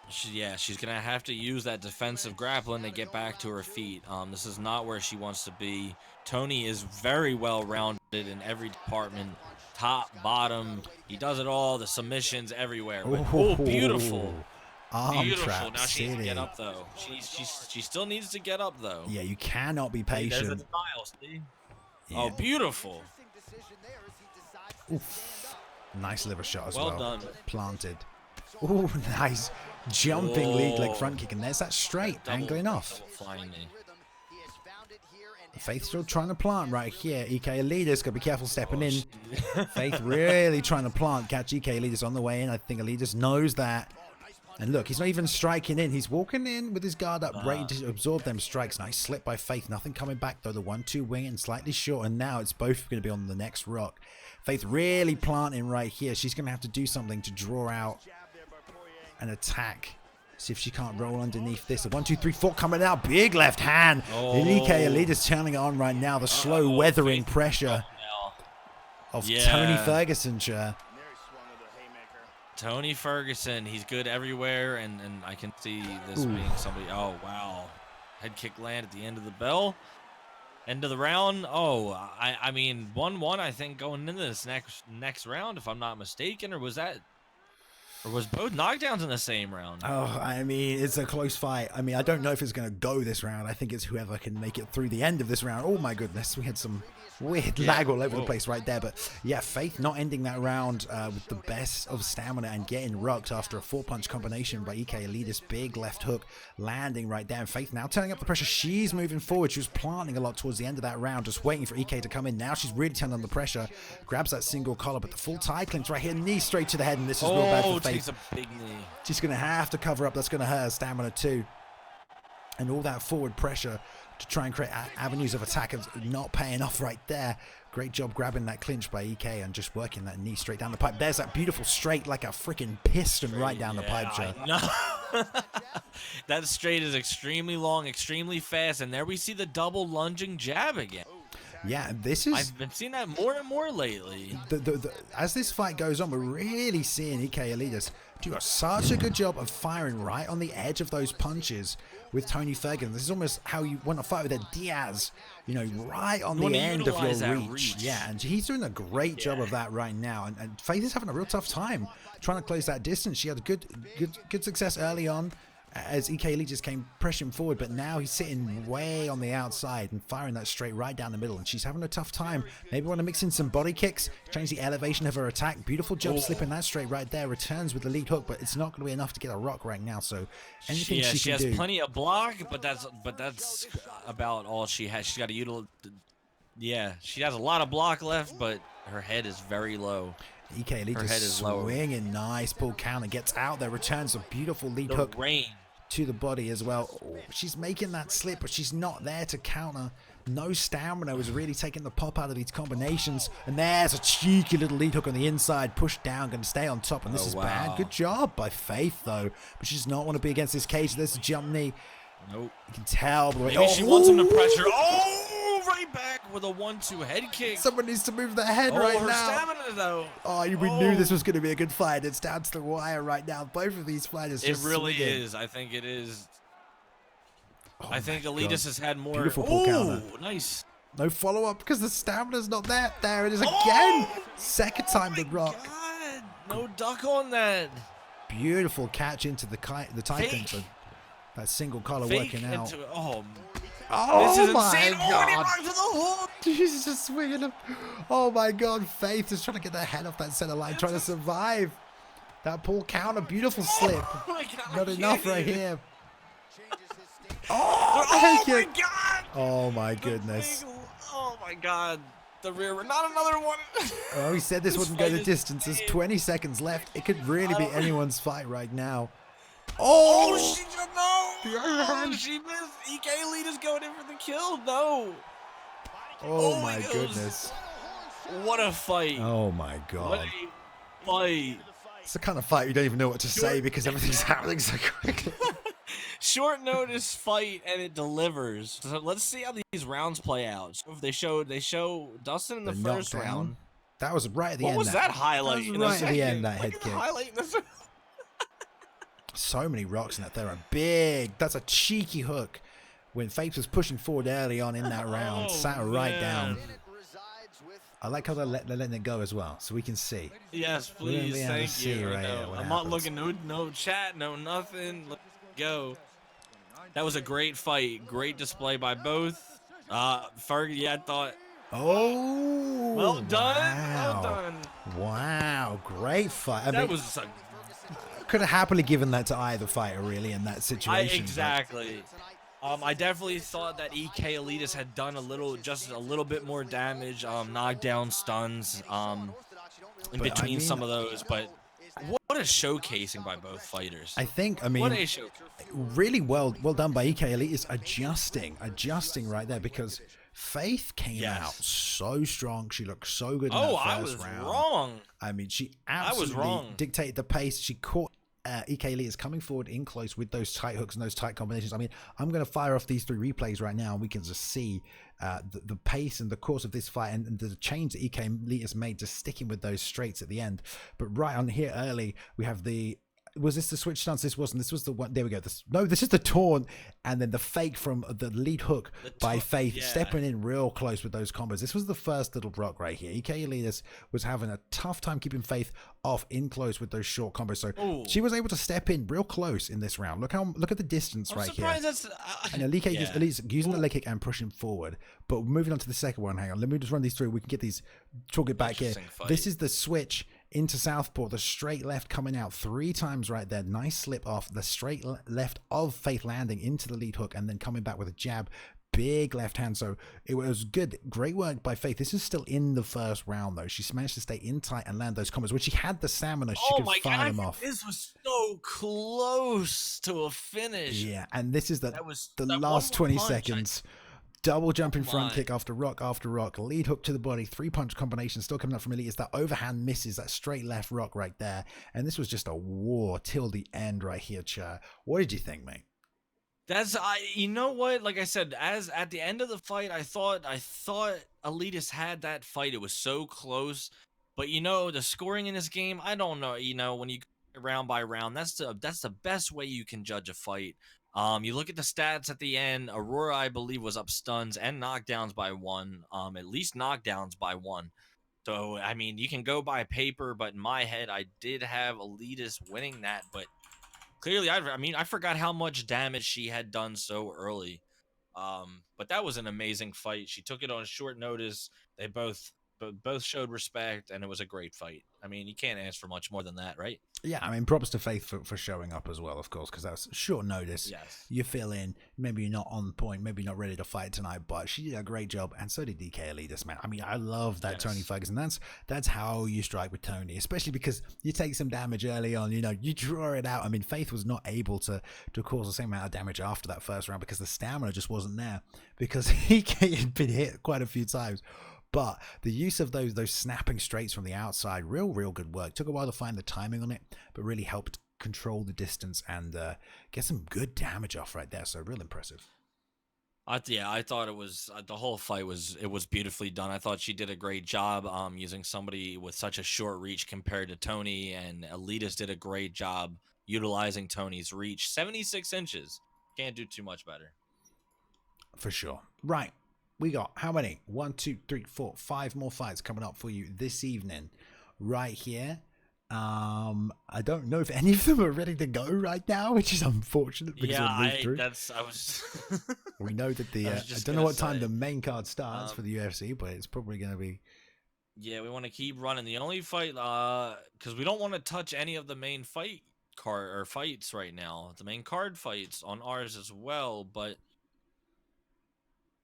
[SPEAKER 2] She's gonna have to use that defensive grappling to get back to her feet. This is not where she wants to be. Tony is very well rounded in every department, top, bottom. He does it all. The submissions everywhere. Oh, beautiful.
[SPEAKER 1] Arm
[SPEAKER 2] beautiful.
[SPEAKER 1] trap
[SPEAKER 2] Now she needs to
[SPEAKER 1] city.
[SPEAKER 2] get up though. She still needs to get up though.
[SPEAKER 1] Yeah, you cannot be patient.
[SPEAKER 2] There's a denial, see?
[SPEAKER 1] Yeah.
[SPEAKER 2] Oh, beautiful.
[SPEAKER 1] Oof. Nice liver shot as well.
[SPEAKER 2] Well done.
[SPEAKER 1] Planted. Oh, nice jumping lead leg front kick, and there's that straight angling off.
[SPEAKER 2] Flying knee.
[SPEAKER 1] Faith still trying to plant right here. EK Elitist, gotta be careful stepping in. Faith really trying to plant, catch EK Elitist on the way in. I think Elitist knows that. And look, he's not even striking in. He's walking in with his guard up, ready to absorb them strikes. Nice slip by Faith. Nothing coming back, though. The 1-2 wing and slightly short. And now it's both going to be on the next rock. Faith really planting right here. She's going to have to do something to draw out an attack. See if she can't roll underneath this. A 1-2-3-4 coming out. Big left hand. EK Elitist turning it on right now. The slow weathering pressure of Tony Ferguson.
[SPEAKER 2] Tony Ferguson, he's good everywhere, and I can see this being somebody. Oh, wow. Head kick land at the end of the bell. End of the round. Oh, I mean, 1-1, I think, going into this next round, if I'm not mistaken. Or was both knockdowns in the same round?
[SPEAKER 1] Oh, I mean, it's a close fight. I mean, I don't know if it's going to go this round. I think it's whoever can make it through the end of this round. Oh, my goodness. We had some weird lag all over the place right there. But, yeah, Faith not ending that round with the best of stamina and getting rucked after a 4-punch combination by EK Elitist. Big left hook landing right there. And Faith now turning up the pressure. She's moving forward. She was planting a lot towards the end of that round, just waiting for EK to come in. Now she's really turned on the pressure. Grabs that single collar, but the full tie clinch right here. Knee straight to the head, and this is real bad for Faith.
[SPEAKER 2] Takes a big knee.
[SPEAKER 1] She's going to have to cover up. That's going to hurt her stamina too. And all that forward pressure to try and create avenues of attack is not paying off right there. Great job grabbing that clinch by EK and just working that knee straight down the pipe. There's that beautiful straight like a freaking piston right down the pipe, Joe.
[SPEAKER 2] No. That straight is extremely long, extremely fast. And there we see the double lunging jab again.
[SPEAKER 1] Yeah, this is...
[SPEAKER 2] I've been seeing that more and more lately.
[SPEAKER 1] As this fight goes on, we're really seeing EK Elitist do such a good job of firing right on the edge of those punches with Tony Ferguson. This is almost how you want to fight with a Diaz, you know, right on the end of your reach. Yeah, and he's doing a great job of that right now. And Faith is having a real tough time trying to close that distance. She had a good success early on as EK Elitist came pressing forward, but now he's sitting way on the outside and firing that straight right down the middle, and she's having a tough time. Maybe want to mix in some body kicks, change the elevation of her attack. Beautiful jump, slipping that straight right there. Returns with the lead hook, but it's not going to be enough to get a rock right now. So anything she can do.
[SPEAKER 2] She has plenty of block, but that's about all she has. She's got to utilize. Yeah, she has a lot of block left, but her head is very low.
[SPEAKER 1] EK Elitist swinging, nice pull counter, gets out there, returns a beautiful lead hook to the body as well. Oh, she's making that slip, but she's not there to counter. No stamina, was really taking the pop out of these combinations. And there's a cheeky little lead hook on the inside, pushed down, going to stay on top. And this is bad. Good job by Faith, though. But she does not want to be against this cage. There's a jump knee.
[SPEAKER 2] Nope.
[SPEAKER 1] You can tell.
[SPEAKER 2] Maybe she wants him to pressure. Oh, right back with a 1-2 head kick.
[SPEAKER 1] Someone needs to move their head right
[SPEAKER 2] her
[SPEAKER 1] now.
[SPEAKER 2] stamina though.
[SPEAKER 1] Oh, we knew this was going to be a good fight. It's down to the wire right now. Both of these fighters just
[SPEAKER 2] It really
[SPEAKER 1] swinging.
[SPEAKER 2] is. I think it is.
[SPEAKER 1] Oh
[SPEAKER 2] I think
[SPEAKER 1] my
[SPEAKER 2] Elitist
[SPEAKER 1] God.
[SPEAKER 2] has had more.
[SPEAKER 1] Beautiful pull counter.
[SPEAKER 2] Nice.
[SPEAKER 1] No follow-up because the stamina's not there. There it is again.
[SPEAKER 2] Oh!
[SPEAKER 1] Second time the rock.
[SPEAKER 2] God. No duck on that.
[SPEAKER 1] Beautiful catch into the tight
[SPEAKER 2] Fake.
[SPEAKER 1] so that single collar
[SPEAKER 2] Fake
[SPEAKER 1] working out.
[SPEAKER 2] into,
[SPEAKER 1] Oh
[SPEAKER 2] this is
[SPEAKER 1] my
[SPEAKER 2] insane. Oh, and he
[SPEAKER 1] God.
[SPEAKER 2] rocked to the hook.
[SPEAKER 1] He's just swinging him. Oh my God. Faith is trying to get their head off that center line, trying to survive. That pull counter, beautiful slip.
[SPEAKER 2] Oh my God,
[SPEAKER 1] Not
[SPEAKER 2] I
[SPEAKER 1] enough
[SPEAKER 2] can't
[SPEAKER 1] right
[SPEAKER 2] even-
[SPEAKER 1] here. Oh, the
[SPEAKER 2] Oh
[SPEAKER 1] head
[SPEAKER 2] my
[SPEAKER 1] kick.
[SPEAKER 2] God.
[SPEAKER 1] Oh my
[SPEAKER 2] The
[SPEAKER 1] goodness.
[SPEAKER 2] big- oh my God. The rear. Not another one.
[SPEAKER 1] Oh, he said this wouldn't go
[SPEAKER 2] fight
[SPEAKER 1] the
[SPEAKER 2] is
[SPEAKER 1] distance. There's
[SPEAKER 2] insane.
[SPEAKER 1] 20 seconds left. It could really be
[SPEAKER 2] don't-
[SPEAKER 1] anyone's fight right now.
[SPEAKER 2] Oh,
[SPEAKER 1] Oh,
[SPEAKER 2] she just no.
[SPEAKER 1] The overhand.
[SPEAKER 2] Oh, she missed. EK Elitist going in for the kill. No.
[SPEAKER 1] oh
[SPEAKER 2] oh,
[SPEAKER 1] my
[SPEAKER 2] he goes.
[SPEAKER 1] goodness.
[SPEAKER 2] What a fight.
[SPEAKER 1] Oh my
[SPEAKER 2] What
[SPEAKER 1] God.
[SPEAKER 2] a fight.
[SPEAKER 1] It's the kind of fight you don't even know what to say because everything's happening so quickly.
[SPEAKER 2] Short notice fight and it delivers. So let's see how these rounds play out. So if they show Dustin in the first
[SPEAKER 1] knockdown.
[SPEAKER 2] round.
[SPEAKER 1] That was right at the
[SPEAKER 2] What
[SPEAKER 1] end.
[SPEAKER 2] was that highlight?
[SPEAKER 1] That was
[SPEAKER 2] in the
[SPEAKER 1] right at the
[SPEAKER 2] second?
[SPEAKER 1] end, that head
[SPEAKER 2] Look at the
[SPEAKER 1] kick.
[SPEAKER 2] highlight in the
[SPEAKER 1] So many rocks in that there. That's a cheeky hook. When Faith was pushing forward early on in that round,
[SPEAKER 2] Oh,
[SPEAKER 1] sat her right
[SPEAKER 2] man.
[SPEAKER 1] down. I like how they're letting it go as well, so we can see.
[SPEAKER 2] Yes,
[SPEAKER 1] We're gonna
[SPEAKER 2] please.
[SPEAKER 1] be able to
[SPEAKER 2] Thank
[SPEAKER 1] see
[SPEAKER 2] you.
[SPEAKER 1] right
[SPEAKER 2] No,
[SPEAKER 1] here what
[SPEAKER 2] I'm not
[SPEAKER 1] happens.
[SPEAKER 2] looking. No chat. No nothing. Let's go. That was a great fight. Great display by both. Fergie, yeah, I thought.
[SPEAKER 1] Oh,
[SPEAKER 2] Well done.
[SPEAKER 1] Wow.
[SPEAKER 2] Well done.
[SPEAKER 1] Wow, great fight. I
[SPEAKER 2] That
[SPEAKER 1] mean,
[SPEAKER 2] was.
[SPEAKER 1] could have happily given that to either fighter, really, in that situation. but-
[SPEAKER 2] Exactly. I definitely thought that EK Elitist had done just a little bit more damage, knockdown stuns, in
[SPEAKER 1] But, I
[SPEAKER 2] between
[SPEAKER 1] mean-
[SPEAKER 2] some of those. But what a showcasing by both fighters.
[SPEAKER 1] I think,
[SPEAKER 2] what a
[SPEAKER 1] mean,
[SPEAKER 2] show.
[SPEAKER 1] really well done by EK Elitist adjusting right there because Faith came
[SPEAKER 2] Yes.
[SPEAKER 1] out so strong. She looked so good in
[SPEAKER 2] Oh,
[SPEAKER 1] that
[SPEAKER 2] I
[SPEAKER 1] first
[SPEAKER 2] was
[SPEAKER 1] round.
[SPEAKER 2] wrong.
[SPEAKER 1] I mean, she
[SPEAKER 2] was
[SPEAKER 1] absolutely
[SPEAKER 2] wrong.
[SPEAKER 1] dictated the pace. She caught EK Elitist coming forward in close with those tight hooks and those tight combinations. I mean, I'm going to fire off these 3 replays right now and we can just see the pace and the course of this fight and the change that EK Elitist made, just sticking with those straights at the end. But right on here early, we have was this the switch stance? This wasn't. This was the one. There we go. This is the taunt, and then the fake from the lead hook by Faith,
[SPEAKER 2] yeah.
[SPEAKER 1] stepping in real close with those combos. This was the first little rock right here. EK Elitist was having a tough time keeping Faith off in close with those short combos. So
[SPEAKER 2] Ooh.
[SPEAKER 1] she was able to step in real close in this round. Look at the distance
[SPEAKER 2] I'm
[SPEAKER 1] right here.
[SPEAKER 2] surprised that's.
[SPEAKER 1] And Elite
[SPEAKER 2] yeah.
[SPEAKER 1] Elitist using the leg kick and pushing forward. But moving on to the second one, hang on. Let me just run these through. We can get these, talk it back here.
[SPEAKER 2] Interesting fight.
[SPEAKER 1] This is the switch into southpaw, the straight left coming out 3 times right there. Nice slip off the straight left of Faith landing into the lead hook and then coming back with a jab. Big left hand. So it was good. Great work by Faith. This is still in the first round though. She managed to stay in tight and land those combos. When she had the stamina, she
[SPEAKER 2] Oh
[SPEAKER 1] could
[SPEAKER 2] my
[SPEAKER 1] fire
[SPEAKER 2] God!
[SPEAKER 1] them off.
[SPEAKER 2] This was so close to a finish.
[SPEAKER 1] Yeah, and this is the
[SPEAKER 2] That was-
[SPEAKER 1] last
[SPEAKER 2] that one
[SPEAKER 1] 20
[SPEAKER 2] punch,
[SPEAKER 1] seconds. Double jumping
[SPEAKER 2] Oh
[SPEAKER 1] front
[SPEAKER 2] my.
[SPEAKER 1] kick after rock, lead hook to the body, 3-punch combination still coming up from Elite. It's that overhand misses, that straight left rock right there. And this was just a war till the end right here, Cha. What did you think, mate?
[SPEAKER 2] You know what? Like I said, as at the end of the fight, I thought Elitist had that fight. It was so close, but the scoring in this game, I don't know. When you go round by round, that's the best way you can judge a fight. You look at the stats at the end. Aurora, I believe, was up stuns and knockdowns by 1. At least knockdowns by 1. So I mean, you can go by paper, but in my head, I did have Elitist winning that, but. Clearly, I forgot how much damage she had done so early. But that was an amazing fight. She took it on short notice. They both showed respect, and it was a great fight. I mean, you can't ask for much more than that, right?
[SPEAKER 1] Yeah, I mean, props to Faith for showing up as well, of course, because that's short notice.
[SPEAKER 2] Yes.
[SPEAKER 1] You fill in, maybe you're not on point, maybe you're not ready to fight tonight, but she did a great job, and so did DK Elitist, man. I mean, I love that
[SPEAKER 2] Yes.
[SPEAKER 1] Tony Ferguson. That's how you strike with Tony, especially because you take some damage early on, you draw it out. I mean, Faith was not able to cause the same amount of damage after that first round because the stamina just wasn't there, because he had been hit quite a few times. But the use of those snapping straights from the outside, real good work. Took a while to find the timing on it, but really helped control the distance and get some good damage off right there. So real impressive.
[SPEAKER 2] I thought it was the whole fight was beautifully done. I thought she did a great job using somebody with such a short reach compared to Tony, and Elitist did a great job utilizing Tony's reach. 76 inches. Can't do too much better.
[SPEAKER 1] For sure. Right. We got how many? 1, 2, 3, 4, 5 more fights coming up for you this evening. Right here. I don't know if any of them are ready to go right now, which is unfortunate because we know that I don't know what time the main card starts for the UFC, but it's probably going to be.
[SPEAKER 2] Yeah, we want to keep running. The only fight, because we don't want to touch any of the main fights right now. The main card fights on ours as well, but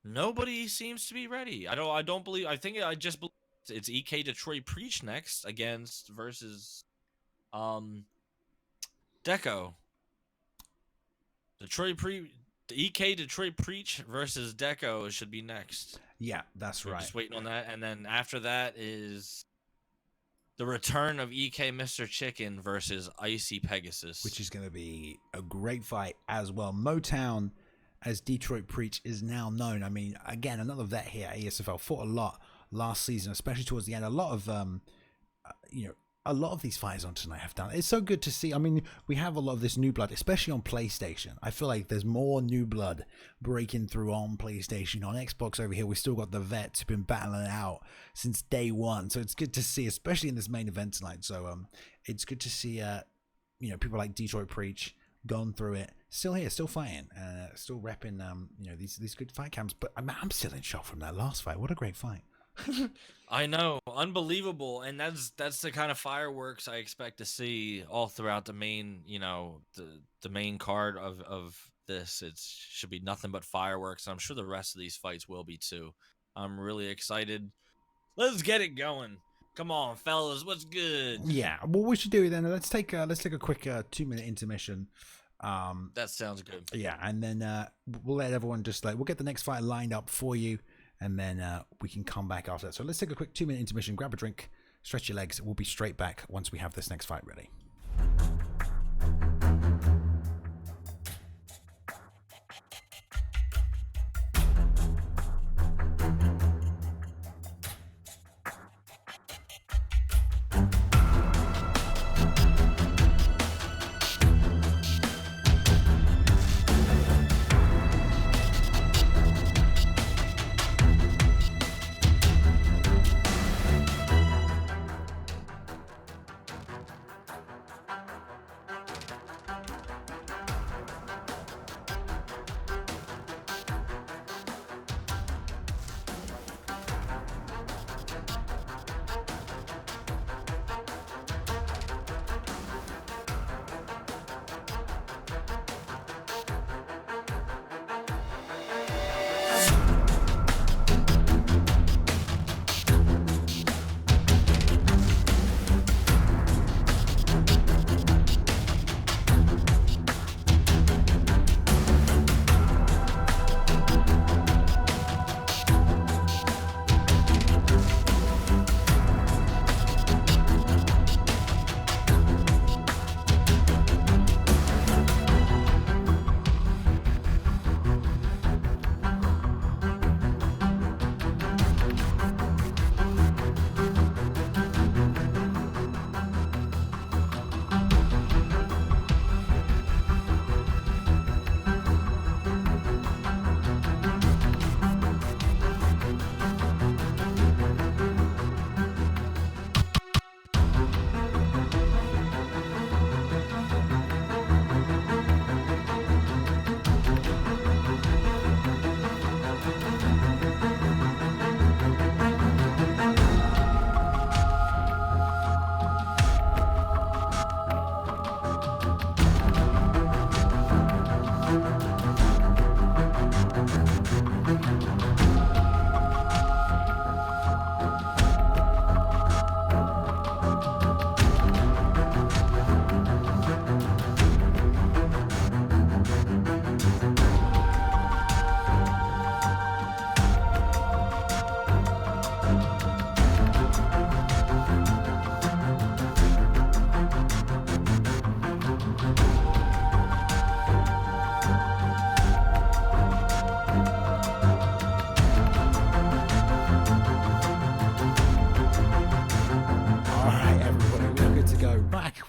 [SPEAKER 2] nobody seems to be ready. I don't believe. I think I just believe it's EK Detroit Preach next versus Deco. The EK Detroit Preach versus Deco should be next.
[SPEAKER 1] Yeah, that's right.
[SPEAKER 2] Just waiting on that, and then after that is the return of EK Mr. Chicken versus Icy Pegasus,
[SPEAKER 1] which is going to be a great fight as well. Motown, as Detroit Preach is now known. I mean, again, another vet here at ESFL, fought a lot last season, especially towards the end. A lot of these fighters on tonight have done. It's so good to see. I mean, we have a lot of this new blood, especially on PlayStation. I feel like there's more new blood breaking through on PlayStation. On Xbox over here, we still got the vets who've been battling it out since day one. So it's good to see, especially in this main event tonight. So it's good to see people like Detroit Preach gone through it, still here, still fighting, still repping these good fight camps. But I'm still in shock from that last fight. What a great fight.
[SPEAKER 2] I know, unbelievable, and that's the kind of fireworks I expect to see all throughout the main, the main card of this. It should be nothing but fireworks. I'm sure the rest of these fights will be too. I'm really excited. Let's get it going. Come on, fellas, what's good?
[SPEAKER 1] Yeah, what we should do then? Let's take a quick 2-minute intermission.
[SPEAKER 2] That sounds good.
[SPEAKER 1] Yeah, and then we'll let everyone we'll get the next fight lined up for you. And then we can come back after that. So let's take a quick 2-minute intermission, grab a drink, stretch your legs. We'll be straight back once we have this next fight ready.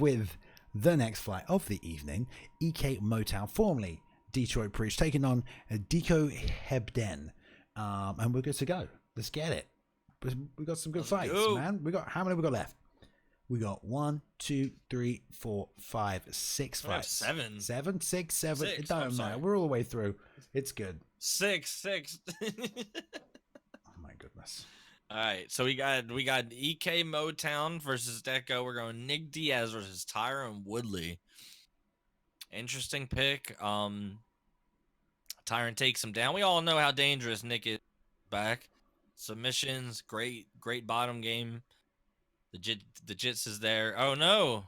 [SPEAKER 1] with the next fight of the evening. EK Motown, formerly Detroit Preach, taking on Deco Hebden. And we're good to go. Let's get it. We got some good fights, man. How many we got left? We got 1, 2, 3, 4, 5, 6 fights. 7. 7, 6, 7. It don't matter. We're all the way through. It's good.
[SPEAKER 2] 6.
[SPEAKER 1] Oh my goodness.
[SPEAKER 2] All right, so we got EK Motown versus Deco. We're going Nick Diaz versus Tyron Woodley. Interesting pick. Tyron takes him down. We all know how dangerous Nick is back. Submissions, great bottom game. The Jits is there. Oh no.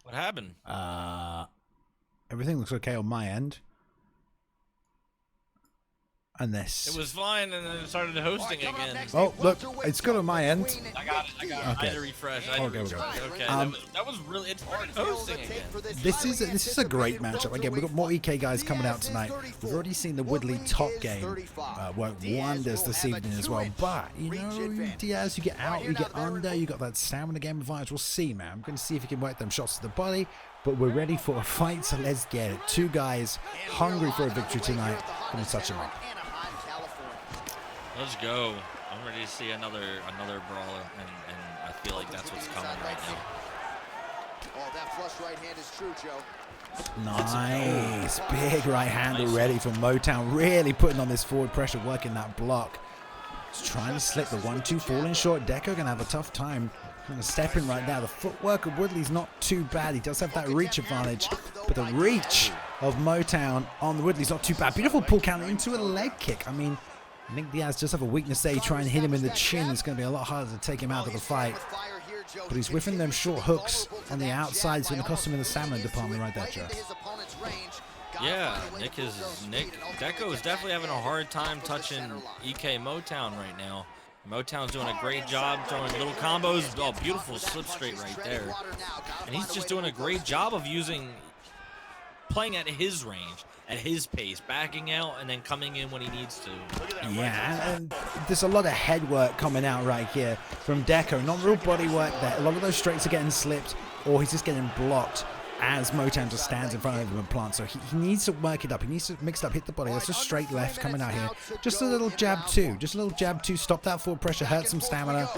[SPEAKER 2] What happened?
[SPEAKER 1] Everything looks okay on my end. Unless
[SPEAKER 2] it was fine, and then it started hosting again.
[SPEAKER 1] Oh, look, it's good on my end.
[SPEAKER 2] I got it. Okay. I had to refresh. Okay. That was really. It started hosting again.
[SPEAKER 1] This is a great matchup. Again, we've got more EK guys coming out tonight. We've already seen the Woodley top game work wonders this evening as well. But you know, Diaz, you get out, you get under, you got that stamina game advantage. We'll see, man. I'm going to see if he can work them shots to the body. But we're ready for a fight, so let's get it. Two guys hungry for a victory tonight. Going to touch him up.
[SPEAKER 2] Let's go. I'm ready to see another brawler, and I feel like that's what's coming right now.
[SPEAKER 4] Oh, that flush right hand is true, Joe.
[SPEAKER 1] Nice. Big right hand already from Motown. Really putting on this forward pressure, working that block. Just trying to slip the 1-2, falling short. Deco going to have a tough time kind of stepping right now. The footwork of Woodley's not too bad. He does have that reach advantage, but the reach of Motown on the Woodley's not too bad. Beautiful pull counter into a leg kick. I mean, Nick Diaz does have a weakness there. You try and hit him in the chin. It's going to be a lot harder to take him out of the fight. But he's whiffing them short hooks on the outside. It's going to cost him in the stamina department right there, Joe.
[SPEAKER 2] Yeah, Deco is definitely having a hard time touching EK Motown right now. Motown's doing a great job throwing little combos. Oh, beautiful slip straight right there. And he's just doing a great job of playing at his range, at his pace, backing out and then coming in when he needs to.
[SPEAKER 1] Yeah, and there's a lot of head work coming out right here from Deco. Not real body work there. A lot of those straights are getting slipped, or he's just getting blocked as Motown just stands in front of him and plants. So he needs to work it up. He needs to mix it up, hit the body. That's a straight left coming out here. Just a little jab too. Just a little jab too. Stop that forward pressure, hurt some stamina.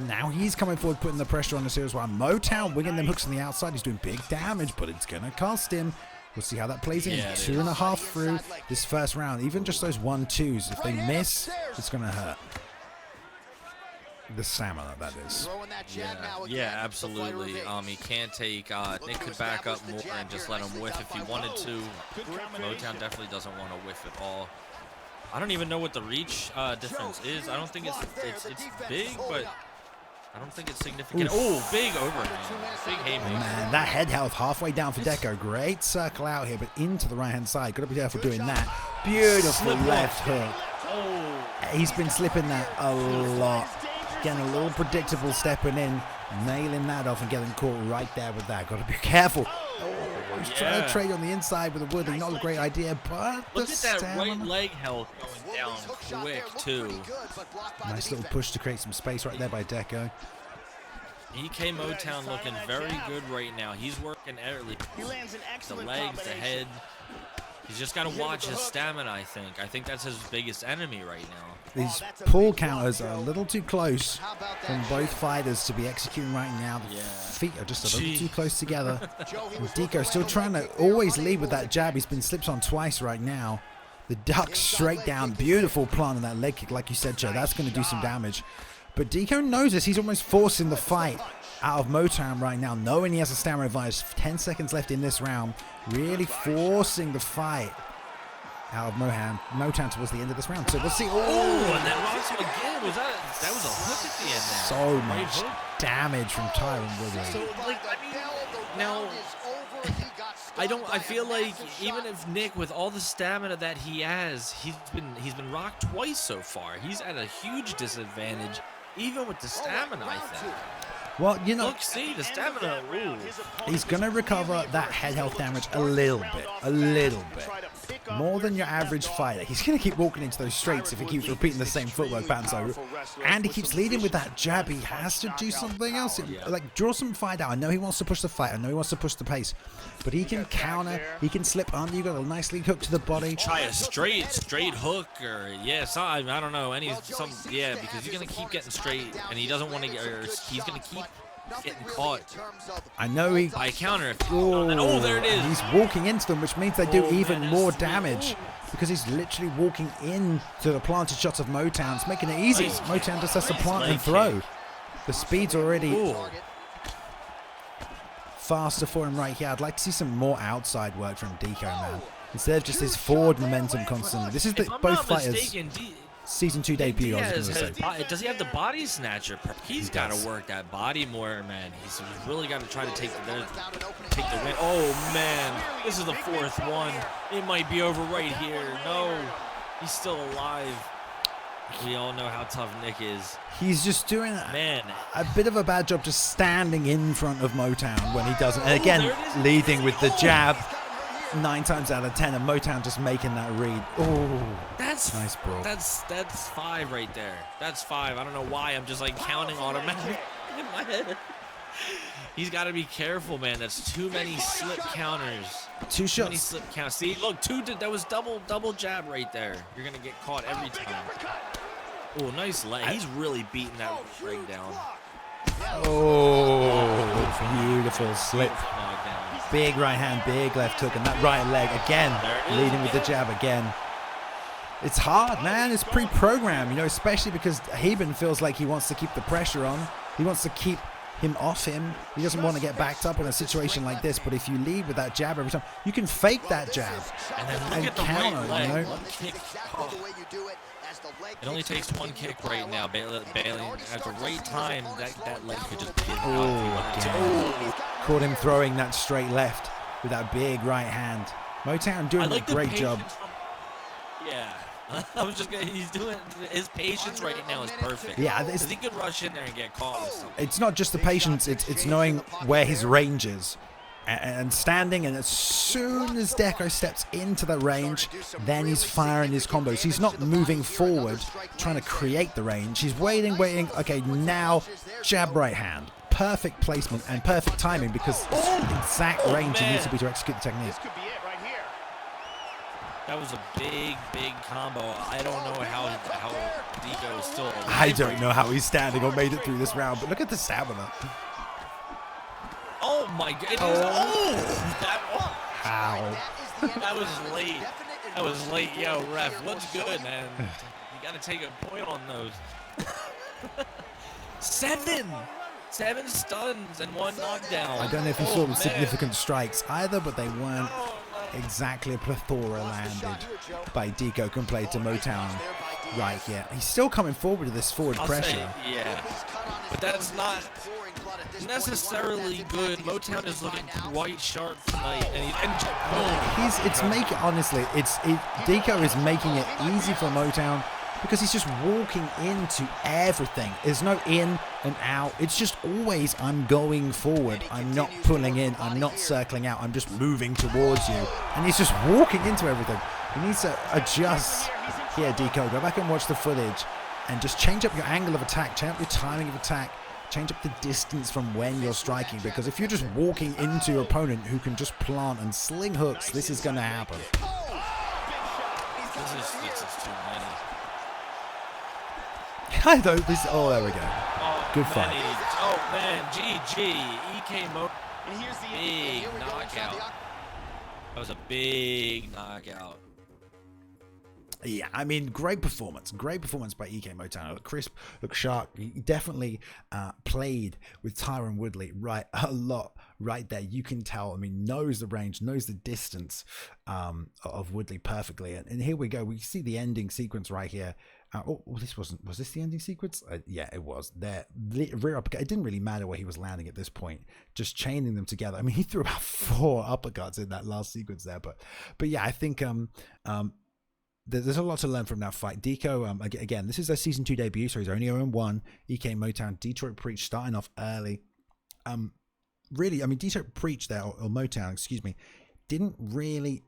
[SPEAKER 1] Now he's coming forward, putting the pressure on the series while Motown winging them hooks on the outside. He's doing big damage, but it's going to cost him. We'll see how that plays in. 2.5 through this first round. Even just those 1-2s, if they miss, it's going to hurt. The stamina, that is.
[SPEAKER 2] Yeah, absolutely. He can't take. Nick could back up more and just let him whiff if he wanted to. Motown definitely doesn't want to whiff at all. I don't even know what the reach difference is. I don't think it's big, but I don't think it's significant. Oh, big overhand. Big haymaker.
[SPEAKER 1] Man, that head health halfway down for Deco. Great circle out here, but into the right-hand side. Got to be careful doing that. Beautiful left hook.
[SPEAKER 2] Oh.
[SPEAKER 1] He's been slipping that a lot. Getting a little predictable stepping in, nailing that off and getting caught right there with that. Got to be careful. Oh, he's trying to trade on the inside with a Woodley. Not a great idea, but
[SPEAKER 2] look at that right leg health going down quick, too.
[SPEAKER 1] Nice little push to create some space right there by Deco.
[SPEAKER 2] EK Motown looking very good right now. He's working early. The legs, the head. He's just got to watch his stamina, I think. I think that's his biggest enemy right now.
[SPEAKER 1] These pull counters are a little too close from both fighters to be executing right now. The feet are just a little too close together. And Deco still trying to always lead with that jab. He's been slipped on twice right now. The duck straight down. Beautiful plant on that leg kick, like you said, Joe. That's going to do some damage. But Deco knows this. He's almost forcing the fight out of Motown right now, knowing he has a stamina advantage. 10 seconds left in this round. Really forcing the fight out of Motown towards the end of this round. So we'll see.
[SPEAKER 2] Oh, and then rocks him again. That was a hook at the end there.
[SPEAKER 1] So much damage from Tyron Woodley.
[SPEAKER 2] So, now, I feel like even if Nick, with all the stamina that he has, he's been rocked twice so far. He's at a huge disadvantage, even with the stamina, I think.
[SPEAKER 1] Well, you know,
[SPEAKER 2] look, see the stamina. Ooh.
[SPEAKER 1] He's going to recover that head health damage a little bit. more than your average fighter. He's going to keep walking into those straights if he keeps repeating the same footwork patterns over. And he keeps leading with that jab. He has to do something else. Like, draw some fight out. I know he wants to push the fight. I know he wants to push the pace. But he can counter. He can slip under. You got a nice lead hook to the body.
[SPEAKER 2] Try a straight hook or I don't know, because you're gonna keep getting straight, and he doesn't want to get. Or he's gonna keep getting caught.
[SPEAKER 1] I know he.
[SPEAKER 2] By counter.
[SPEAKER 1] Oh,
[SPEAKER 2] there it is.
[SPEAKER 1] He's walking into them, which means they do even more damage because he's literally walking into the planted shots of Motown. It's making it easy. Motown just has to plant and throw. The speed's already faster for him right here. I'd like to see some more outside work from Deco, man. Instead of just his forward momentum constantly. This is both fighters' season 2 debut.
[SPEAKER 2] Does he have the body snatcher? He's got to work that body more, man. He's really got to try to take the win. Oh man, this is the 4th one. It might be over right here. No, he's still alive. We all know how tough Nick is.
[SPEAKER 1] He's just doing a bit of a bad job just standing in front of Motown when he doesn't. And again, leading with the jab 9 times out of 10, and Motown just making that read. Oh,
[SPEAKER 2] that's
[SPEAKER 1] nice, bro.
[SPEAKER 2] That's 5 right there. That's 5. I don't know why. I'm just like counting automatically in my head. He's got to be careful, man. That's too many slip counters.
[SPEAKER 1] 2 shots.
[SPEAKER 2] Too many slip counters. See, look, that was double jab right there. You're gonna get caught every time. Oh, nice leg. He's really beating that ring down.
[SPEAKER 1] Oh, beautiful slip. Big right hand, big left hook, and that right leg again, leading with the jab again. It's hard, man. It's pre-programmed, you know, especially because Haben feels like he wants to keep the pressure on. He wants to keep him off him. He doesn't want to get backed up in a situation like this. But if you lead with that jab every time, you can fake that jab and counter, you know.
[SPEAKER 2] It only takes 1 kick right now. Bailey at the right time, that leg could just get
[SPEAKER 1] caught him throwing that straight left with that big right hand. Motown doing a great job.
[SPEAKER 2] Yeah. I was just gonna, he's doing his patience right now is perfect.
[SPEAKER 1] Yeah,
[SPEAKER 2] he could rush in there and get caught with something.
[SPEAKER 1] It's not just the patience, it's knowing where his range is and standing, and as soon as Deco steps into the range, then he's firing his combos. He's not moving forward trying to create the range. He's waiting. Okay, now jab right hand. Perfect placement and perfect timing because the exact range he needs to be to execute the technique.
[SPEAKER 2] That was a big combo. I don't know how Deco is still alive.
[SPEAKER 1] I don't know how he's standing or made it through this round, but look at the stamina.
[SPEAKER 2] Oh my god.
[SPEAKER 1] How?
[SPEAKER 2] That was late. That was late. Yo, ref, what's good, man? You got to take a point on those. 7 stuns and 1 knockdown.
[SPEAKER 1] I don't know if you saw the significant strikes either, but they weren't exactly a plethora landed by Deco compared to Motown right here. He's still coming forward with this forward pressure.
[SPEAKER 2] But that's not necessarily good. Motown is looking quite sharp tonight,
[SPEAKER 1] Deco is making it easy for Motown because he's just walking into everything. There's no in and out. It's just always, I'm going forward. I'm not pulling in. I'm not circling out. I'm just moving towards you. And he's just walking into everything. He needs to adjust. Here, Deco, go back and watch the footage and just change up your angle of attack, change up your timing of attack, change up the distance from when you're striking, because if you're just walking into your opponent who can just plant and sling hooks, this is going to happen.
[SPEAKER 2] This is too many.
[SPEAKER 1] I don't. Oh, there we go. Good fight.
[SPEAKER 2] Oh man, GG. EK Mo. Big knockout. That was a big knockout.
[SPEAKER 1] Yeah, I mean, great performance by EK Motown. Look crisp, look sharp. He definitely played with Tyron Woodley a lot right there. You can tell. I mean, knows the range, knows the distance of Woodley perfectly. And here we go. We see the ending sequence right here. Was this the ending sequence? Yeah, it was. There, rear uppercut. It didn't really matter where he was landing at this point. Just chaining them together. I mean, he threw about 4 uppercuts in that last sequence there. But yeah, I think there's a lot to learn from that fight. Deco, again, this is their season 2 debut, so he's only 0-1. EK Motown, Detroit Preach starting off early. Really, I mean, Detroit Preach there, or Motown, excuse me, didn't really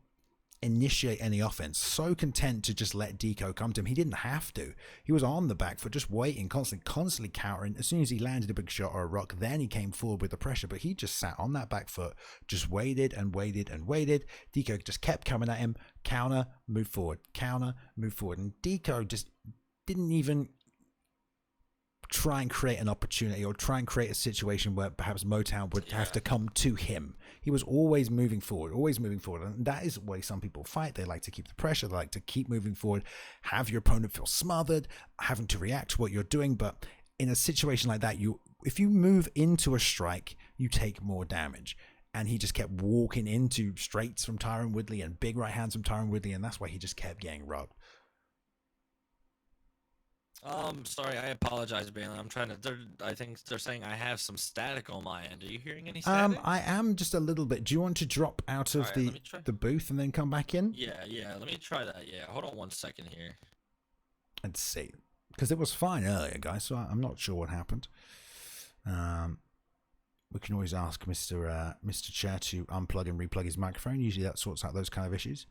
[SPEAKER 1] initiate any offense, so content to just let Deco come to him. He didn't have to. He was on the back foot, just waiting, constantly countering. As soon as he landed a big shot or a rock, then he came forward with the pressure, but he just sat on that back foot, just waited and waited and waited. Deco just kept coming at him, counter, move forward, and Deco just didn't even try and create an opportunity or try and create a situation where perhaps Motown would have to come to him. He was always moving forward. And that is the way some people fight. They like to keep the pressure. They like to keep moving forward, have your opponent feel smothered, having to react to what you're doing. But in a situation like that, if you move into a strike, you take more damage. And he just kept walking into straights from Tyron Woodley and big right hands from Tyron Woodley. And that's why he just kept getting rubbed.
[SPEAKER 2] Sorry, I apologize, Balin. I think they're saying I have some static on my end. Are you hearing any static?
[SPEAKER 1] I am just a little bit. Do you want to drop out of the booth and then come back in?
[SPEAKER 2] Yeah, let me try that. Yeah, hold on 1 second here.
[SPEAKER 1] Let's see. Because it was fine earlier, guys, so I'm not sure what happened. We can always ask Mr. Chair to unplug and replug his microphone. Usually that sorts out those kind of issues.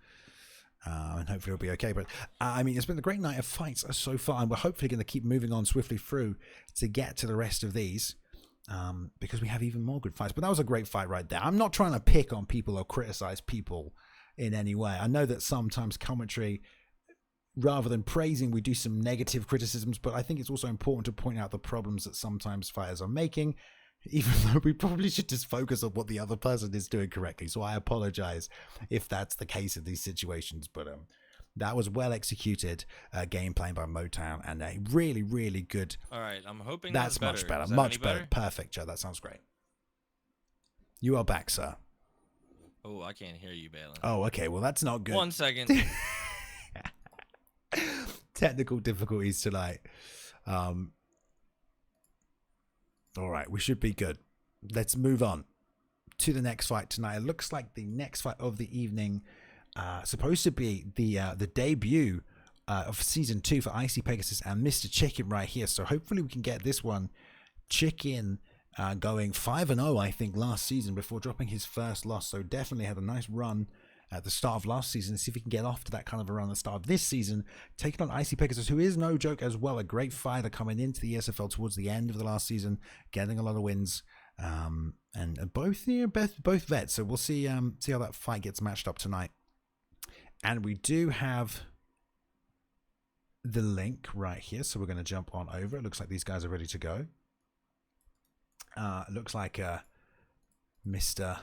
[SPEAKER 1] And hopefully it'll be okay. But I mean, it's been a great night of fights so far, and we're hopefully going to keep moving on swiftly through to get to the rest of these, because we have even more good fights. But that was a great fight right there. I'm not trying to pick on people or criticize people in any way. I know that sometimes commentary, rather than praising, we do some negative criticisms, but I think it's also important to point out the problems that sometimes fighters are making, even though we probably should just focus on what the other person is doing correctly. So I apologize if that's the case in these situations, but that was well executed gameplay by Motown, and a really, really good.
[SPEAKER 2] All right, I'm hoping
[SPEAKER 1] that's much better. Much better. Perfect, Joe. That sounds great. You are back, sir.
[SPEAKER 2] Oh, I can't hear you, Balin.
[SPEAKER 1] Oh, okay. Well, that's not good.
[SPEAKER 2] 1 second.
[SPEAKER 1] Technical difficulties tonight. All right, we should be good. Let's move on to the next fight tonight. It looks like the next fight of the evening, supposed to be the debut of season 2 for Icy Pegasus and Mr. Chicken right here. So hopefully we can get this one, Chicken, going 5-0, I think, last season before dropping his first loss. So definitely had a nice run at the start of last season. See if we can get off to that kind of a run at the start of this season, taking on Icy Pegasus, who is no joke as well. A great fighter coming into the Esfl towards the end of the last season, getting a lot of wins, and both vets. So we'll see how that fight gets matched up tonight. And we do have the link right here, so we're going to jump on over. It looks like these guys are ready to go. It looks like Mr.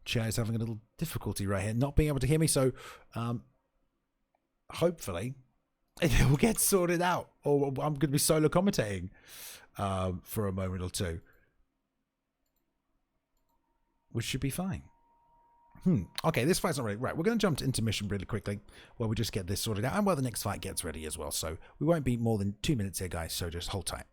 [SPEAKER 1] Chair is having a little difficulty right here, not being able to hear me. So hopefully it will get sorted out, or I'm going to be solo commentating for a moment or two, which should be fine. Okay, this fight's not ready. Right, we're going to jump to intermission really quickly while we just get this sorted out and while the next fight gets ready as well. So we won't be more than 2 minutes here, guys, so just hold tight.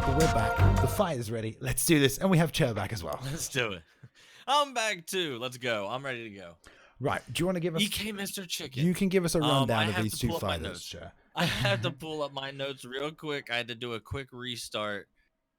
[SPEAKER 1] But we're back. The fight is ready. Let's do this. And we have Chair back as well.
[SPEAKER 2] Let's do it. I'm back too. Let's go. I'm ready to go.
[SPEAKER 1] Right. Do you want to give us...
[SPEAKER 2] EK Mr. Chicken.
[SPEAKER 1] You can give us a rundown of these two
[SPEAKER 2] pull up my
[SPEAKER 1] fighters,
[SPEAKER 2] notes.
[SPEAKER 1] Chair.
[SPEAKER 2] I had to pull up my notes real quick. I had to do a quick restart.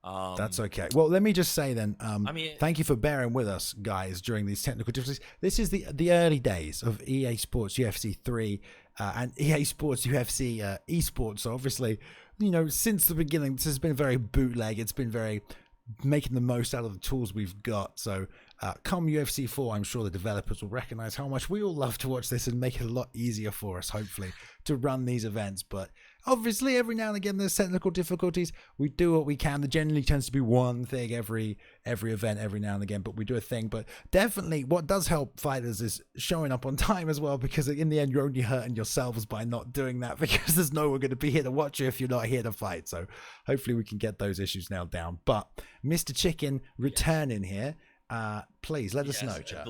[SPEAKER 1] That's okay. Well, let me just say then,
[SPEAKER 2] I mean,
[SPEAKER 1] thank you for bearing with us, guys, during these technical difficulties. This is the early days of EA Sports UFC 3 and EA Sports UFC esports. So obviously, you know, since the beginning, this has been very bootleg. It's been very making the most out of the tools we've got. So come UFC 4, I'm sure the developers will recognize how much we all love to watch this and make it a lot easier for us, hopefully, to run these events. But obviously, every now and again, there's technical difficulties. We do what we can. There generally tends to be one thing every event, every now and again, but we do a thing. But definitely, what does help fighters is showing up on time as well, because in the end, you're only hurting yourselves by not doing that, because there's no one going to be here to watch you if you're not here to fight. So hopefully we can get those issues nailed down. But Mr. Chicken returning here. Please let us know, chat.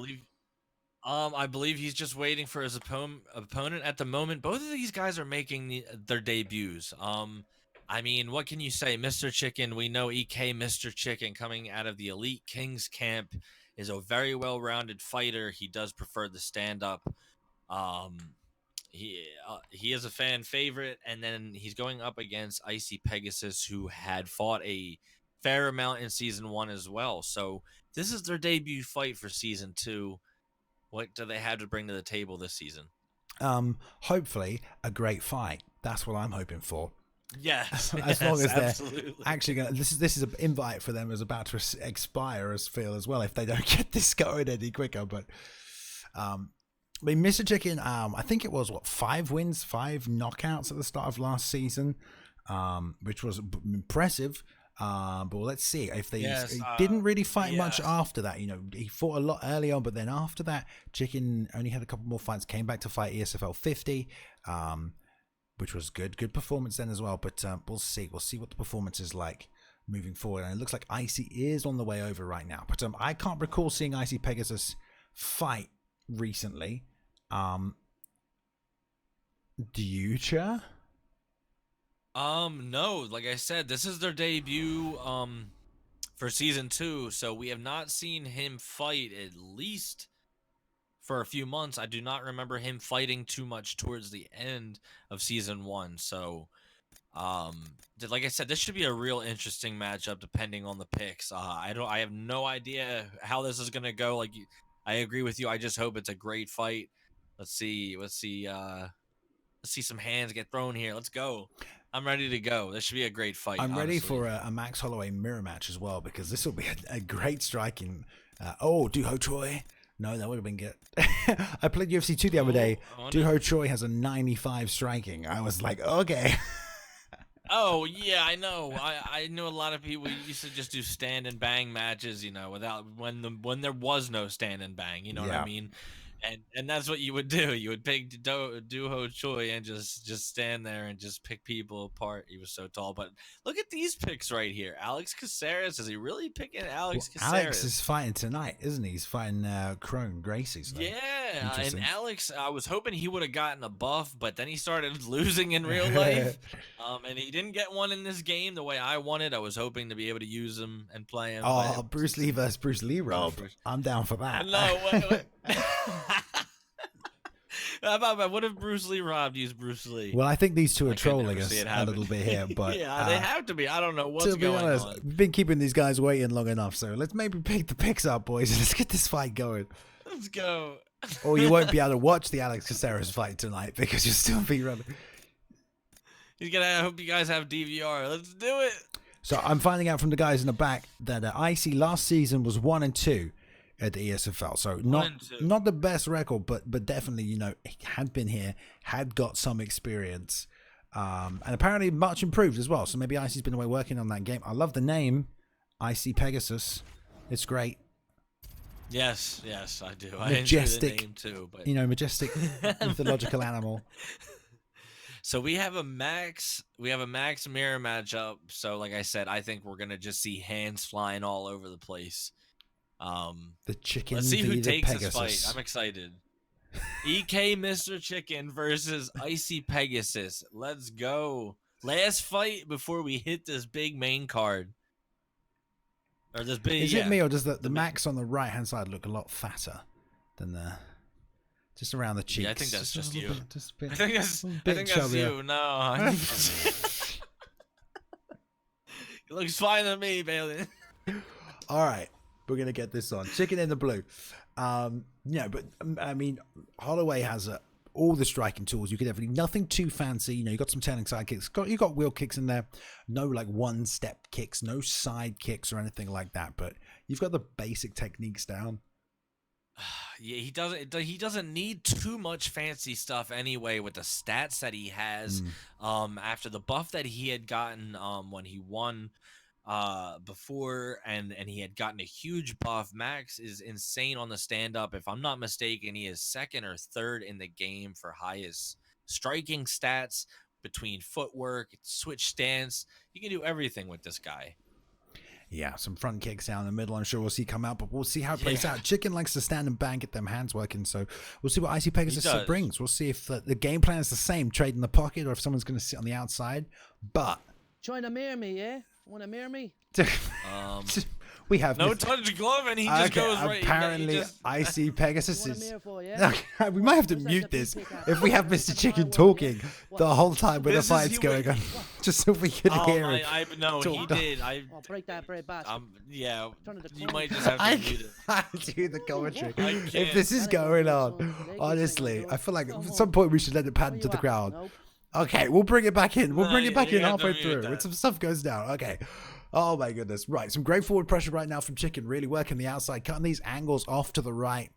[SPEAKER 2] I believe he's just waiting for his opponent at the moment. Both of these guys are making their debuts. I mean, what can you say? Mr. Chicken, we know EK Mr. Chicken coming out of the Elite Kings camp is a very well-rounded fighter. He does prefer the stand-up. He is a fan favorite, and then he's going up against Icy Pegasus, who had fought a fair amount in Season 1 as well. So this is their debut fight for Season 2. What do they have to bring to the table this season?
[SPEAKER 1] Hopefully a great fight. That's what I'm hoping for.
[SPEAKER 2] Yes,
[SPEAKER 1] as long as they're
[SPEAKER 2] absolutely.
[SPEAKER 1] actually going to... This is an invite for them is about to expire, as feel as well, if they don't get this going any quicker. But I mean, Mr. Chicken, I think it was, 5 wins, 5 knockouts at the start of last season, which was impressive. But let's see if they he didn't really fight much after that. You know, he fought a lot early on, but then after that, Chicken only had a couple more fights, came back to fight ESFL 50, which was good performance then as well. But we'll see what the performance is like moving forward. And it looks like Icy is on the way over right now, but I can't recall seeing Icy Pegasus fight recently. Do you, Cha?
[SPEAKER 2] No, like I said, this is their debut for Season 2, so we have not seen him fight at least for a few months. I do not remember him fighting too much towards the end of Season 1. So like I said, this should be a real interesting matchup depending on the picks. I have no idea how this is going to go. Like, I agree with you. I just hope it's a great fight. Let's see some hands get thrown here. Let's go. I'm ready to go. This should be a great fight.
[SPEAKER 1] I'm ready for a Max Holloway mirror match as well, because this will be a great striking. Duho Choi. No, that would have been good. I played UFC 2 the other day. Duho Choi has a 95 striking. I was like, okay.
[SPEAKER 2] Oh, yeah, I know. I know a lot of people used to just do stand and bang matches, you know, without when there was no stand and bang, you know what I mean? And that's what you would do. You would pick Duho Choi and just stand there and just pick people apart. He was so tall. But look at these picks right here. Alex Caceres. Is he really picking Alex Caceres?
[SPEAKER 1] Alex is fighting tonight, isn't he? He's fighting Crone Gracie.
[SPEAKER 2] Yeah, and Alex, I was hoping he would have gotten a buff, but then he started losing in real life. And he didn't get one in this game the way I wanted. I was hoping to be able to use him and play him.
[SPEAKER 1] Oh, Bruce Lee versus Bruce Lee, Rob. I'm down for that.
[SPEAKER 2] No, wait. What if Bruce Lee robbed used Bruce Lee?
[SPEAKER 1] Well, I think these two are trolling us a little bit here, but
[SPEAKER 2] yeah, they have to be. I don't know what's going on.
[SPEAKER 1] We've been keeping these guys waiting long enough, so let's maybe pick the picks up, boys, and let's get this fight going.
[SPEAKER 2] Let's go.
[SPEAKER 1] Or you won't be able to watch the Alex Caceres fight tonight because you'll still be running.
[SPEAKER 2] I hope you guys have DVR. Let's do it.
[SPEAKER 1] So I'm finding out from the guys in the back that Icy last season was 1-2 at the ESFL. So not the best record, but definitely, you know, he had been here, had got some experience, and apparently much improved as well. So maybe Icy's been away working on that game. I love the name, Icy Pegasus. It's great.
[SPEAKER 2] Yes, I do.
[SPEAKER 1] Majestic,
[SPEAKER 2] I enjoy the name too, but
[SPEAKER 1] you know, majestic mythological animal.
[SPEAKER 2] So we have a max mirror matchup. So like I said, I think we're gonna just see hands flying all over the place.
[SPEAKER 1] The chicken.
[SPEAKER 2] Let's see who takes
[SPEAKER 1] Pegasus.
[SPEAKER 2] this fight. I'm excited. EK Mr. Chicken versus Icy Pegasus. Let's go. Last fight before we hit this big main card. Or this big,
[SPEAKER 1] Is it me, or does the Max on the right-hand side look a lot fatter than the... Just around the cheeks?
[SPEAKER 2] Yeah, I think that's just you.
[SPEAKER 1] Just a bit,
[SPEAKER 2] I think that's
[SPEAKER 1] chubbier.
[SPEAKER 2] you. No. It looks fine to me, Bailey.
[SPEAKER 1] All right, we're gonna get this on. Chicken in the blue. But I mean, Holloway has all the striking tools you could ever need. Nothing too fancy. You got some turning side kicks. You got wheel kicks in there. No like one step kicks. No side kicks or anything like that. But you've got the basic techniques down.
[SPEAKER 2] Yeah, he doesn't need too much fancy stuff anyway with the stats that he has. After the buff that he had gotten when he won before, and he had gotten a huge buff. Max is insane on the stand up. If I'm not mistaken, he is second or third in the game for highest striking stats between footwork, switch stance. You can do everything with this guy.
[SPEAKER 1] Yeah, some front kicks down the middle, I'm sure we'll see come out, but we'll see how it plays out. Chicken likes to stand and bang, get them hands working, so we'll see what Icy Pegasus brings. We'll see if the game plan is the same, trade in the pocket, or if someone's going to sit on the outside. But
[SPEAKER 5] trying to mirror me, yeah? Want to mirror me?
[SPEAKER 1] We have
[SPEAKER 2] no touch glove, and he just goes right.
[SPEAKER 1] Apparently, Icy Pegasus is.
[SPEAKER 5] For, yeah?
[SPEAKER 1] We might have to mute this if we have Mr. Chicken talking the whole time when the fight's going on, just so we can hear it.
[SPEAKER 2] He did.
[SPEAKER 5] I'll break that very bad.
[SPEAKER 2] Yeah, you might just have to mute it.
[SPEAKER 1] I can't do the commentary if this is going on. Honestly, I feel like at some point we should let it pad to the crowd. Okay, we'll bring it back in. We'll bring it back in halfway through when some stuff goes down. Okay. Oh my goodness. Right. Some great forward pressure right now from Chicken. Really working the outside, cutting these angles off to the right.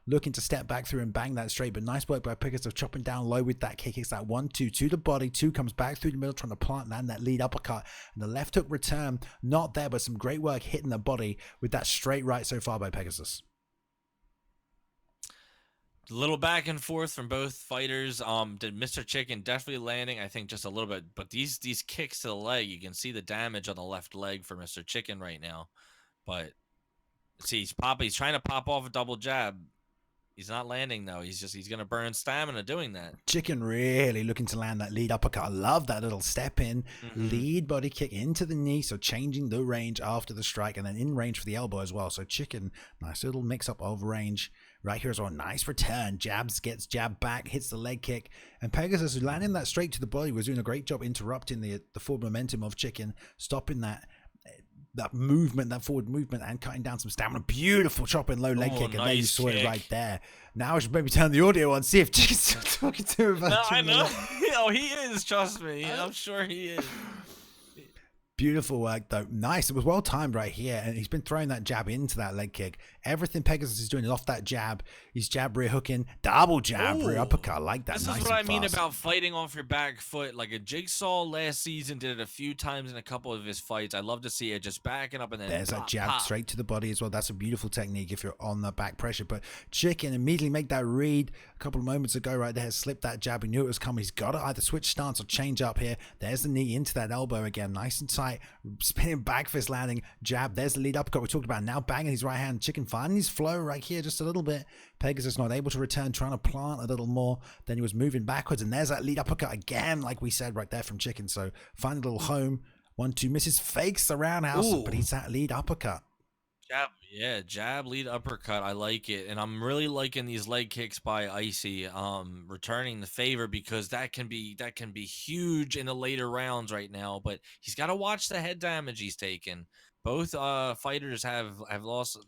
[SPEAKER 1] Looking to step back through and bang that straight. But nice work by Pegasus of chopping down low with that kick. It's that 1-2 to the body. 2 comes back through the middle, trying to plant land that lead uppercut. And the left hook return, not there, but some great work hitting the body with that straight right so far by Pegasus.
[SPEAKER 2] A little back and forth from both fighters. Did Mr. Chicken definitely landing? I think just a little bit, but these kicks to the leg, you can see the damage on the left leg for Mr. Chicken right now. But see, he's trying to pop off a double jab. He's not landing though. He's gonna burn stamina doing that. Chicken
[SPEAKER 1] really looking to land that lead uppercut. I love that little step in, lead body kick into the knee. So changing the range after the strike, and then in range for the elbow as well. So Chicken, nice little mix up of range right here as well. Nice return. Gets jabbed back, hits the leg kick, and Pegasus landing that straight to the body was doing a great job interrupting the forward momentum of Chicken, stopping that movement, that forward movement, and cutting down some stamina. Beautiful chopping low leg kick, and there you saw it right there. Now I should maybe turn the audio on, see if Chicken's still talking to him.
[SPEAKER 2] No, I know. Oh, he is. Trust me. I'm sure he is.
[SPEAKER 1] Beautiful work though. Nice. It was well timed right here, and he's been throwing that jab into that leg kick. Everything Pegasus is doing is off that jab. He's jab rear hooking, double jab rear uppercut. I like that.
[SPEAKER 2] This is what I mean about fighting off your back foot. Like a Jigsaw last season did it a few times in a couple of his fights. I love to see it just backing up and then
[SPEAKER 1] there's that jab straight to the body as well. That's a beautiful technique if you're on the back pressure. But Chicken immediately make that read a couple of moments ago right there. Slipped that jab. He knew it was coming. He's got to either switch stance or change up here. There's the knee into that elbow again. Nice and tight. Spinning back fist landing jab. There's the lead uppercut we talked about. Now banging his right hand. Chicken finding his flow right here just a little bit. Pegasus not able to return, trying to plant a little more. Then he was moving backwards, and there's that lead uppercut again, like we said right there from Chicken. So finding a little home. 1-2 misses, fakes the roundhouse, but he's that lead uppercut.
[SPEAKER 2] Jab lead uppercut. I like it, and I'm really liking these leg kicks by Icy, returning the favor, because that can be huge in the later rounds right now. But he's got to watch the head damage he's taken. Both fighters have lost a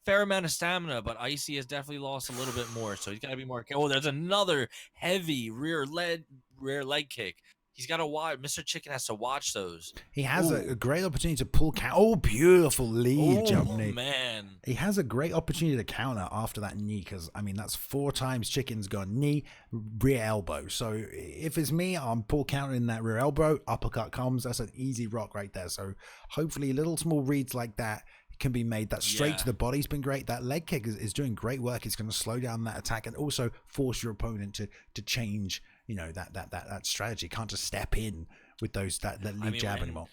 [SPEAKER 2] fair amount of stamina, but Icy has definitely lost a little bit more, so he's got to be more careful. Oh, there's another heavy rear leg kick. He's got to watch. Mr. Chicken has to watch those.
[SPEAKER 1] He has a great opportunity to pull counter. Oh, beautiful lead jump knee.
[SPEAKER 2] Man.
[SPEAKER 1] He has a great opportunity to counter after that knee, because, I mean, that's 4 times Chicken's gone knee, rear elbow. So if it's me, I'm pull countering that rear elbow, uppercut comes. That's an easy rock right there. So hopefully little small reads like that can be made. That straight to the body's been great. That leg kick is doing great work. It's going to slow down that attack and also force your opponent to change, you know, that strategy. Can't just step in with that lead jab anymore.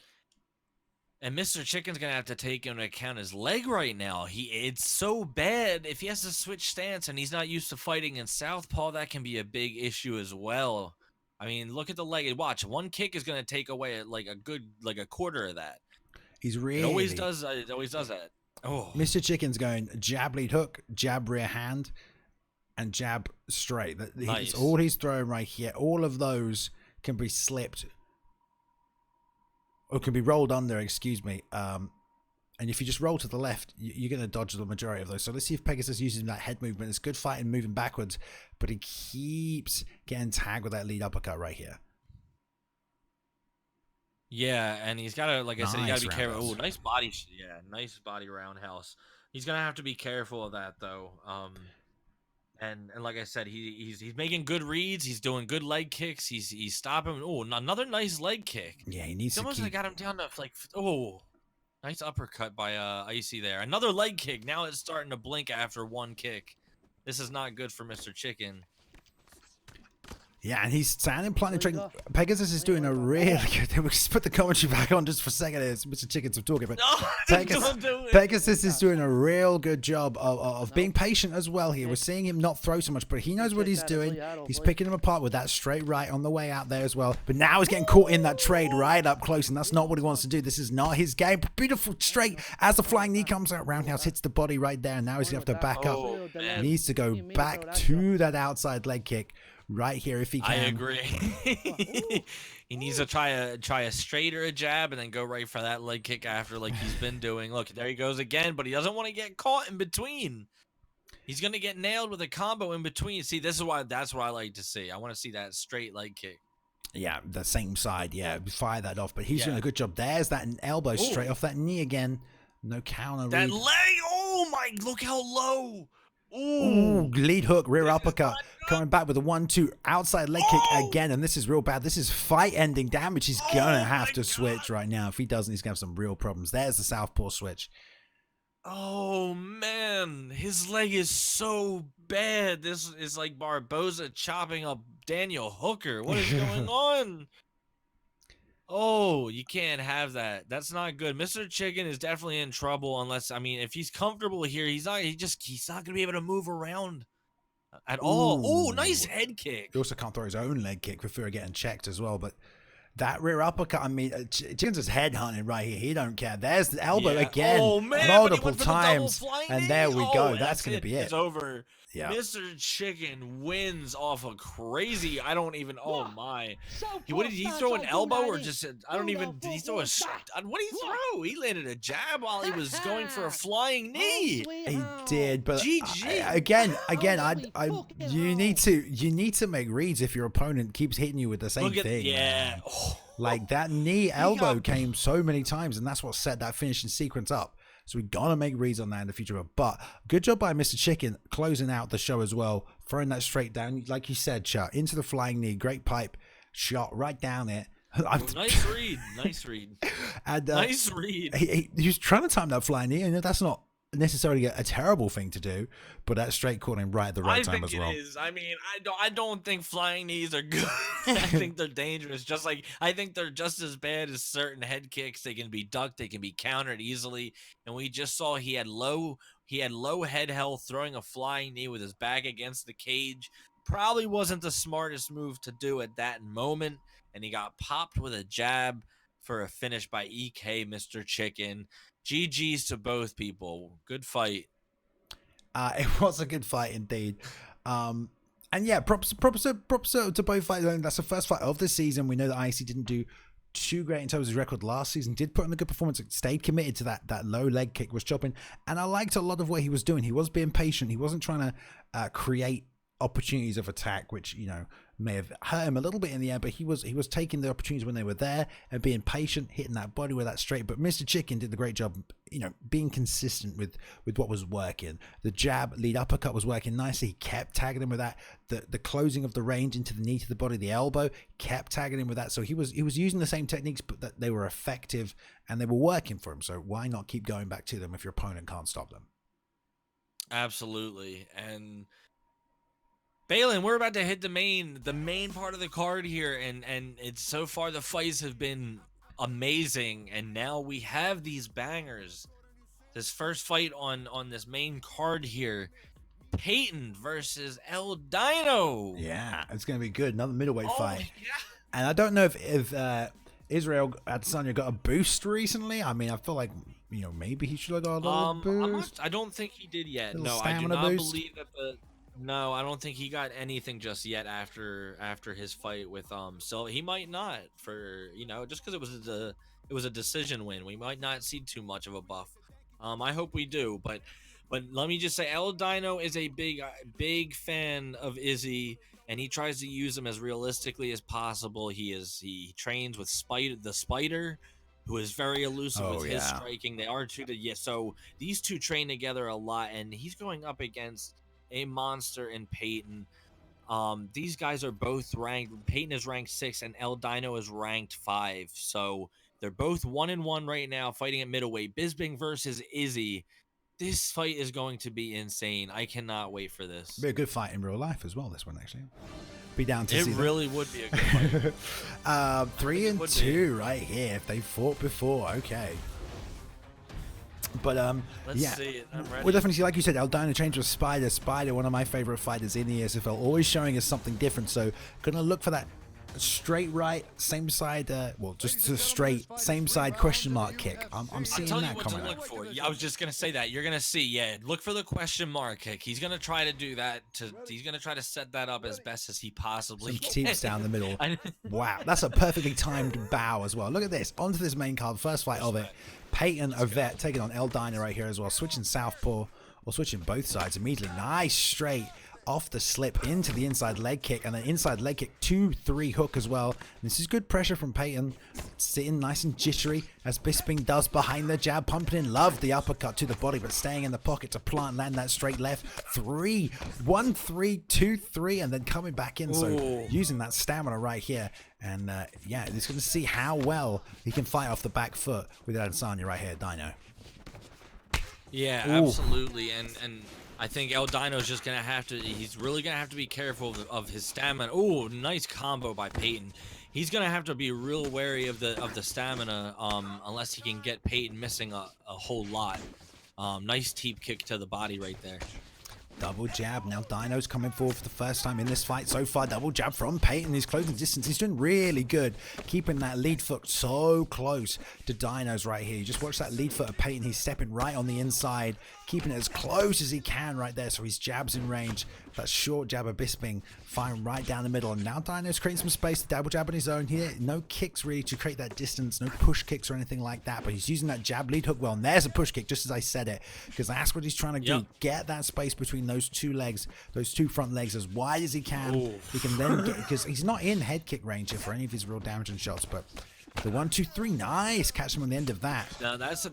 [SPEAKER 2] And Mr. Chicken's gonna have to take into account his leg right now. It's so bad. If he has to switch stance and he's not used to fighting in southpaw, that can be a big issue as well. I mean, look at the leg. Watch, one kick is gonna take away like a quarter of that.
[SPEAKER 1] He's really.
[SPEAKER 2] It always does. It always does that. Oh,
[SPEAKER 1] Mr. Chicken's going jab lead hook, jab rear hand, and jab straight.
[SPEAKER 2] Nice.
[SPEAKER 1] It's all he's throwing right here. All of those can be slipped or can be rolled under, excuse me. And if you just roll to the left, you're going to dodge the majority of those. So let's see if Pegasus uses that head movement. It's good fighting moving backwards, but he keeps getting tagged with that lead uppercut right here.
[SPEAKER 2] yeah, and he's got to, like I said, you got to be careful.
[SPEAKER 1] Roundhouse.
[SPEAKER 2] Oh, nice body. Yeah, nice body roundhouse. He's going to have to be careful of that, though. And like I said, he's making good reads. He's doing good leg kicks. He's stopping. Oh, another nice leg kick.
[SPEAKER 1] Yeah, he needs
[SPEAKER 2] He's
[SPEAKER 1] to
[SPEAKER 2] almost
[SPEAKER 1] keep...
[SPEAKER 2] got him down to like, oh, nice uppercut by Icy there. Another leg kick. Now it's starting to blink after one kick. This is not good for Mr. Chicken.
[SPEAKER 1] Yeah, and he's standing planted.
[SPEAKER 5] There you go.
[SPEAKER 1] Pegasus is doing a really good... We'll just put the commentary back on just for a second. It's Mr. Chicken's talking, but
[SPEAKER 2] No, don't do it.
[SPEAKER 1] Pegasus is doing a real good job of being patient as well here. We're seeing him not throw so much, but he knows what he's doing. He's picking him apart with that straight right on the way out there as well. But now he's getting caught in that trade right up close, and that's not what he wants to do. This is not his game. Beautiful straight as the flying knee comes out. Roundhouse hits the body right there, and now he's going to have to back up.
[SPEAKER 2] Oh, man.
[SPEAKER 1] He needs to go back to that outside leg kick right here if he can.
[SPEAKER 2] I agree. He needs to try a straight or a jab and then go right for that leg kick after, like he's been doing. Look, there he goes again, but he doesn't want to get caught in between. He's gonna get nailed with a combo in between. See, that's what I like to see. I want to see that straight leg kick.
[SPEAKER 1] Yeah, the same side. Yeah, fire that off. But he's doing a good job. There's that elbow straight off that knee again. No counter.
[SPEAKER 2] That
[SPEAKER 1] read.
[SPEAKER 2] leg. Oh my! Look how low.
[SPEAKER 1] Ooh, lead hook, rear uppercut. Coming back with a 1-2 outside leg kick again. And this is real bad. This is fight ending damage. He's going to have to switch right now. If he doesn't, he's going to have some real problems. There's the southpaw switch.
[SPEAKER 2] Oh man, his leg is so bad. This is like Barboza chopping up Daniel Hooker. What is going on? Oh, you can't have that. That's not good. Mr. Chicken is definitely in trouble unless, I mean, if he's comfortable here, he's not going to be able to move around at all. Oh, nice head kick.
[SPEAKER 1] He also can't throw his own leg kick for fear of getting checked as well. But that rear uppercut, I mean, Chicken's just head hunting right here. He don't care. There's the elbow again, multiple times. And there we go. That's going to be it.
[SPEAKER 2] It's over.
[SPEAKER 1] Yeah.
[SPEAKER 2] Mr. Chicken wins off a crazy. I don't even. Oh my! What did he throw? An elbow or just? I don't even. Did he throw a? What did he throw? He landed a jab while he was going for a flying knee.
[SPEAKER 1] He did, but
[SPEAKER 2] GG.
[SPEAKER 1] again, you need to make reads if your opponent keeps hitting you with the same thing.
[SPEAKER 2] Yeah.
[SPEAKER 1] Like that knee elbow came so many times, and that's what set that finishing sequence up. So we got to make reads on that in the future. But good job by Mr. Chicken closing out the show as well, throwing that straight down, like you said, Chat, into the flying knee. Great pipe shot right down it.
[SPEAKER 2] Nice read. Nice read.
[SPEAKER 1] And,
[SPEAKER 2] nice read.
[SPEAKER 1] He was trying to time that flying knee, and that's not necessarily a terrible thing to do, but that straight caught him right at the right time as well.
[SPEAKER 2] I think it is. I mean, I don't think flying knees are good. I think they're dangerous. Just like I think they're just as bad as certain head kicks. They can be ducked, they can be countered easily. And we just saw he had low head health, throwing a flying knee with his back against the cage. Probably wasn't the smartest move to do at that moment, and he got popped with a jab for a finish by EK Mr. Chicken. GG's to both people. Good fight.
[SPEAKER 1] It was a good fight indeed. And yeah, props to both fights. That's the first fight of the season. We know that IC didn't do too great in terms of his record last season. Did put in a good performance. Stayed committed to that low leg kick, was chopping. And I liked a lot of what he was doing. He was being patient. He wasn't trying to create opportunities of attack, which, you know, may have hurt him a little bit in the end, but he was taking the opportunities when they were there and being patient, hitting that body with that straight. But Mr. Chicken did the great job, you know, being consistent with what was working. The jab lead uppercut was working nicely. He kept tagging him with that. The closing of the range into the knee to the body, the elbow, kept tagging him with that. So he was using the same techniques, but that they were effective and they were working for him. So why not keep going back to them if your opponent can't stop them?
[SPEAKER 2] Absolutely. And Balin, we're about to hit the main part of the card here, and it's so far the fights have been amazing, and now we have these bangers. This first fight on this main card here Peyton versus El Dino.
[SPEAKER 1] Yeah, it's going to be good. Another middleweight fight.
[SPEAKER 2] Yeah.
[SPEAKER 1] And I don't know if Israel Adesanya got a boost recently. I mean, I feel like, you know, maybe he should have got a little boost.
[SPEAKER 2] I don't think he did yet.
[SPEAKER 1] Little
[SPEAKER 2] No, I do
[SPEAKER 1] stamina
[SPEAKER 2] not
[SPEAKER 1] boost?
[SPEAKER 2] believe that No, I don't think he got anything just yet after his fight with Silva. He might not, for just because it was a decision win. We might not see too much of a buff. I hope we do, but let me just say, El Dino is a big fan of Izzy, and he tries to use him as realistically as possible. He trains with the Spider, who is very elusive with his striking. They are so these two train together a lot, and he's going up against a monster in Peyton. These guys are both ranked. Peyton is ranked 6 and El Dino is ranked 5. So they're both 1-1 right now, fighting at middleweight. Bisping versus Izzy. This fight is going to be insane. I cannot wait for this.
[SPEAKER 1] Be a good fight in real life as well. This one actually. Be down to
[SPEAKER 2] It
[SPEAKER 1] see.
[SPEAKER 2] really would be a good fight.
[SPEAKER 1] 3-2 right here. If they fought before, okay. But
[SPEAKER 2] Let's
[SPEAKER 1] yeah,
[SPEAKER 2] see it. I'm ready.
[SPEAKER 1] we'll definitely see. Like you said, El Dino changed with Spider, one of my favorite fighters in the SFL, always showing us something different. So gonna look for that straight right, same side, just a straight same side question mark kick. I'm seeing
[SPEAKER 2] Tell you
[SPEAKER 1] that
[SPEAKER 2] what to
[SPEAKER 1] coming
[SPEAKER 2] look
[SPEAKER 1] out.
[SPEAKER 2] for. Yeah, I was just gonna say that. You're gonna see, look for the question mark kick. He's gonna try to do that. He's gonna try to set that up as best as he possibly
[SPEAKER 1] Some
[SPEAKER 2] can.
[SPEAKER 1] teeps down the middle. Wow, that's a perfectly timed bow as well. Look at this. Onto this main card, first fight of it. Peyton, a vet, taking on El Dino right here as well. Switching southpaw, or switching both sides immediately. Nice straight off the slip into the inside leg kick, and then inside leg kick 2-3 hook as well. And this is good pressure from Peyton, sitting nice and jittery as Bisping does behind the jab, pumping in. Love the uppercut to the body, but staying in the pocket to plant, land that straight left. 1-3, 2-3, and then coming back in. So using that stamina right here. And yeah, he's going to see how well he can fight off the back foot with Adesanya right here, Dino.
[SPEAKER 2] Yeah, absolutely. And I think El Dino's just gonna have to. He's really gonna have to be careful of his stamina. Oh, nice combo by Peyton. He's gonna have to be real wary of the stamina, unless he can get Peyton missing a whole lot. Nice teep kick to the body right there.
[SPEAKER 1] Double jab. Now Dino's coming forward for the first time in this fight so far. Double jab from Peyton. He's closing distance. He's doing really good, keeping that lead foot so close to Dino's right here. You just watch that lead foot of Peyton. He's stepping right on the inside, keeping it as close as he can right there. So his jab's in range. That short jab of Bisping firing right down the middle. And now Dino's creating some space to double jab on his own here. No kicks really to create that distance. No push kicks or anything like that. But he's using that jab lead hook well. And there's a push kick, just as I said it. Because that's what he's trying to do. Get that space between those two legs, those two front legs as wide as he can. He can then get, because he's not in head kick range here for any of his real damaging shots. But the 1-2-3, nice. Catch him on the end of that.
[SPEAKER 2] Now that's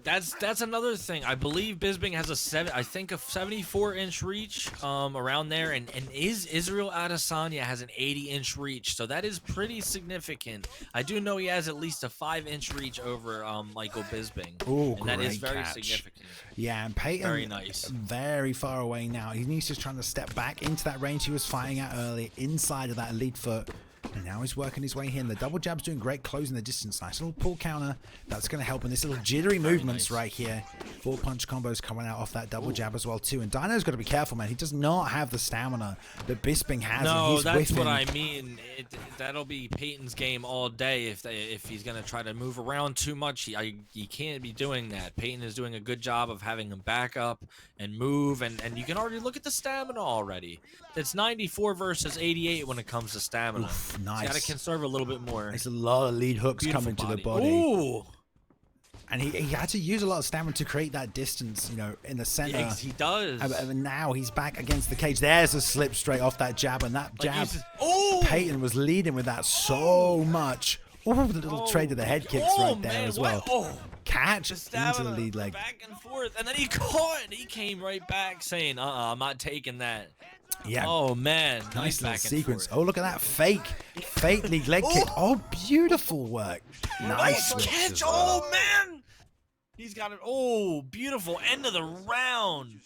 [SPEAKER 2] another thing. I believe Bisping has a 74-inch reach, around there, and Israel Adesanya has an 80-inch reach, so that is pretty significant. I do know he has at least a 5-inch reach over Michael Bisping, and that is very significant.
[SPEAKER 1] Yeah, and Peyton,
[SPEAKER 2] very nice,
[SPEAKER 1] very far away now. He's just trying to step back into that range he was fighting at earlier, inside of that elite foot. And now he's working his way here. And the double jab's doing great, closing the distance. Nice little pull counter. That's going to help in this little jittery movements right here. 4-punch combos coming out off that double jab as well, too. And Dino's got to be careful, man. He does not have the stamina that Bisping has.
[SPEAKER 2] No,
[SPEAKER 1] and he's
[SPEAKER 2] that's
[SPEAKER 1] whiffing.
[SPEAKER 2] what I mean. That'll be Peyton's game all day if he's going to try to move around too much. He can't be doing that. Peyton is doing a good job of having him back up and move. And you can already look at the stamina already. It's 94 versus 88 when it comes to stamina.
[SPEAKER 1] Oof, nice.
[SPEAKER 2] Got to conserve a little bit more.
[SPEAKER 1] There's a lot of lead hooks coming to the body.
[SPEAKER 2] Ooh.
[SPEAKER 1] And he had to use a lot of stamina to create that distance, in the center.
[SPEAKER 2] Yes, he does.
[SPEAKER 1] And now he's back against the cage. There's a slip straight off that jab, and that jab, Peyton was leading with that so much. Oh, the little trade of the head kicks right there as well. Catch into the lead leg.
[SPEAKER 2] Back and forth, and then he caught. He came right back saying, I'm not taking that.
[SPEAKER 1] Yeah.
[SPEAKER 2] Oh, man.
[SPEAKER 1] Nice little
[SPEAKER 2] back and
[SPEAKER 1] sequence.
[SPEAKER 2] forth.
[SPEAKER 1] Oh, look at that fake lead leg kick. Oh, beautiful work. Nice
[SPEAKER 2] catch. Oh, man. He's got it. Oh, beautiful end of the round.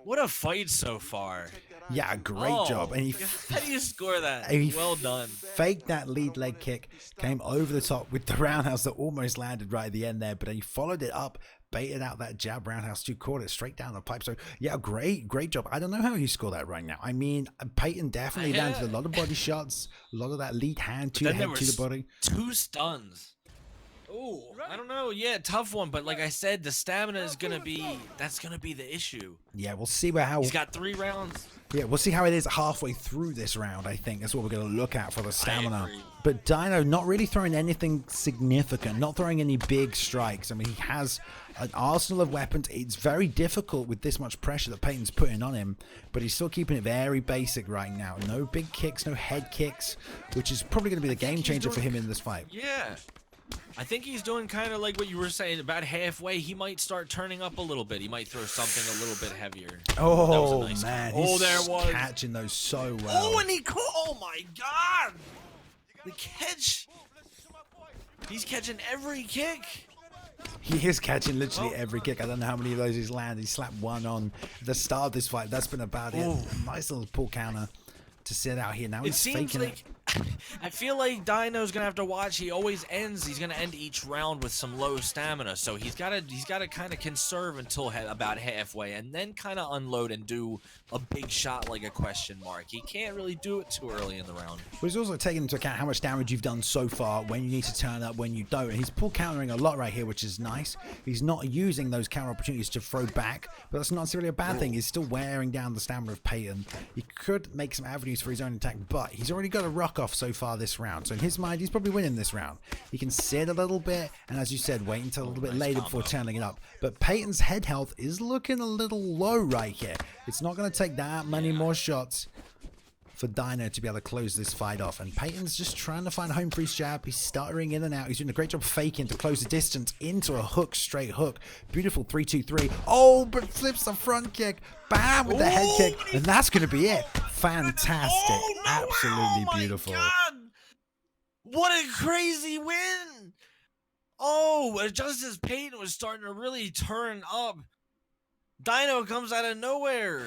[SPEAKER 2] What a fight so far.
[SPEAKER 1] Yeah, great job. And
[SPEAKER 2] How do you score that?
[SPEAKER 1] he
[SPEAKER 2] Well done.
[SPEAKER 1] faked that lead leg kick, came over the top with the roundhouse that almost landed right at the end there, but then he followed it up, baited out that jab roundhouse to caught it straight down the pipe. So yeah, great job. I don't know how you score that right now. I mean, Peyton definitely landed a lot of body shots, a lot of that lead hand to the head to the body.
[SPEAKER 2] 2 stuns. Oh, I don't know. Yeah, tough one, but like I said, the stamina is gonna be the issue.
[SPEAKER 1] Yeah, we'll see how
[SPEAKER 2] He's got 3 rounds.
[SPEAKER 1] Yeah, we'll see how it is halfway through this round. I think that's what we're going to look at for the stamina. But Dino not really throwing anything significant, not throwing any big strikes. I mean, he has an arsenal of weapons. It's very difficult with this much pressure that Peyton's putting on him, but he's still keeping it very basic right now. No big kicks, no head kicks, which is probably going to be the game changer for him in this fight.
[SPEAKER 2] Yeah. I think he's doing kind of like what you were saying, about halfway. He might start turning up a little bit. He might throw something a little bit heavier.
[SPEAKER 1] Oh,
[SPEAKER 2] nice
[SPEAKER 1] man.
[SPEAKER 2] Oh, there
[SPEAKER 1] He's
[SPEAKER 2] was.
[SPEAKER 1] catching those so well.
[SPEAKER 2] Oh, and he caught. Oh, my God. The catch. He's catching every kick.
[SPEAKER 1] He is catching literally every kick. I don't know how many of those he's landed. He slapped one on the start of this fight. That's been about it. Nice little pull counter to sit out here. Now he's faking it.
[SPEAKER 2] I feel like Dino's gonna have to watch. He always ends. He's gonna end each round with some low stamina, so he's gotta kind of conserve until about halfway, and then kind of unload and do a big shot like a question mark. He can't really do it too early in the round.
[SPEAKER 1] But he's also taking into account how much damage you've done so far, when you need to turn up, when you don't. And he's pull countering a lot right here, which is nice. He's not using those counter opportunities to throw back, but that's not necessarily a bad thing. He's still wearing down the stamina of Peyton. He could make some avenues for his own attack, but he's already got a rock off so far this round. So in his mind, he's probably winning this round. He can sit a little bit, and as you said, wait until a little bit later before turning it up. But Peyton's head health is looking a little low right here. It's not going to take that many more shots for Dino to be able to close this fight off. And Peyton's just trying to find a home for his jab. He's stuttering in and out. He's doing a great job faking to close the distance into a hook, straight hook. Beautiful 3-2-3. Oh, but flips the front kick. Bam, with the head kick. And that's going to be it. Fantastic. Absolutely beautiful.
[SPEAKER 2] God. What a crazy win. Oh, just as Peyton was starting to really turn up, Dino comes out of nowhere.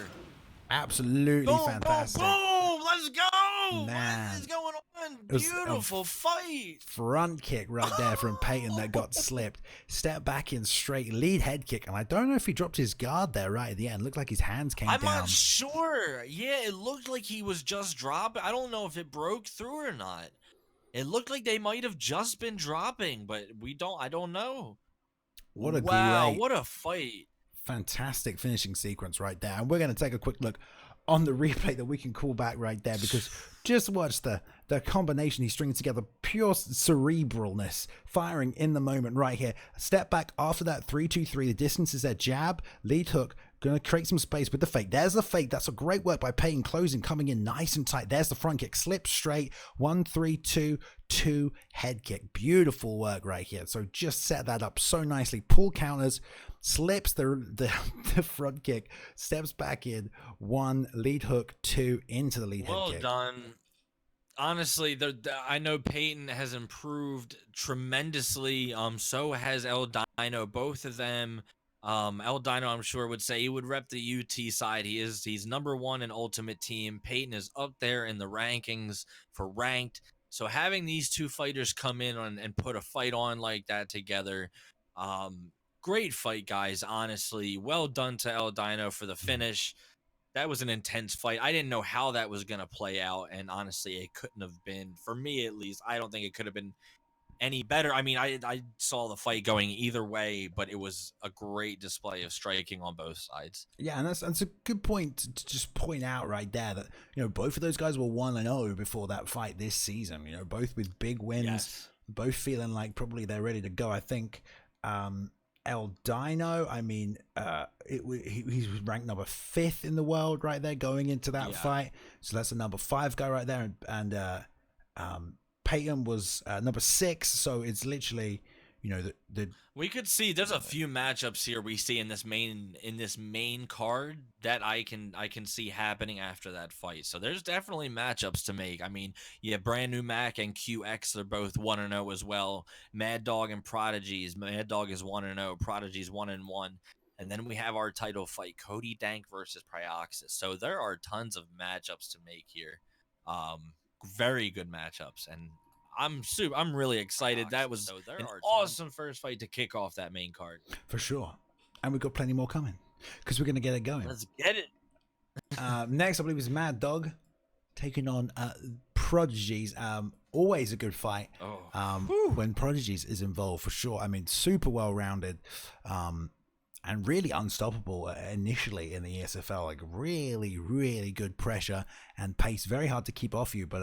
[SPEAKER 1] Absolutely
[SPEAKER 2] boom,
[SPEAKER 1] fantastic.
[SPEAKER 2] Boom, boom, let's go.
[SPEAKER 1] Man.
[SPEAKER 2] What is going on?
[SPEAKER 1] It was
[SPEAKER 2] Beautiful fight.
[SPEAKER 1] Front kick right there from Peyton that got slipped. Step back in straight, lead head kick. And I don't know if he dropped his guard there right at the end. Looked like his hands came down.
[SPEAKER 2] I'm not sure. Yeah, it looked like he was just dropping. I don't know if it broke through or not. It looked like they might have just been dropping, but I don't know.
[SPEAKER 1] What a
[SPEAKER 2] wow, what a fight.
[SPEAKER 1] Fantastic finishing sequence right there. And we're going to take a quick look on the replay that we can call back right there, because just watch the combination he's stringing together. Pure cerebralness, firing in the moment right here. Step back after that 3-2-3. The distance is there. Jab, lead hook. Going to create some space with the fake. There's the fake. That's a great work by Peyton, closing, coming in nice and tight. There's the front kick. Slip straight. 1-3-2-2 head kick. Beautiful work right here. So just set that up so nicely. Pull counters. Slips the front kick. Steps back in. 1 lead hook. 2 into the lead head kick.
[SPEAKER 2] Well done. Honestly, I know Peyton has improved tremendously. So has El Dino. Both of them. El Dino, I'm sure, would say he would rep the UT side. He's number 1 in Ultimate Team. Peyton is up there in the rankings for ranked. So having these two fighters come in and put a fight on like that together, great fight, guys. Honestly, well done to El Dino for the finish. That was an intense fight. I didn't know how that was gonna play out, and honestly, it couldn't have been, for me at least. I don't think it could have been any better. I mean, I saw the fight going either way, but it was a great display of striking on both sides.
[SPEAKER 1] Yeah, and that's a good point to just point out right there that, both of those guys were 1-0 before that fight this season. Both with big wins,
[SPEAKER 2] Yes.
[SPEAKER 1] both feeling like probably they're ready to go. I think El Dino, I mean, he's ranked number 5th in the world right there going into that fight. So that's a number 5 guy right there, and Peyton was number 6, so it's literally, You know, the
[SPEAKER 2] We could see there's a few matchups here we see in this main card that I can see happening after that fight. So there's definitely matchups to make. I mean, yeah, brand new Mac and QX are both 1-0 as well. Mad Dog and Prodigies. Mad Dog is 1-0, Prodigies 1-1. And then we have our title fight, Cody Dank versus Prioxis. So there are tons of matchups to make here. Very good matchups, and I'm really excited. That was an awesome first fight to kick off that main card.
[SPEAKER 1] for sure. And we've got plenty more coming because we're going to get it going.
[SPEAKER 2] Let's get it.
[SPEAKER 1] Next, I believe, is Mad Dog taking on Prodigies. Always a good fight when Prodigies is involved, for sure. I mean, super well-rounded and really unstoppable initially in the ESFL. Like, really, really good pressure and pace. Very hard to keep off you, but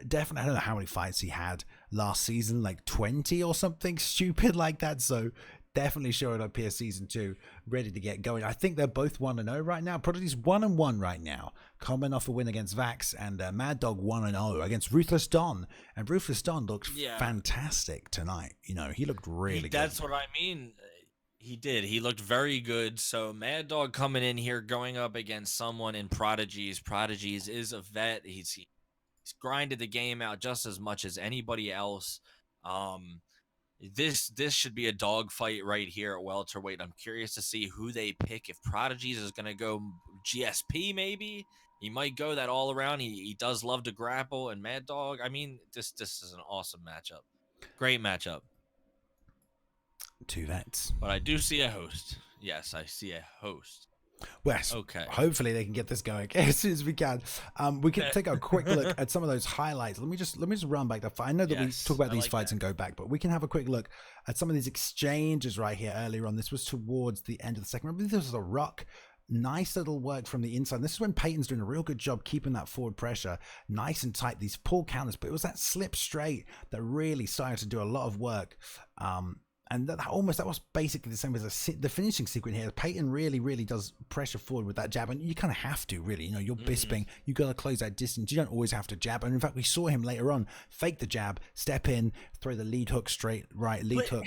[SPEAKER 1] definitely, I don't know how many fights he had last season, like 20 or something stupid like that. So definitely showing up here season 2, ready to get going. I think they're both 1-0 right now. Prodigy's 1-1 right now, coming off a win against Vax, and Mad Dog 1-0 against Ruthless Don. And Ruthless Don looked fantastic tonight. You know, he looked really good.
[SPEAKER 2] That's what I mean. He did. He looked very good. So Mad Dog coming in here, going up against someone in Prodigies. Prodigies is a vet. He's grinded the game out just as much as anybody else. This should be a dog fight right here at welterweight. I'm curious to see who they pick. If Prodigies is going to go GSP, maybe he might go that all around. He does love to grapple, and Mad Dog. I mean, this is an awesome matchup. Great matchup.
[SPEAKER 1] 2 vets.
[SPEAKER 2] But I do see a host. Yes, I see a host.
[SPEAKER 1] Wes,
[SPEAKER 2] okay.
[SPEAKER 1] Hopefully they can get this going as soon as we can. We can take a quick look at some of those highlights. Let me just run back the fight. I know that we talk about these fights and go back, but we can have a quick look at some of these exchanges right here earlier on. This was towards the end of the second. Remember, this was a ruck. Nice little work from the inside. This is when Peyton's doing a real good job keeping that forward pressure nice and tight. These pull counters, but it was that slip straight that really started to do a lot of work. And that was basically the same as the finishing sequence here. Peyton really does pressure forward with that jab, and you kind of have to, really. You know, you're bisping, you got to close that distance. You don't always have to jab. And in fact, we saw him later on fake the jab, step in, throw the lead hook straight right, hook.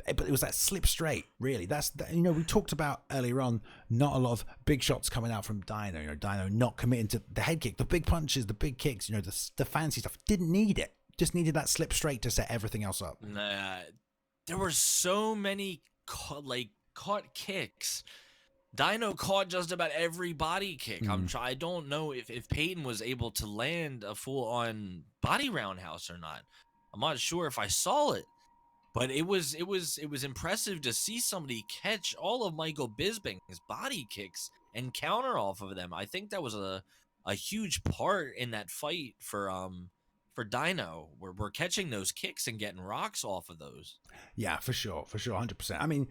[SPEAKER 1] But it was that slip straight, really. You know, we talked about earlier on, not a lot of big shots coming out from Dino. You know, Dino not committing to the head kick, the big punches, the big kicks. You know, the fancy stuff. Didn't need it. Just needed that slip straight to set everything else up.
[SPEAKER 2] There were so many caught kicks. Dino caught just about every body kick. I don't know if Peyton was able to land a full-on body roundhouse or not. I'm not sure if I saw it, but it was impressive to see somebody catch all of Michael Bisping's body kicks and counter off of them. I think that was a huge part in that fight for Dino. We're catching those kicks and getting rocks off of those.
[SPEAKER 1] Yeah, for sure, 100%. I mean,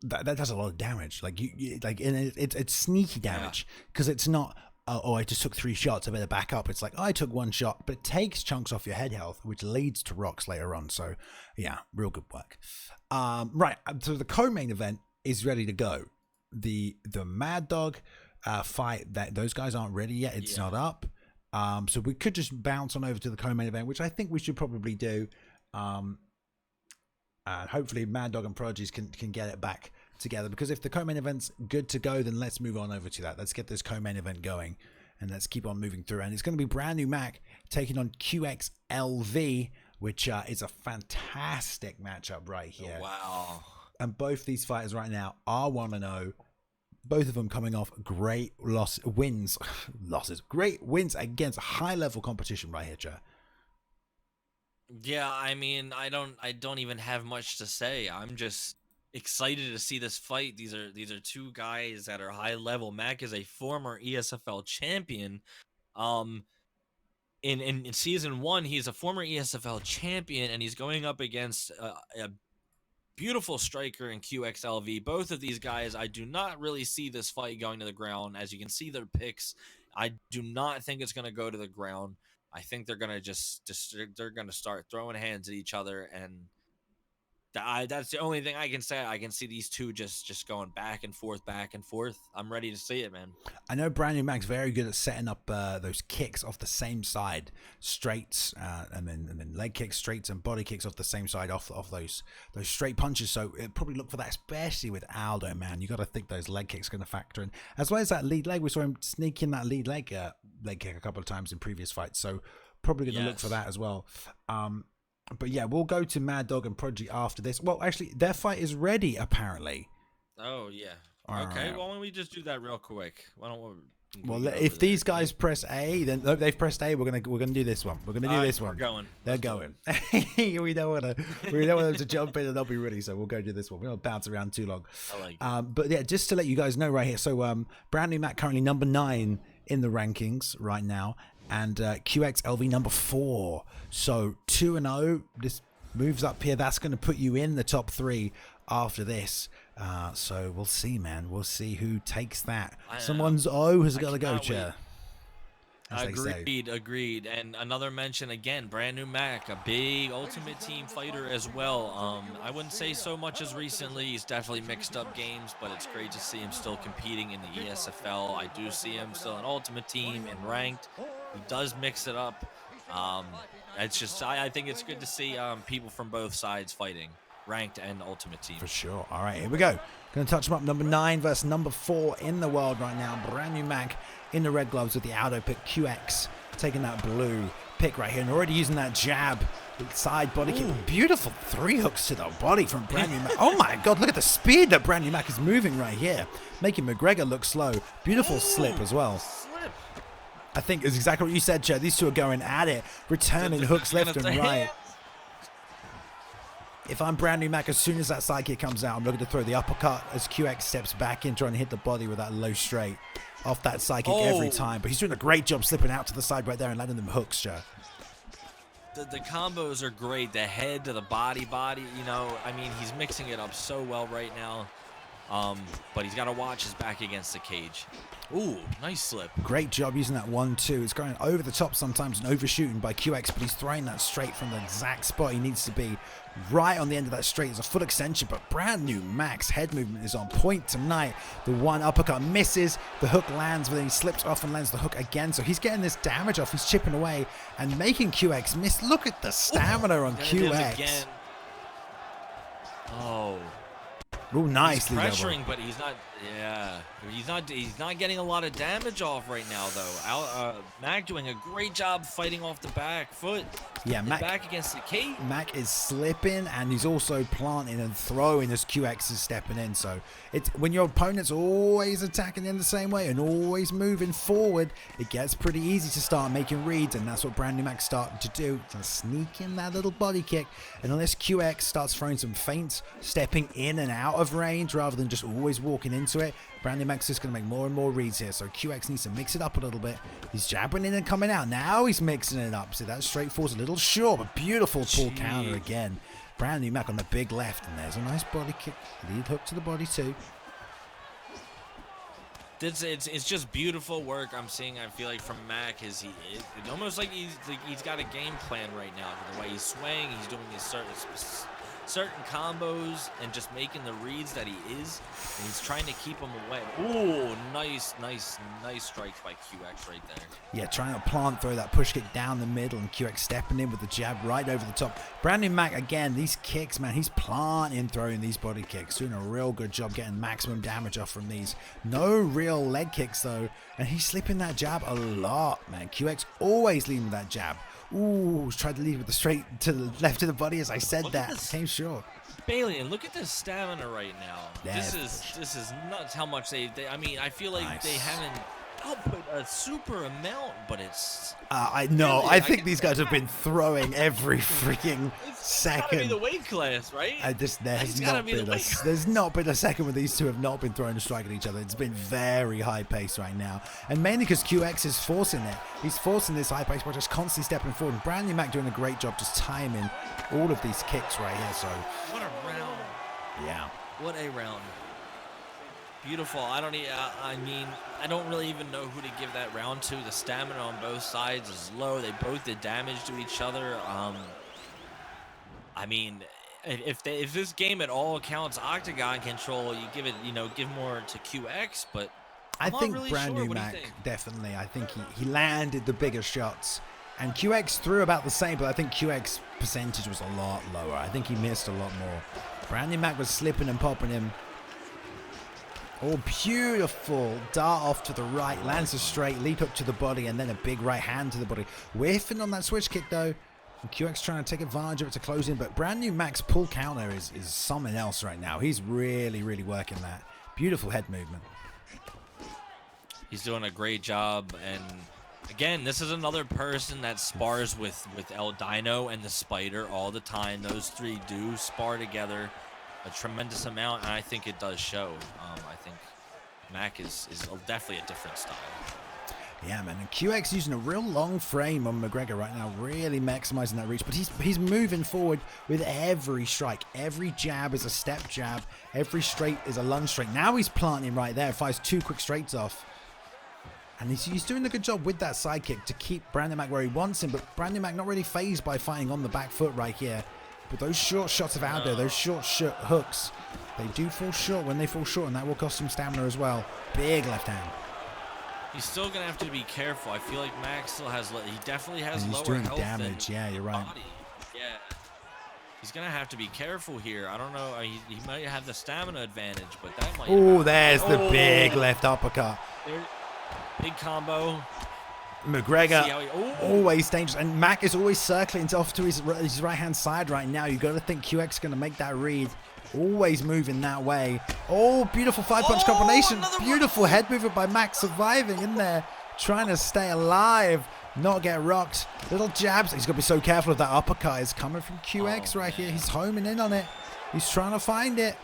[SPEAKER 1] that does a lot of damage. Like it's sneaky damage because it's not. I just took 3 shots. I better back up. It's like I took 1 shot, but it takes chunks off your head health, which leads to rocks later on. So, yeah, real good work. Right, so the co-main event is ready to go. The Mad Dog fight. Those guys aren't ready yet. It's not up. So we could just bounce on over to the co-main event, which I think we should probably do. And hopefully Mad Dog and Prodigies can get it back together, because if the co-main event's good to go, then let's move on over to that. Let's get this co-main event going and let's keep on moving through. And it's going to be brand new Mac taking on QXLV, which is a fantastic matchup right here.
[SPEAKER 2] Wow.
[SPEAKER 1] And both these fighters right now are 1-0. Both of them coming off great wins against high-level competition right here, Joe.
[SPEAKER 2] Yeah, I mean, I don't even have much to say. I'm just excited to see this fight. These are 2 guys that are high level. Mac is a former ESFL champion. In season 1, he's a former ESFL champion, and he's going up against a beautiful striker in QXLV. Both of these guys, I do not really see this fight going to the ground. As you can see their picks, I do not think it's going to go to the ground. I think they're going to they're going to start throwing hands at each other, and That's the only thing I can say. I can see these two just going back and forth, back and forth. I'm ready to see it, man.
[SPEAKER 1] I know Brand New Mac's very good at setting up those kicks off the same side, straights, and then leg kicks, straights, and body kicks off the same side, off those straight punches. So probably look for that, especially with Aldo, man. You got to think those leg kicks are going to factor in, as well as that lead leg. We saw him sneak in that lead leg kick a couple of times in previous fights. So probably going to look for that as well. But yeah, we'll go to Mad Dog and Prodigy after this. Well, actually, their fight is ready, apparently.
[SPEAKER 2] Oh, yeah.
[SPEAKER 1] All
[SPEAKER 2] okay,
[SPEAKER 1] right.
[SPEAKER 2] well, why don't we just do that real quick? Why don't we...
[SPEAKER 1] Well, if these guys press A, then they've pressed A. We're gonna do this one. We're gonna do this one.
[SPEAKER 2] We're going.
[SPEAKER 1] They're going. we don't want them to jump in and they'll be ready. So we'll go do this one. We don't bounce around too long.
[SPEAKER 2] I like it.
[SPEAKER 1] But yeah, just to let you guys know right here. So Brand New Mac currently number 9 in the rankings right now, and QX LV number 4. So 2-0. This moves up here. That's going to put you in the top 3 after this. So we'll see, man. We'll see who takes that. Someone's has got to go, chair.
[SPEAKER 2] Agreed. And another mention again, Brand New Mac, a big Ultimate Team fighter as well. I wouldn't say so much as recently. He's definitely mixed up games, but it's great to see him still competing in the ESFL. I do see him still in Ultimate Team and ranked. He does mix it up. It's just I think it's good to see people from both sides fighting, ranked and Ultimate Team.
[SPEAKER 1] For sure. All right, here we go. Going to touch them up. Number 9 versus number 4 in the world right now. Brand New Mac in the red gloves with the Aldo pick. QX taking that blue pick right here and already using that jab. Side body kick. Beautiful 3 hooks to the body from Brand New Mac. Oh my God, look at the speed that Brand New Mac is moving right here. Making McGregor look slow. Beautiful slip as well. I think it's exactly what you said, Chad. These two are going at it. Returning hooks left and right. If I'm Brand New Mac, as soon as that side kick comes out, I'm looking to throw the uppercut as QX steps back in, trying to hit the body with that low straight off that side kick every time. But he's doing a great job slipping out to the side right there and landing them hooks, Joe.
[SPEAKER 2] The combos are great. The head to the body, you know. I mean, he's mixing it up so well right now. But he's got to watch his back against the cage. Ooh, nice slip.
[SPEAKER 1] Great job using that 1-2. It's going over the top sometimes and overshooting by QX, but he's throwing that straight from the exact spot he needs to be. Right on the end of that straight is a foot extension, but Brand New Mac's head movement is on point tonight. The one uppercut misses, the hook lands, but then he slips off and lands the hook again. So he's getting this damage off. He's chipping away and making QX miss. Look at the stamina on QX.
[SPEAKER 2] Oh.
[SPEAKER 1] Oh, nicely.
[SPEAKER 2] He's pressuring, but he's not. Yeah, he's not getting a lot of damage off right now, though. Mac doing a great job fighting off the back foot.
[SPEAKER 1] Yeah, Mac
[SPEAKER 2] back against the cage.
[SPEAKER 1] Mac is slipping, and he's also planting and throwing as QX is stepping in. So it's when your opponent's always attacking in the same way and always moving forward, it gets pretty easy to start making reads, and that's what Brand New Mac's starting to do. To sneak in that little body kick, and unless QX starts throwing some feints, stepping in and out of range rather than just always walking into it, Brand New Mac's just going to make more and more reads here. So QX needs to mix it up a little bit. He's jabbing in and coming out. Now he's mixing it up. So that straight falls a little short, but beautiful pull counter again. Brand New Mac on the big left, and there's a nice body kick. Lead hook to the body too.
[SPEAKER 2] It's just beautiful work I'm seeing. I feel like from Mac it's almost like he's got a game plan right now. The way he's swaying, he's doing his certain combos and just making the reads that he is, and he's trying to keep them away. Ooh, nice strikes by QX right there.
[SPEAKER 1] Yeah, trying to plant throw that push kick down the middle, and QX stepping in with the jab right over the top. Brand New Mac, again, these kicks, man, he's planting throwing these body kicks, doing a real good job getting maximum damage off from these. No real leg kicks though, and he's slipping that jab a lot, man. QX always leading with that jab. Ooh, tried to lead with the straight to the left of the body as I said that. Came short.
[SPEAKER 2] Bailey, and look at this stamina right now.
[SPEAKER 1] Yeah,
[SPEAKER 2] this is nuts how much they I mean, I feel like they haven't output a super amount, but it's
[SPEAKER 1] I know. Really, I think these guys have been throwing every freaking second.
[SPEAKER 2] It's gotta be the weight class, right?
[SPEAKER 1] There's not been a second where these two have not been throwing a strike at each other. It's been very high pace right now, and mainly because QX is forcing it. He's forcing this high pace by just constantly stepping forward. And Brand New Mac doing a great job just timing all of these kicks right here. So
[SPEAKER 2] what a round!
[SPEAKER 1] Yeah.
[SPEAKER 2] What a round! Beautiful. I don't really even know who to give that round to. The stamina on both sides is low. They both did damage to each other. I mean, if this game at all counts octagon control, you give it, give more to QX, but
[SPEAKER 1] I
[SPEAKER 2] I'm not
[SPEAKER 1] think
[SPEAKER 2] really
[SPEAKER 1] brand
[SPEAKER 2] sure.
[SPEAKER 1] new
[SPEAKER 2] What do you
[SPEAKER 1] Mac
[SPEAKER 2] think?
[SPEAKER 1] definitely. I think he landed the bigger shots, and QX threw about the same, but I think QX percentage was a lot lower. I think he missed a lot more. Brand new Mac was slipping and popping him. Oh, beautiful dart off to the right, lands a straight leap up to the body, and then a big right hand to the body. Whiffing on that switch kick though. And QX trying to take advantage of it to close in, but brand new Mac's pull counter is something else right now. He's really working that. Beautiful head movement.
[SPEAKER 2] He's doing a great job, and again, this is another person that spars with El Dino and the Spider all the time. Those three do spar together a tremendous amount, and I think it does show. I think Mac is definitely a different style.
[SPEAKER 1] Yeah, man, and QX using a real long frame on McGregor right now, really maximizing that reach, but he's moving forward with every strike. Every jab is a step jab, every straight is a lunge straight. Now he's planting right there, fires 2 quick straights off. And he's doing a good job with that side kick to keep Brandon Mac where he wants him, but Brandon Mac not really phased by fighting on the back foot right here. But those short shots of Aldo, those short hooks, they do fall short when they fall short, and that will cost him stamina as well. Big left hand.
[SPEAKER 2] He's still gonna have to be careful. I feel like Mac still has, he definitely has
[SPEAKER 1] And he's
[SPEAKER 2] lower
[SPEAKER 1] doing
[SPEAKER 2] health
[SPEAKER 1] damage.
[SPEAKER 2] than
[SPEAKER 1] Yeah, you're right.
[SPEAKER 2] body. Yeah, he's gonna have to be careful here. I don't know. He might have the stamina advantage, but that might.
[SPEAKER 1] Oh, there's the big left uppercut.
[SPEAKER 2] Big combo.
[SPEAKER 1] McGregor always dangerous, and Mac is always circling off to his right hand side right now. You got to think QX is going to make that read. Always moving that way. Oh, beautiful 5-punch combination. Beautiful head movement by Mac, surviving in there, trying to stay alive, not get rocked. Little jabs. He's got to be so careful of that uppercut. It's coming from QX right here. He's homing in on it. He's trying to find it.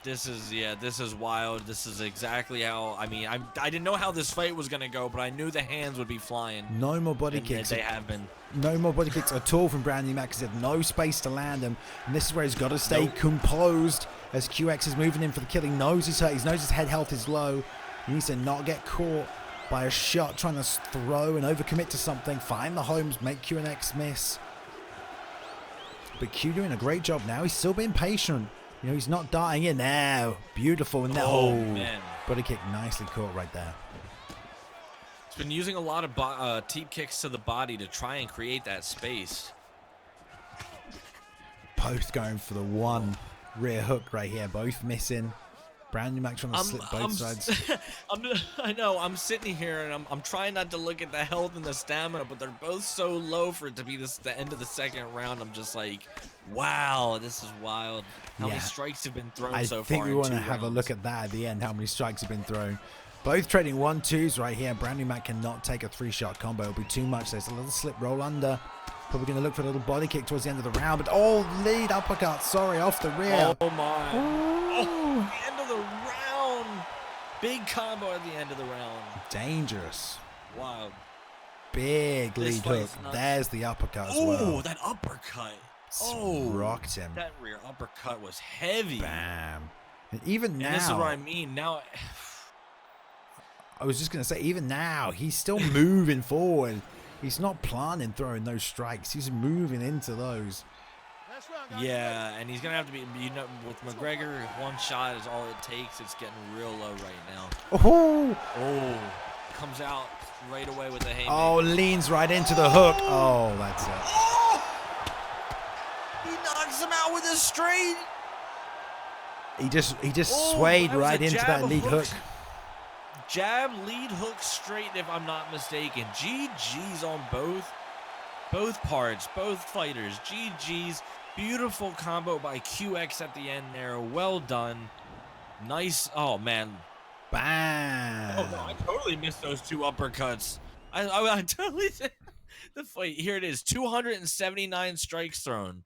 [SPEAKER 2] This is wild. This is exactly how, I didn't know how this fight was going to go, but I knew the hands would be flying.
[SPEAKER 1] No more body kicks.
[SPEAKER 2] They have been.
[SPEAKER 1] No more body kicks at all from Brand New Mac because he had no space to land him. And this is where he's got to stay composed as QX is moving in for the kill. He knows he's hurt. He knows his head health is low. He needs to not get caught by a shot trying to throw and overcommit to something. Find the homes, make QX miss. But Q doing a great job now. He's still being patient. You know, he's not darting in now. Beautiful. No.
[SPEAKER 2] Man.
[SPEAKER 1] Body kick nicely caught right there.
[SPEAKER 2] He's been using a lot of teep kicks to the body to try and create that space.
[SPEAKER 1] Both going for the one rear hook right here. Both missing. Brand New Mac trying to slip both sides.
[SPEAKER 2] I know. I'm sitting here and I'm trying not to look at the health and the stamina, but they're both so low for it to be the end of the second round. I'm just like, wow, this is wild. How many strikes have been thrown so far?
[SPEAKER 1] I think we want to have a look at that at the end. How many strikes have been thrown? Both trading 1-2s right here. Brand New Mac cannot take a 3-shot combo. It'll be too much. There's a little slip roll under. Probably going to look for a little body kick towards the end of the round. But lead uppercut. Sorry, off the rear.
[SPEAKER 2] Oh my. Oh, the end of the round. Big combo at the end of the round.
[SPEAKER 1] Dangerous.
[SPEAKER 2] Wow.
[SPEAKER 1] Big lead hook. There's the uppercut as well.
[SPEAKER 2] Oh, that uppercut.
[SPEAKER 1] Rocked him.
[SPEAKER 2] That rear uppercut was heavy.
[SPEAKER 1] Bam. And even now.
[SPEAKER 2] And this is what I mean. Now.
[SPEAKER 1] I was just going to say, even now, he's still moving forward. He's not planning throwing those strikes. He's moving into those.
[SPEAKER 2] Yeah, and he's going to have to be, with McGregor, one shot is all it takes. It's getting real low right now.
[SPEAKER 1] Oh,
[SPEAKER 2] comes out right away with the haymaker.
[SPEAKER 1] Oh, leans right into the hook. Oh, that's it.
[SPEAKER 2] Oh! He knocks him out with a straight.
[SPEAKER 1] He just swayed right into that lead hook.
[SPEAKER 2] Jab, lead hook, straight, if I'm not mistaken. GG's on both parts, both fighters. GG's. Beautiful combo by QX at the end there. Well done. Nice. Oh, man.
[SPEAKER 1] Bam.
[SPEAKER 2] Oh, no, I totally missed those 2 uppercuts. I totally the fight. Here it is. 279 strikes thrown.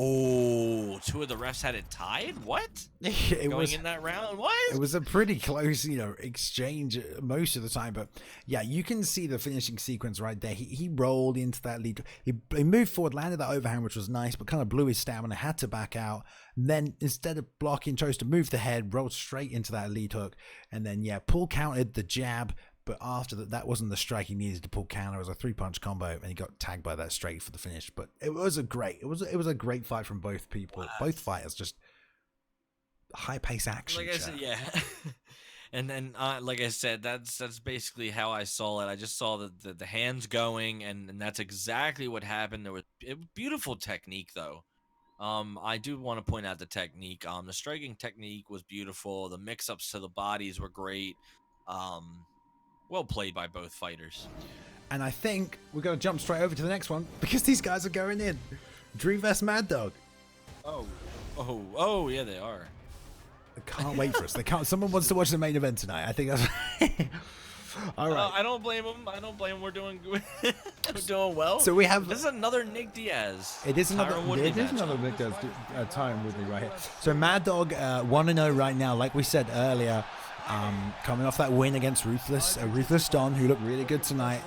[SPEAKER 2] Oh, 2 of the refs had it tied? What? Going in that round? What?
[SPEAKER 1] It was a pretty close, exchange most of the time. But yeah, you can see the finishing sequence right there. He rolled into that lead. He moved forward, landed that overhand, which was nice, but kind of blew his stamina, had to back out. And then instead of blocking, chose to move the head, rolled straight into that lead hook. And then, yeah, pull counted the jab, but after that wasn't the strike he needed to pull counter. It was a 3-punch combo, and he got tagged by that straight for the finish. But it was a great fight from both people. Wow. Both fighters just high pace action.
[SPEAKER 2] Like I said, yeah. And then, like I said, that's basically how I saw it. I just saw the hands going, and that's exactly what happened. There was beautiful technique, though. I do want to point out the technique. The striking technique was beautiful. The mix-ups to the bodies were great. Well played by both fighters.
[SPEAKER 1] And I think we're going to jump straight over to the next one because these guys are going in. Drew vs Mad Dog.
[SPEAKER 2] Oh, yeah, they are.
[SPEAKER 1] I can't wait for us. They can't. Someone wants to watch the main event tonight. I think that's all right.
[SPEAKER 2] I don't blame them. I don't blame them. We're doing good. We're doing well.
[SPEAKER 1] So we have.
[SPEAKER 2] This is another Nick Diaz.
[SPEAKER 1] It is another.
[SPEAKER 6] It is another Nick Diaz. Tyron Woodley right here.
[SPEAKER 1] So Mad Dog 1-0 right now. Like we said earlier, coming off that win against Ruthless Don, who looked really good tonight.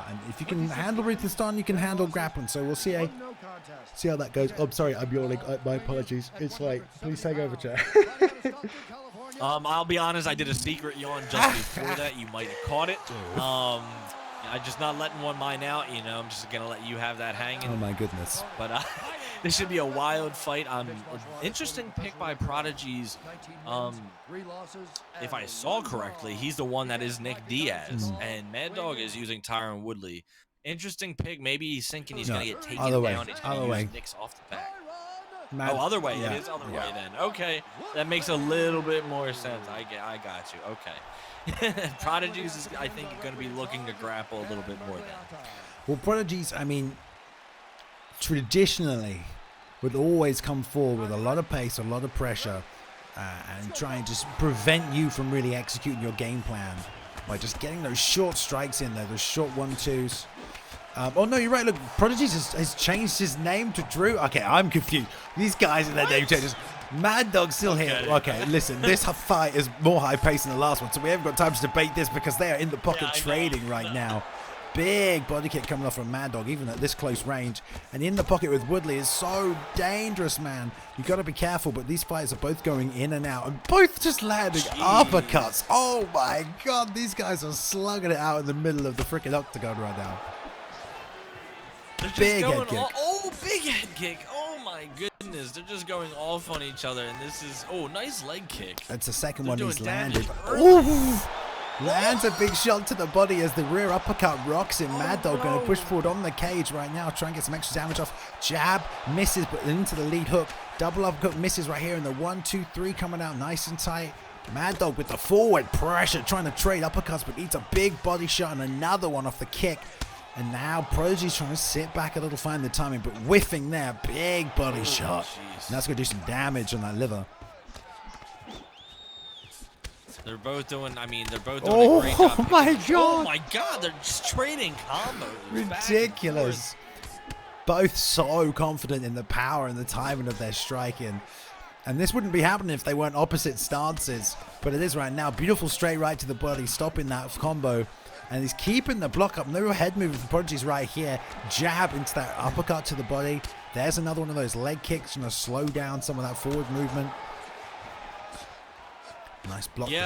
[SPEAKER 1] And if you can handle Ruthless Don, you can handle grappling. So we'll see how that goes. Oh, I'm sorry, I'm yawning. My apologies. It's late. Please take over, chat.
[SPEAKER 2] I'll be honest. I did a secret yawn just before that. You might have caught it. I'm just not letting mine out. You know, I'm just gonna let you have that hanging.
[SPEAKER 1] Oh my goodness.
[SPEAKER 2] But this should be a wild fight. Interesting pick by Prodigies. If I saw correctly, he's the one that is Nick Diaz, and Mad Dog is using Tyron Woodley. Interesting pick. Maybe he's thinking he's going to get taken down. He's going to use Nick's off the back. Other way. Yeah. It is other way then. Okay. That makes a little bit more sense. I got you. Okay. Prodigies is, I think, going to be looking to grapple a little bit more then.
[SPEAKER 1] Well, Prodigies, I mean, traditionally would always come forward with a lot of pace, a lot of pressure, and try and just prevent you from really executing your game plan by just getting those short strikes in there, those short 1-2s. Oh no, you're right. Look, Prodigies has changed his name to Drew. Okay, I'm confused. These guys in their name changes. Mad Dog's still here. Okay, listen, this fight is more high paced than the last one, so we haven't got time to debate this because they are in the pocket trading right now. Big body kick coming off from Mad Dog, even at this close range. And in the pocket with Woodley is so dangerous, man. You got to be careful, but these fighters are both going in and out, and both just landing uppercuts. Oh my God, these guys are slugging it out in the middle of the freaking octagon right now.
[SPEAKER 2] Big head kick. Big head kick. Oh my goodness, they're just going off on each other, and this is nice leg kick.
[SPEAKER 1] That's the second one he's landed. Oh, lands a big shot to the body as the rear uppercut rocks him. Mad Dog going to push forward on the cage right now, try and get some extra damage off. Jab misses, but into the lead hook. Double uppercut misses right here, and the 1-2-3 coming out nice and tight. Mad Dog with the forward pressure, trying to trade uppercuts, but eats a big body shot and another one off the kick. And now Prodigy's trying to sit back a little, find the timing, but whiffing there, big body shot. And that's going to do some damage on that liver.
[SPEAKER 2] They're both doing, a great job.
[SPEAKER 1] Oh my God.
[SPEAKER 2] Oh my God, they're just trading combos.
[SPEAKER 1] Ridiculous. Both so confident in the power and the timing of their striking. And this wouldn't be happening if they weren't opposite stances. But it is right now. Beautiful straight right to the body, stopping that combo. And he's keeping the block up. No head movement from Prodigy's right here. Jab into that uppercut to the body. There's another one of those leg kicks. Trying to slow down some of that forward movement. Nice block.
[SPEAKER 2] Yeah,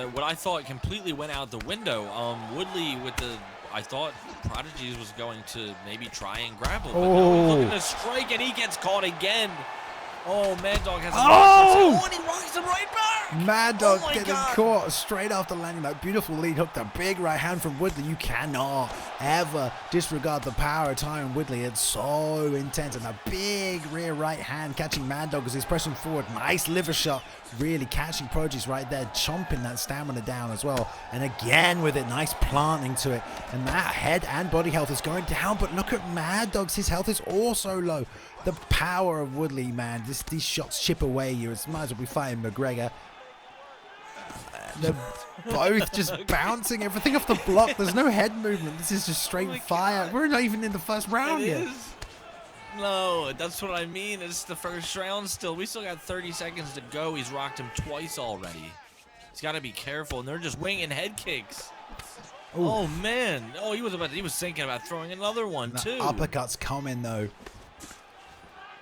[SPEAKER 2] what I thought completely went out the window. Woodley with I thought Prodigies was going to maybe try and grapple. But no, he's looking to strike, and he gets caught again. Oh, Mad Dog has and he rocks him right back.
[SPEAKER 1] Mad Dog getting caught straight after landing that beautiful lead hook. The big right hand from Woodley. You cannot ever disregard the power of Tyron Woodley. It's so intense. And a big rear right hand catching Mad Dog as he's pressing forward. Nice liver shot. Really catching Prodigies right there, chomping that stamina down as well. And again with it, nice planting to it. And that head and body health is going down. But look at Mad Dog's. His health is also low. The power of Woodley, man. These shots chip away you. It might as well be fighting McGregor. They're both just bouncing everything off the block. There's no head movement. This is just straight fire. We're not even in the first round yet.
[SPEAKER 2] No, that's what I mean. It's the first round still. We still got 30 seconds to go. He's rocked him twice already. He's got to be careful, and they're just winging head kicks. Ooh. Oh, man. Oh, he was thinking about throwing another one, too.
[SPEAKER 1] Uppercuts coming, though.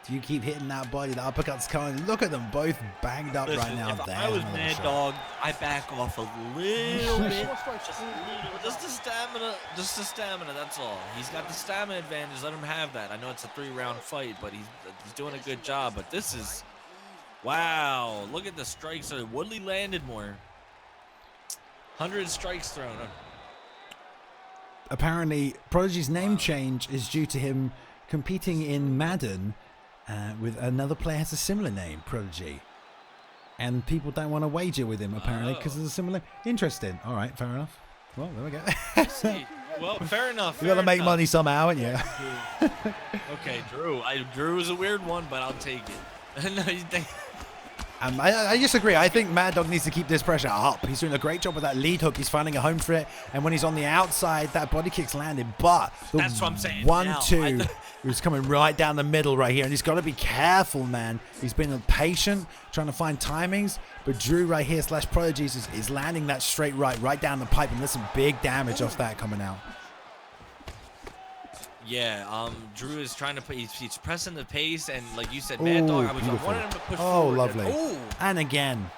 [SPEAKER 1] Do you keep hitting that body? The uppercut's coming. Look at them both banged up right now.
[SPEAKER 2] If
[SPEAKER 1] There's
[SPEAKER 2] I was
[SPEAKER 1] another
[SPEAKER 2] Mad
[SPEAKER 1] shot.
[SPEAKER 2] Dog, I back off a little bit. Just the stamina. Just the stamina, that's all. He's got the stamina advantage. Let him have that. I know it's a 3-round fight, but he's doing a good job. But this is... Wow. Look at the strikes. Woodley landed more. 100 strikes thrown.
[SPEAKER 1] Apparently, Prodigy's name change is due to him competing in Madden with another player has a similar name, Prodigy. And people don't want to wager with him, apparently, because there's a similar... Interesting. All right, fair enough. Well, there we go.
[SPEAKER 2] See, well, fair enough.
[SPEAKER 1] You got to make money somehow, haven't you?
[SPEAKER 2] Okay, Drew. Drew is a weird one, but I'll take it. No, you think...
[SPEAKER 1] I disagree. I think Mad Dog needs to keep this pressure up. He's doing a great job with that lead hook. He's finding a home for it. And when he's on the outside, that body kick's landing. But
[SPEAKER 2] that's what I'm saying.
[SPEAKER 1] 1-2 was coming right down the middle right here. And he's got to be careful, man. He's been patient, trying to find timings. But Drew right here, / Prodigies, is landing that straight right down the pipe. And there's some big damage off that coming out.
[SPEAKER 2] Yeah, Drew is trying to put. He's pressing the pace, and like you said, Mad Dog. I wanted him to push forward.
[SPEAKER 1] Lovely. And again.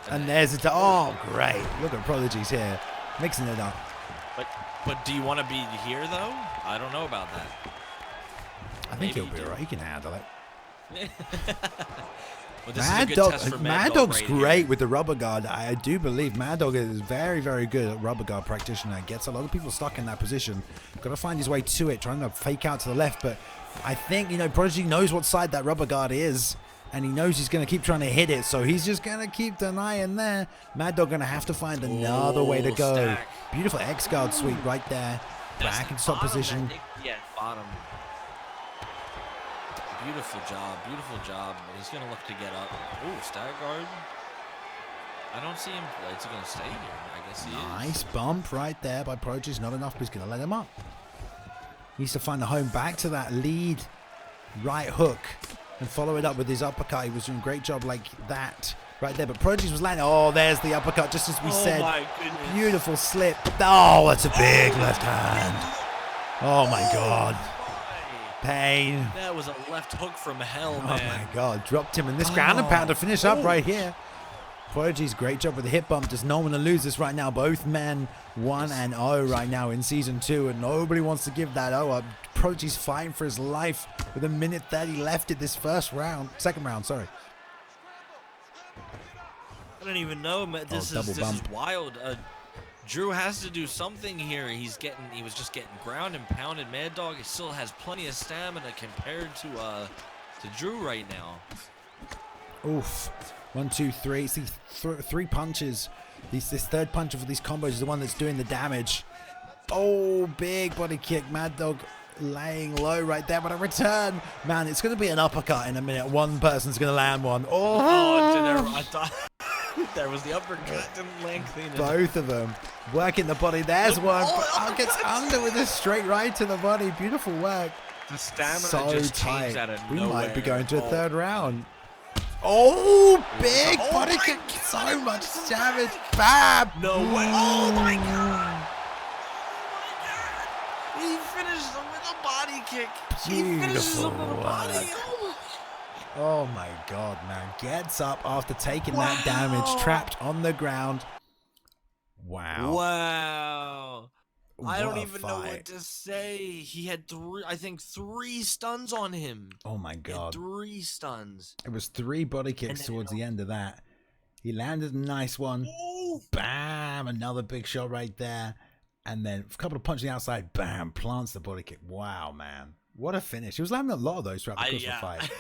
[SPEAKER 1] And there's it. Oh, great! Look at Prodigies here, mixing it up.
[SPEAKER 2] But do you want to be here though? I don't know about that.
[SPEAKER 1] I think he'll be alright. He can handle it.
[SPEAKER 2] Well, this is a good test for
[SPEAKER 1] Mad Dog's great with the rubber guard. I do believe Mad Dog is very, very good at rubber guard practitioner. Gets a lot of people stuck in that position. Got to find his way to it, trying to fake out to the left. But I think, Prodigy knows what side that rubber guard is. And he knows he's going to keep trying to hit it. So he's just going to keep denying there. Mad Dog going to have to find another way to go.
[SPEAKER 2] Stack.
[SPEAKER 1] Beautiful X guard sweep right there. Back in stop position.
[SPEAKER 2] Yeah, bottom. Beautiful job. He's going to look to get up. Ooh, stag guard. I don't see him. Is he going to stay here? I guess he is.
[SPEAKER 1] Nice bump right there by Prodigies. Not enough, but he's going to let him up. He needs to find the home back to that lead right hook and follow it up with his uppercut. He was doing a great job like that right there. But Prodigies was landing. Oh, there's the uppercut, just as we said.
[SPEAKER 2] My goodness.
[SPEAKER 1] Beautiful slip. Oh, that's a big left hand. Oh, my God. Pain.
[SPEAKER 2] That was a left hook from hell,
[SPEAKER 1] Oh
[SPEAKER 2] man.
[SPEAKER 1] my God, dropped him in this ground and pound to finish up right here. Prodigy's great job with the hip bump. Does no one to lose this right now. Both men 1-0 right now in season 2, and nobody wants to give that 0 up. Prodigy's fighting for his life with 1:30 left in this second round, sorry.
[SPEAKER 2] I don't even know. This is wild. Drew has to do something here. He was just getting ground and pounded. Mad Dog still has plenty of stamina compared to Drew right now.
[SPEAKER 1] Oof. 1, 2, 3. See, 3 punches. This third punch of these combos is the one that's doing the damage. Oh, big body kick. Mad Dog laying low right there, but a return. Man, it's going to be an uppercut in a minute. One person's going to land one.
[SPEAKER 2] I thought there was the uppercut. Didn't land clean enough.
[SPEAKER 1] Both of them working the body. There's one. Gets under with a straight right to the body. Beautiful work.
[SPEAKER 2] The stamina
[SPEAKER 1] So
[SPEAKER 2] just
[SPEAKER 1] tight.
[SPEAKER 2] changed out of
[SPEAKER 1] We
[SPEAKER 2] nowhere.
[SPEAKER 1] might be going to a third round. Oh, big body kick. So much damage. Bam.
[SPEAKER 2] No way. Oh my God. He finished him with a body kick. He finishes him with a body kick.
[SPEAKER 1] Oh my God, man. Gets up after taking that damage. Trapped on the ground. Wow.
[SPEAKER 2] Wow. I don't
[SPEAKER 1] What a
[SPEAKER 2] even know what
[SPEAKER 1] fight.
[SPEAKER 2] to say. He had three stuns on him.
[SPEAKER 1] Oh my God.
[SPEAKER 2] 3 stuns.
[SPEAKER 1] It was 3 body kicks towards the end of that. He landed a nice one.
[SPEAKER 2] Ooh.
[SPEAKER 1] Bam. Another big shot right there. And then a couple of punches on the outside. Bam. Plants the body kick. Wow, man. What a finish. He was landing a lot of those throughout the course of the fight.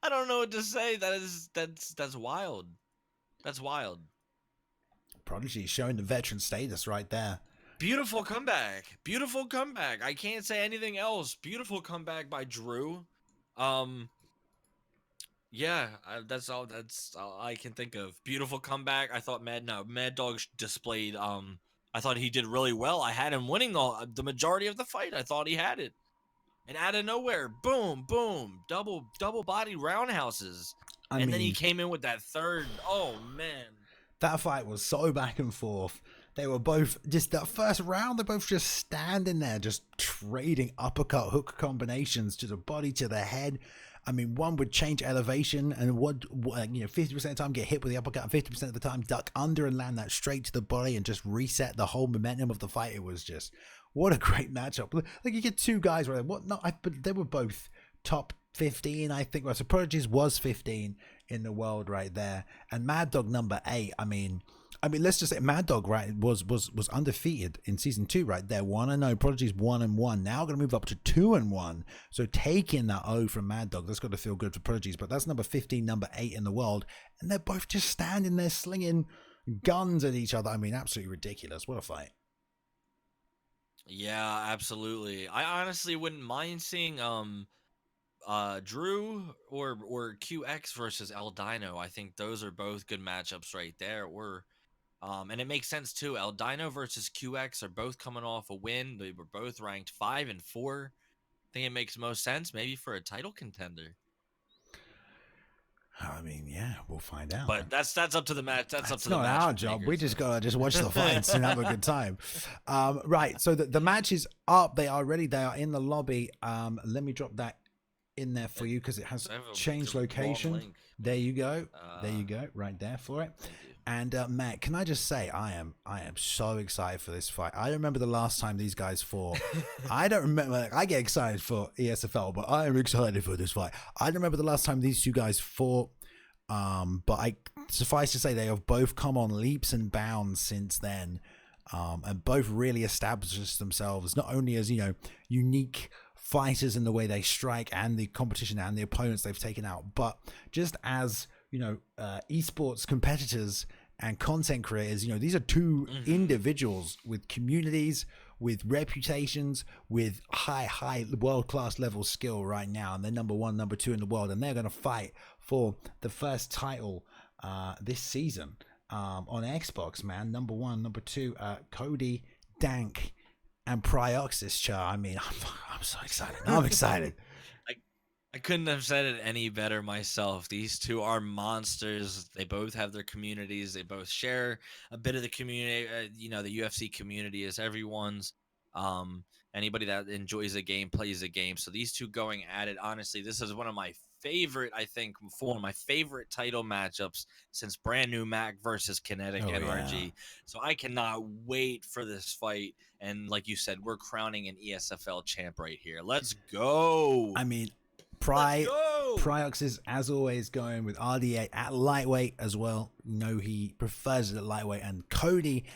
[SPEAKER 2] I don't know what to say. That's wild. That's wild.
[SPEAKER 1] Prodigy showing the veteran status right there.
[SPEAKER 2] Beautiful comeback. Beautiful comeback. I can't say anything else. Beautiful comeback by Drew. Yeah, that's all I can think of. Beautiful comeback. I thought Mad Dog displayed I thought he did really well. I had him winning the majority of the fight. I thought he had it. And out of nowhere, boom, boom, double body roundhouses. And then he came in with that third. Oh man.
[SPEAKER 1] That fight was so back and forth. They were both just that first round. They're both just standing there, just trading uppercut hook combinations to the body, to the head. I mean, one would change elevation and would 50% of the time get hit with the uppercut, and 50% of the time duck under and land that straight to the body and just reset the whole momentum of the fight. It was just what a great matchup. Like you get two guys right. But they were both top 15, I think. Well, so Prodigies was 15 in the world right there, and Mad Dog number 8. I mean, let's just say Mad Dog, right, was undefeated in season 2, right there. 1-0, Prodigies 1-1. Now going to move up to 2-1. So taking that O from Mad Dog, that's got to feel good for Prodigies. But that's number 15, number 8 in the world, and they're both just standing there slinging guns at each other. I mean, absolutely ridiculous. What a fight!
[SPEAKER 2] Yeah, absolutely. I honestly wouldn't mind seeing Drew or QX versus El Dino. I think those are both good matchups right there. And it makes sense too. El Dino versus QX are both coming off a win. They were both ranked 5 and 4. I think it makes most sense maybe for a title contender.
[SPEAKER 1] I mean, yeah, we'll find out.
[SPEAKER 2] But that's up to the match. That's up to the
[SPEAKER 1] not
[SPEAKER 2] match
[SPEAKER 1] our job. We just gotta watch the fights and have a good time. Right. So the match is up. They are ready. They are in the lobby. Let me drop that in there for you because it has changed location. There you go. There you go. Right there for it. And Matt, can I just say I am so excited for this fight. I remember the last time these guys fought. I don't remember. Like, I get excited for ESFL, but I am excited for this fight. I don't remember the last time these two guys fought. But suffice to say they have both come on leaps and bounds since then, and both really established themselves not only as unique fighters in the way they strike and the competition and the opponents they've taken out, but just as esports competitors and content creators. These are two individuals with communities, with reputations, with high world-class level skill right now, and they're number 1, number 2 in the world, and they're going to fight for the first title this season on Xbox, man. Number 1, number 2, Cody, Dank, and Prioxis Char. I mean, I'm so excited. I'm excited.
[SPEAKER 2] I couldn't have said it any better myself. These two are monsters. They both have their communities. They both share a bit of the community. The UFC community is everyone's. Anybody that enjoys a game plays a game. So these two going at it, honestly, this is one of my favorite, I think, one of my favorite title matchups since Brand New Mac versus Kinetic NRG. So I cannot wait for this fight. And like you said, we're crowning an ESFL champ right here. Let's go.
[SPEAKER 1] I mean, Priox is, as always, going with RDA at lightweight as well. He prefers it at lightweight. And Cody,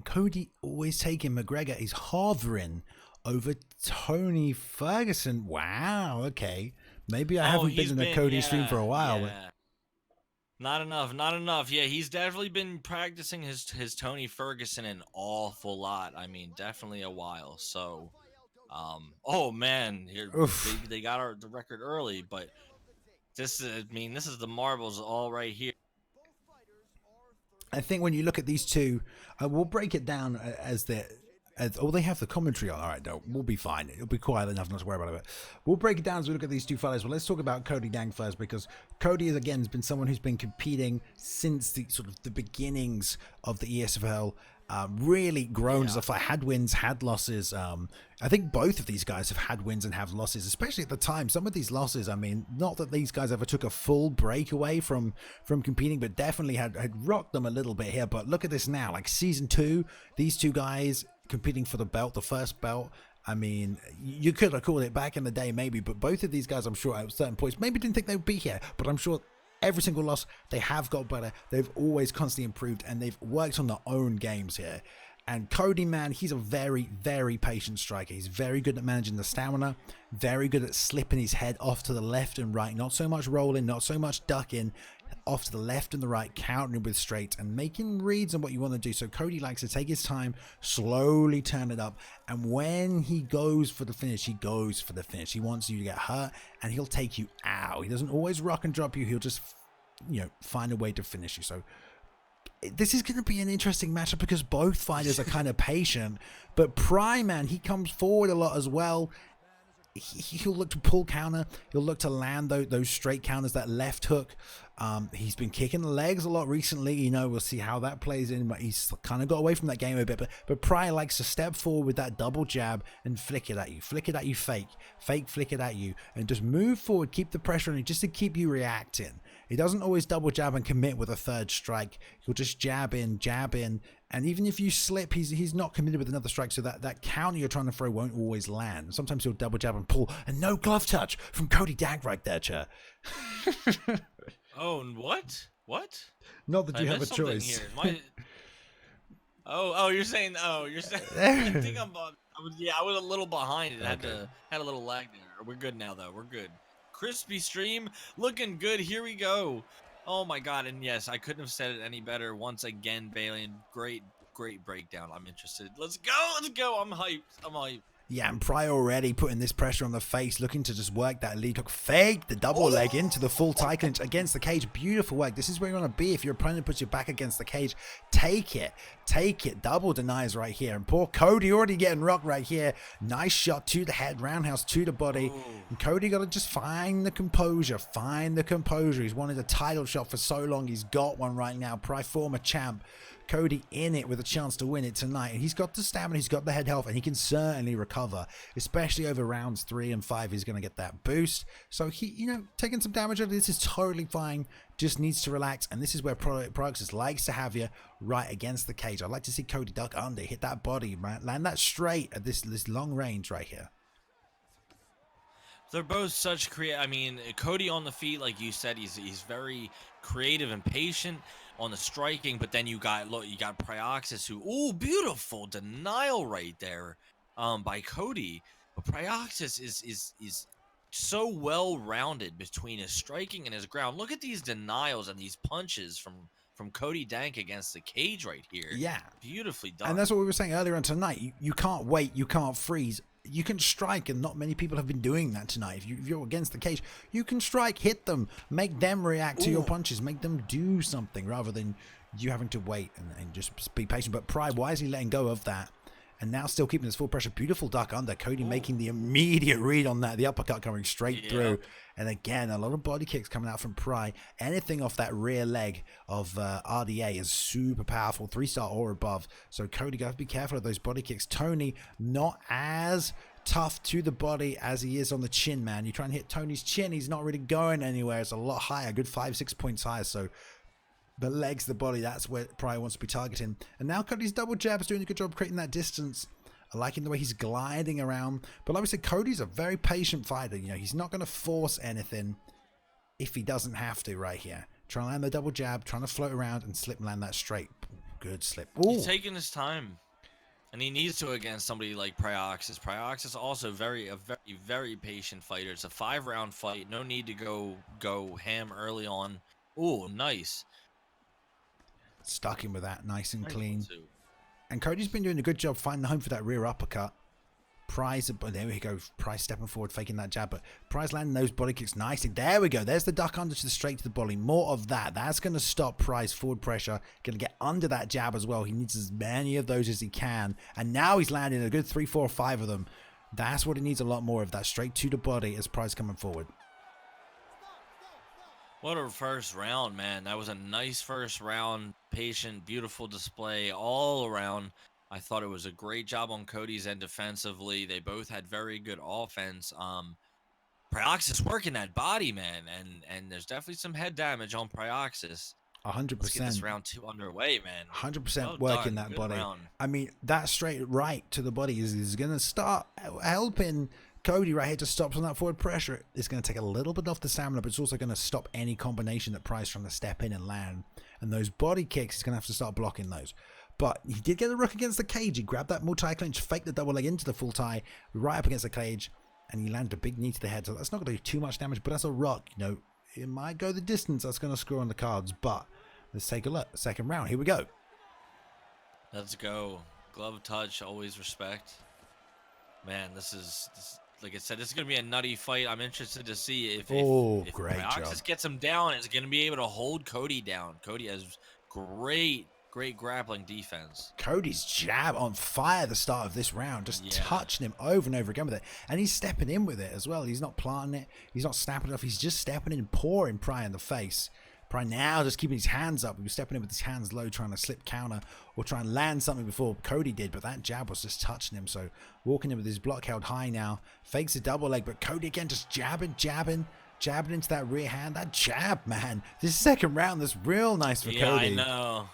[SPEAKER 1] Cody always taking McGregor. He's hovering over Tony Ferguson. Wow, okay. Maybe I haven't been in a Cody stream for a while.
[SPEAKER 2] Yeah. Not enough. Yeah, he's definitely been practicing his Tony Ferguson an awful lot. I mean, definitely a while. So... oh man, here they got the record early, but this is the marbles all right here.
[SPEAKER 1] I think when you look at these two, we'll break it down as they have the commentary on. All right, no, we'll be fine. It'll be quiet enough not to worry about it. We'll break it down as we look at these two fighters. Well, let's talk about Cody Dank first, because Cody has been someone who's been competing since the beginnings of the ESFL. Really grown as a fight, had wins, had losses. I think both of these guys have had wins and have losses, especially at the time. Some of these losses, not that these guys ever took a full break away from competing, but definitely had rocked them a little bit here. But look at this now, like season 2, these two guys competing for the belt, the first belt. You could have called it back in the day maybe, but both of these guys, I'm sure at certain points, maybe didn't think they would be here, but I'm sure every single loss, they have got better. They've always constantly improved, and they've worked on their own games here. And Cody, man, he's a very, very patient striker. He's very good at managing the stamina, very good at slipping his head off to the left and right. Not so much rolling, not so much ducking, off to the left and the right, countering with straight and making reads on what you want to do. So Cody likes to take his time, slowly turn it up, and when he goes for the finish, he goes for the finish. He wants you to get hurt, and he'll take you out. He doesn't always rock and drop you. He'll just, find a way to finish you. So this is going to be an interesting matchup because both fighters are kind of patient, but Prime, man, he comes forward a lot as well. he'll look to pull counter. He'll look to land those straight counters, that left hook. He's been kicking the legs a lot recently. You know, we'll see how that plays in, but he's kind of got away from that game a bit. But Pryor likes to step forward with that double jab and flick it at you, fake, flick it at you, and just move forward, keep the pressure on you, just to keep you reacting. He doesn't always double jab and commit with a third strike. He'll just jab in, and even if you slip, he's not committed with another strike, so that counter you're trying to throw won't always land. Sometimes he'll double jab and pull, and no glove touch from Cody Dank right there, Chair.
[SPEAKER 2] Oh, what? What?
[SPEAKER 1] Not that you have a
[SPEAKER 2] missed something
[SPEAKER 1] choice.
[SPEAKER 2] Here. You're saying. I think I was a little behind. It had a little lag there. We're good now, though. We're good. Crispy stream, looking good. Here we go. Oh my God! And yes, I couldn't have said it any better. Once again, Balian, great breakdown. I'm interested. Let's go. I'm hyped.
[SPEAKER 1] Yeah, and Pryor already putting this pressure on the face, looking to just work that lead hook, fake the double leg into the full tie clinch against the cage. Beautiful work. This is where you want to be if your opponent puts you back against the cage. Take it. Double denies right here. And poor Cody already getting rocked right here. Nice shot to the head, roundhouse to the body. Ooh. And Cody got to just find the composure. He's wanted a title shot for so long. He's got one right now. Pryor, former champ. Cody in it with a chance to win it tonight, and he's got the stamina, he's got the head health, and he can certainly recover, especially over rounds 3 and 5. He's going to get that boost, so he, you know, taking some damage. This is totally fine, just needs to relax, and this is where Prodigies likes to have you right against the cage. I'd like to see Cody duck under, hit that body, man, land that straight at this long range right here.
[SPEAKER 2] They're both such I mean, Cody on the feet, like you said, he's very creative and patient on the striking, but then you got Prioxis, who beautiful denial right there by Cody. But Prioxis is so well rounded between his striking and his ground. Look at these denials and these punches from Cody Dank against the cage right here.
[SPEAKER 1] Yeah,
[SPEAKER 2] beautifully done.
[SPEAKER 1] And that's what we were saying earlier on tonight. You can't wait, you can't freeze. You can strike, and not many people have been doing that tonight. If you're against the cage, you can strike, hit them, make them react to your punches, make them do something rather than you having to wait and just be patient. But Pride wisely letting go of that, and now still keeping this full pressure. Beautiful duck under. Cody making the immediate read on that. The uppercut coming straight through. And again, a lot of body kicks coming out from Pride. Anything off that rear leg of RDA is super powerful. 3-star or above. So Cody, got to be careful of those body kicks. Tony, not as tough to the body as he is on the chin, man. You try and hit Tony's chin, he's not really going anywhere. It's a lot higher, good 5-6 points higher. So the legs, the body, that's where Pryor wants to be targeting. And now Cody's double jab is doing a good job creating that distance. I liking the way he's gliding around. But like we said, Cody's a very patient fighter. You know, he's not going to force anything if he doesn't have to right here. Trying to land the double jab, trying to float around and slip and land that straight. Good slip. Ooh.
[SPEAKER 2] He's taking his time. And he needs to against somebody like Prioxis. Prioxis also a very patient fighter. It's a 5-round fight. No need to go ham early on. Ooh, nice.
[SPEAKER 1] Stuck him with that nice and clean. And Cody's been doing a good job finding the home for that rear uppercut. Prize, there we go. Prize stepping forward, faking that jab, but Prize landing those body kicks nicely. There we go. There's the duck under to the straight to the body. More of that. That's going to stop Prize forward pressure. Going to get under that jab as well. He needs as many of those as he can. And now he's landing a good 3, 4, 5 of them. That's what he needs, a lot more of that straight to the body as Prize coming forward.
[SPEAKER 2] What a first round, man. That was a nice first round. Patient, beautiful display all around. I thought it was a great job on Cody's end defensively. They both had very good offense. Prioxis working that body, man, and there's definitely some head damage on Prioxis.
[SPEAKER 1] 100%.
[SPEAKER 2] Let's get this round 2 underway, man.
[SPEAKER 1] 100% working that
[SPEAKER 2] good
[SPEAKER 1] body.
[SPEAKER 2] Round.
[SPEAKER 1] I mean, that straight right to the body is going to start helping Cody right here to stop some of that forward pressure. It's going to take a little bit off the stamina, but it's also going to stop any combination that Price trying to step in and land. And those body kicks, he's going to have to start blocking those. But he did get a rook against the cage. He grabbed that multi-clinch, faked the double leg into the full tie, right up against the cage, and he landed a big knee to the head. So that's not going to do too much damage, but that's a rock. You know, it might go the distance. That's going to score on the cards. But let's take a look. Second round. Here we go.
[SPEAKER 2] Let's go. Glove touch, always respect. Man, this is like I said, this is going to be a nutty fight. I'm interested to see if
[SPEAKER 1] great
[SPEAKER 2] Prioxis
[SPEAKER 1] job.
[SPEAKER 2] gets him down, is going to be able to hold Cody down. Cody has great great grappling defense.
[SPEAKER 1] Cody's jab on fire at the start of this round, just
[SPEAKER 2] Yeah.
[SPEAKER 1] touching him over and over again with it. And he's stepping in with it as well. He's not planting it. He's not snapping it off. He's just stepping in and pouring Pry in the face. Pry now just keeping his hands up. He was stepping in with his hands low, trying to slip counter or try and land something before Cody did. But that jab was just touching him. So walking in with his block held high now. Fakes a double leg. But Cody again just jabbing into that rear hand. That jab, man. This second round is real nice for Cody.
[SPEAKER 2] I know.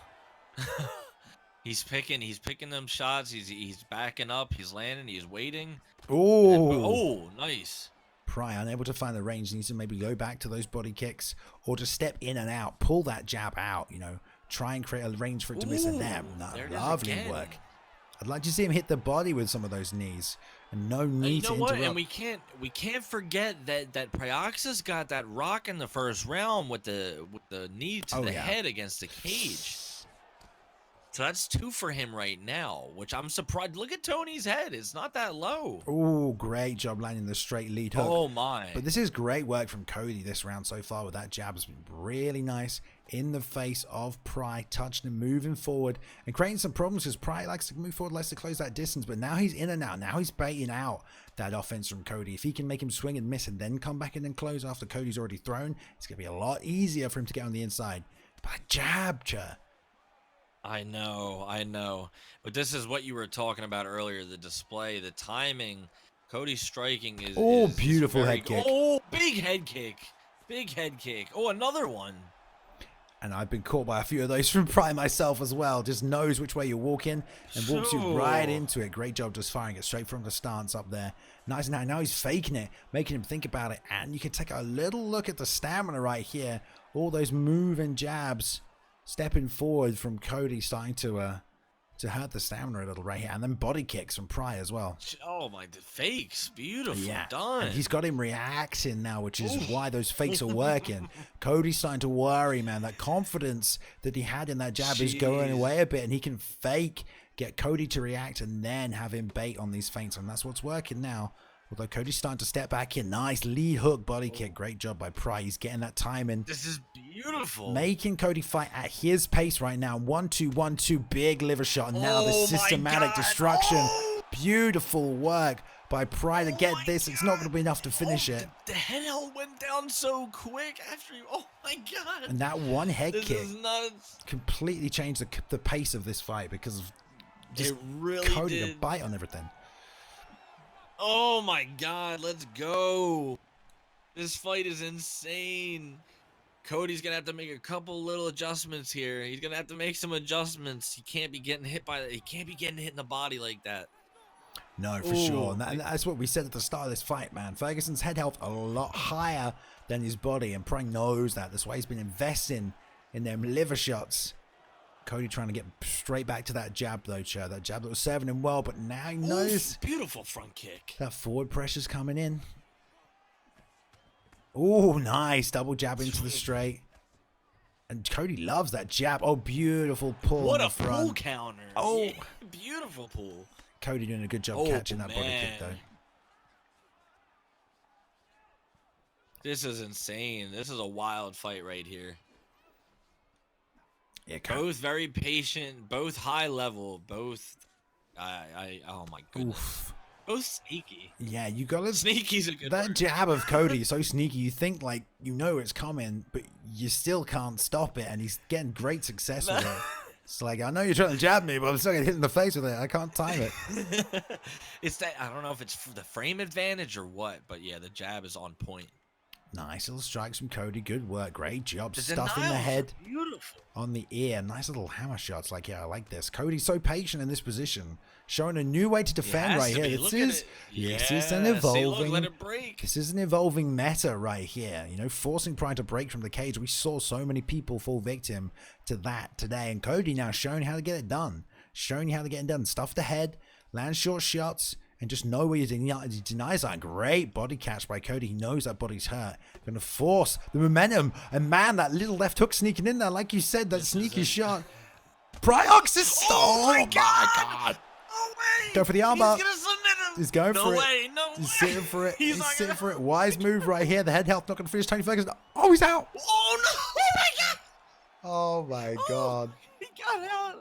[SPEAKER 2] he's picking them shots. He's backing up. He's landing. He's waiting.
[SPEAKER 1] Oh,
[SPEAKER 2] nice.
[SPEAKER 1] Pry unable to find the range, needs to maybe go back to those body kicks or just step in and out, pull that jab out, you know, try and create a range for it to miss. And that lovely work. I'd like to see him hit the body with some of those knees, and no need to interrupt.
[SPEAKER 2] And we can't forget that Pegasus got that rock in the first round with the knee to the head against the cage. So that's 2 for him right now, which I'm surprised. Look at Tony's head. It's not that low.
[SPEAKER 1] Oh, great job landing the straight lead hook.
[SPEAKER 2] Oh, my.
[SPEAKER 1] But this is great work from Cody this round so far with that jab. Has been really nice in the face of Pry, touching him, moving forward, and creating some problems because Pry likes to move forward, likes to close that distance. But now he's in and out. Now he's baiting out that offense from Cody. If he can make him swing and miss and then come back in and close after Cody's already thrown, it's going to be a lot easier for him to get on the inside. But jab,
[SPEAKER 2] I know. But this is what you were talking about earlier, the display, the timing. Cody's striking is
[SPEAKER 1] beautiful head kick.
[SPEAKER 2] Oh, big head kick. Big head kick. Oh, another one.
[SPEAKER 1] And I've been caught by a few of those from Pry myself as well. Just knows which way you're walking and walks you right into it. Great job just firing it straight from the stance up there. Nice. Now he's faking it, making him think about it. And you can take a little look at the stamina right here. All those moving jabs. Stepping forward from Cody, starting to hurt the stamina a little right here, and then body kicks from Pry as well.
[SPEAKER 2] Oh my, the fakes, beautiful,
[SPEAKER 1] yeah.
[SPEAKER 2] done.
[SPEAKER 1] And he's got him reacting now, which is why those fakes are working. Cody's starting to worry, man. That confidence that he had in that jab is going away a bit, and he can fake, get Cody to react, and then have him bait on these feints, and that's what's working now. Although Cody's starting to step back in. Nice lead hook body kick. Great job by Pry. He's getting that timing.
[SPEAKER 2] This is beautiful.
[SPEAKER 1] Making Cody fight at his pace right now. 1-2, 1-2. Big liver shot. And now the systematic destruction. Beautiful work by Pry to get this. It's not going to be enough to finish it.
[SPEAKER 2] The head held went down so quick after you. Oh my god.
[SPEAKER 1] And that one head
[SPEAKER 2] this
[SPEAKER 1] kick
[SPEAKER 2] is nuts.
[SPEAKER 1] completely changed the pace of this fight because of just
[SPEAKER 2] it really
[SPEAKER 1] Cody
[SPEAKER 2] did.
[SPEAKER 1] to bite on everything.
[SPEAKER 2] Oh my god, let's go. This fight is insane. Cody's gonna have to make a couple little adjustments here. He's gonna have to make some adjustments. He can't be getting hit by that. He can't be getting hit in the body like that.
[SPEAKER 1] No, for sure. And that's what we said at the start of this fight, man. Ferguson's head health a lot higher than his body, and Pry knows that. That's why he's been investing in them liver shots. Cody trying to get straight back to that jab, though, Chair. That jab that was serving him well, but now he knows.
[SPEAKER 2] Beautiful front kick.
[SPEAKER 1] That forward pressure's coming in. Oh, nice. Double jab into the straight. And Cody loves that jab. Oh, beautiful pull
[SPEAKER 2] What
[SPEAKER 1] on
[SPEAKER 2] a
[SPEAKER 1] the front.
[SPEAKER 2] pull counter.
[SPEAKER 1] Oh.
[SPEAKER 2] Yeah, beautiful pull.
[SPEAKER 1] Cody doing a good job catching that body kick, though.
[SPEAKER 2] This is insane. This is a wild fight right here.
[SPEAKER 1] Yeah,
[SPEAKER 2] both very patient, both high level, both oh my goodness.
[SPEAKER 1] Oof.
[SPEAKER 2] Both sneaky.
[SPEAKER 1] Yeah, you gotta
[SPEAKER 2] sneaky's a good
[SPEAKER 1] that
[SPEAKER 2] word.
[SPEAKER 1] jab of Cody is so sneaky. You think like you know it's coming, but you still can't stop it, and he's getting great success with it. It's like, I know you're trying to jab me, but I'm still getting hit in the face with it. I can't time it.
[SPEAKER 2] It's that, I don't know if it's for the frame advantage or what, but yeah, the jab is on point.
[SPEAKER 1] Nice little strikes from Cody. Good work. Great job.
[SPEAKER 2] The
[SPEAKER 1] Stuffing the head
[SPEAKER 2] beautiful.
[SPEAKER 1] on the ear. Nice little hammer shots. Like, yeah, I like this. Cody's so patient in this position. Showing a new way to defend right here. This is an evolving.
[SPEAKER 2] See, look, let it break.
[SPEAKER 1] This is an evolving meta right here. You know, forcing Pride to break from the cage. We saw so many people fall victim to that today. And Cody now showing how to get it done. Showing you how to get it done. Stuff the head. Land short shots. And just know where he denies that. Great body catch by Cody. He knows that body's hurt. Going to force the momentum. And man, that little left hook sneaking in there. Like you said, that sneaky shot. Bryoxis.
[SPEAKER 2] Oh my god. No way.
[SPEAKER 1] Go for the armbar.
[SPEAKER 2] He's going to submit him.
[SPEAKER 1] He's going for
[SPEAKER 2] it.
[SPEAKER 1] No way. He's sitting for it.
[SPEAKER 2] He's
[SPEAKER 1] sitting for it. Wise move right here. The head health not going to finish Tony Ferguson. Oh, he's out.
[SPEAKER 2] Oh no. Oh my god.
[SPEAKER 1] Oh my god.
[SPEAKER 2] He God!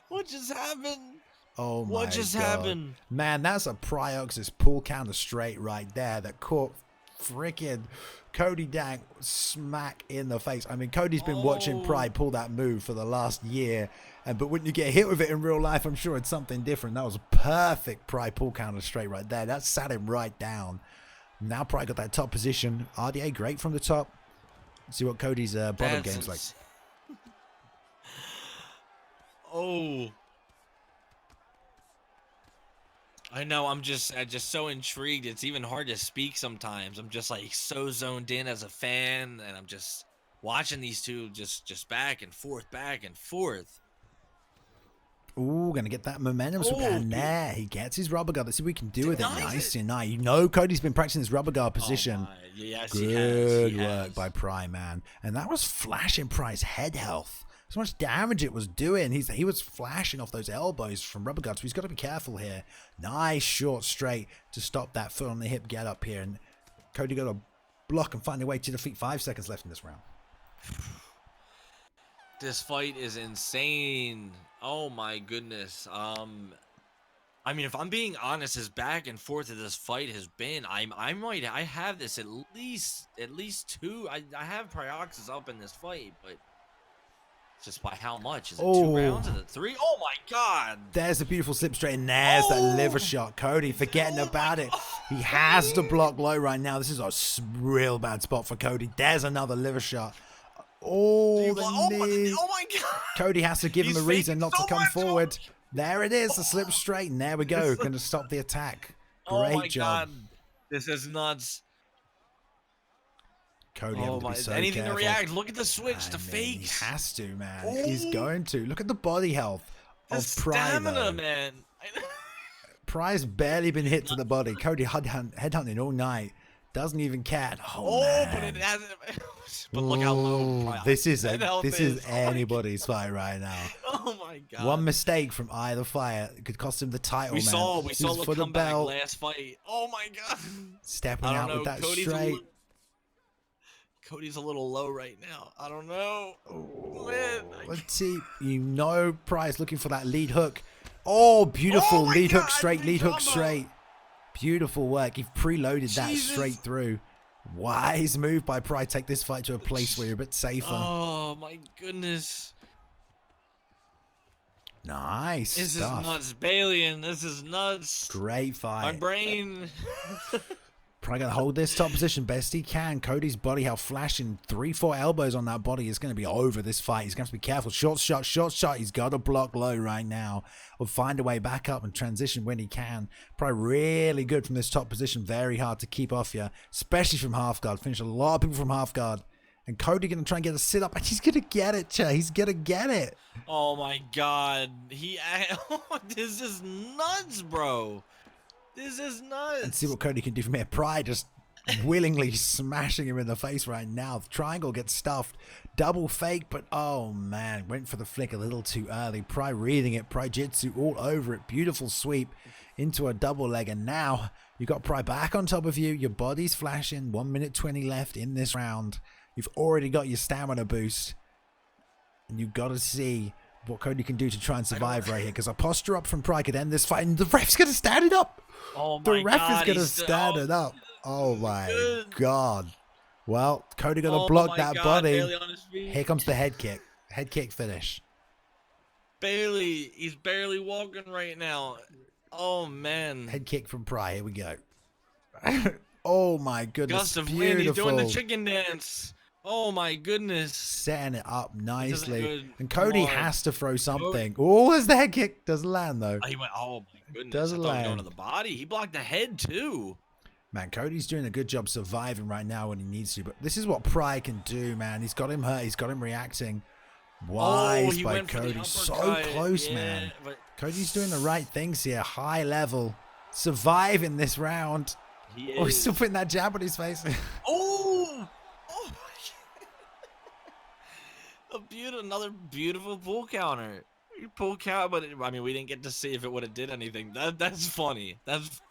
[SPEAKER 2] What just happened?
[SPEAKER 1] Oh my
[SPEAKER 2] What just
[SPEAKER 1] God.
[SPEAKER 2] happened?
[SPEAKER 1] Man, that's a Priox's pull counter straight right there that caught freaking Cody Dank smack in the face. I mean, Cody's been watching Pry pull that move for the last year, but when you get hit with it in real life, I'm sure it's something different. That was a perfect Pry pull counter straight right there. That sat him right down. Now Pry got that top position. RDA great from the top. Let's see what Cody's bottom game's like.
[SPEAKER 2] Oh. I know, I'm just so intrigued. It's even hard to speak sometimes. I'm just like so zoned in as a fan, and I'm just watching these two just back and forth, back and forth.
[SPEAKER 1] Ooh, gonna get that momentum swip, and there he gets his rubber guard. Let's see what we can do with it. Nice and nice. You know Cody's been practicing his rubber guard position.
[SPEAKER 2] Oh yes,
[SPEAKER 1] Good
[SPEAKER 2] he has.
[SPEAKER 1] work by Pry, man. And that was flashing Pry's head health. So much damage it was doing. He was flashing off those elbows from rubber guards, so he's got to be careful here. Nice short straight to stop that foot on the hip get up here. And Cody got to block and find a way to defeat. 5 seconds left in this round.
[SPEAKER 2] This fight is insane. Oh my goodness. I mean, if I'm being honest, as back and forth of this fight has been, I have this at least two. I have Prioxis up in this fight, but just by how much? Is it 2 rounds? Is it 3? Oh my God!
[SPEAKER 1] There's a beautiful slip straight, and there's that liver shot. Cody forgetting about it. He has to block low right now. This is a real bad spot for Cody. There's another liver shot. Oh, the knee.
[SPEAKER 2] Oh my God!
[SPEAKER 1] Cody has to give him a reason not to come forward.
[SPEAKER 2] Oh.
[SPEAKER 1] There it is, the slip straight, and there we go. Going to stop the attack. Great job.
[SPEAKER 2] God. This is nuts.
[SPEAKER 1] Cody having to be so
[SPEAKER 2] Anything
[SPEAKER 1] careful.
[SPEAKER 2] to react. Look at the switch, the
[SPEAKER 1] Man,
[SPEAKER 2] fakes.
[SPEAKER 1] He has to, man. He's going to. Look at the body health of Pry,
[SPEAKER 2] stamina,
[SPEAKER 1] though.
[SPEAKER 2] man.
[SPEAKER 1] Pry's barely been hit to the body. Cody headhunting all night. Doesn't even care. Oh, man.
[SPEAKER 2] But it hasn't. But look how low Pry.
[SPEAKER 1] This is
[SPEAKER 2] Oh
[SPEAKER 1] anybody's fight right now.
[SPEAKER 2] Oh my God.
[SPEAKER 1] One mistake from either fight could cost him the title,
[SPEAKER 2] We
[SPEAKER 1] man.
[SPEAKER 2] saw
[SPEAKER 1] He's
[SPEAKER 2] the
[SPEAKER 1] for the
[SPEAKER 2] comeback
[SPEAKER 1] belt.
[SPEAKER 2] last fight. Oh my God.
[SPEAKER 1] Stepping
[SPEAKER 2] I don't
[SPEAKER 1] out
[SPEAKER 2] know.
[SPEAKER 1] with that
[SPEAKER 2] Cody's
[SPEAKER 1] straight.
[SPEAKER 2] Cody's a little low right now. I don't know. Man,
[SPEAKER 1] Let's see. You know Pry's looking for that lead hook. Oh, beautiful. Lead hook straight, lead hook straight. Beautiful work. He preloaded that straight through. Wise move by Pry. Take this fight to a place where you're a bit safer.
[SPEAKER 2] Oh my goodness.
[SPEAKER 1] Nice
[SPEAKER 2] This
[SPEAKER 1] stuff.
[SPEAKER 2] is nuts, Balian. This is nuts.
[SPEAKER 1] Great fight.
[SPEAKER 2] My brain.
[SPEAKER 1] Probably gonna hold this top position best he can. Cody's body health flashing 3-4 elbows on that body is gonna be over this fight. He's gonna have to be careful. Short shot. He's got to block low right now, or find a way back up and transition when he can. Probably really good from this top position. Very hard to keep off you, especially from half guard. Finish a lot of people from half guard. And Cody gonna try and get a sit up, and he's gonna get it, Che. He's gonna get it.
[SPEAKER 2] Oh my God. This is nuts, bro. This is nuts.
[SPEAKER 1] And see what Cody can do from here. Pry just willingly smashing him in the face right now. The triangle gets stuffed. Double fake, but oh man, went for the flick a little too early. Pry reading it. Pry jitsu all over it. Beautiful sweep into a double leg. And now you got Pry back on top of you. Your body's flashing. 1 minute 20 left in this round. You've already got your stamina boost. And you've got to see what Cody can do to try and survive right here. Because a posture up from Pry could end this fight. And the ref's going to stand it up.
[SPEAKER 2] Oh
[SPEAKER 1] The
[SPEAKER 2] my
[SPEAKER 1] ref
[SPEAKER 2] God,
[SPEAKER 1] is going to
[SPEAKER 2] he's
[SPEAKER 1] stand it up. Oh my
[SPEAKER 2] good.
[SPEAKER 1] God. Well, Cody got to
[SPEAKER 2] Oh
[SPEAKER 1] block
[SPEAKER 2] my
[SPEAKER 1] that
[SPEAKER 2] God,
[SPEAKER 1] body.
[SPEAKER 2] Bailey on his feet.
[SPEAKER 1] Here comes the head kick. Head kick finish.
[SPEAKER 2] Bailey, he's barely walking right now. Oh man.
[SPEAKER 1] Head kick from Pry. Here we go. Oh my goodness.
[SPEAKER 2] Gust of wind. He's doing
[SPEAKER 1] Beautiful.
[SPEAKER 2] the chicken dance. Oh my goodness.
[SPEAKER 1] Setting it up
[SPEAKER 2] isn't
[SPEAKER 1] nicely.
[SPEAKER 2] good.
[SPEAKER 1] And Cody
[SPEAKER 2] Come on.
[SPEAKER 1] has to throw something. Oh, as the head kick doesn't land though.
[SPEAKER 2] He went. Oh my goodness.
[SPEAKER 1] Doesn't
[SPEAKER 2] I thought he was going
[SPEAKER 1] land.
[SPEAKER 2] to the body. He blocked the head too.
[SPEAKER 1] Man, Cody's doing a good job surviving right now when he needs to. But this is what Pry can do, man. He's got him hurt. He's got him reacting. Wise
[SPEAKER 2] he
[SPEAKER 1] by
[SPEAKER 2] went for the
[SPEAKER 1] Cody. So
[SPEAKER 2] uppercut.
[SPEAKER 1] close,
[SPEAKER 2] Yeah,
[SPEAKER 1] man.
[SPEAKER 2] but
[SPEAKER 1] Cody's doing the right things here. High level. Surviving this round.
[SPEAKER 2] he
[SPEAKER 1] Oh, he's
[SPEAKER 2] is.
[SPEAKER 1] still putting that jab on his face.
[SPEAKER 2] Oh! Oh my God. Another beautiful pull counter. Pull counter, but I mean, we didn't get to see if it would have did anything. That's funny. That's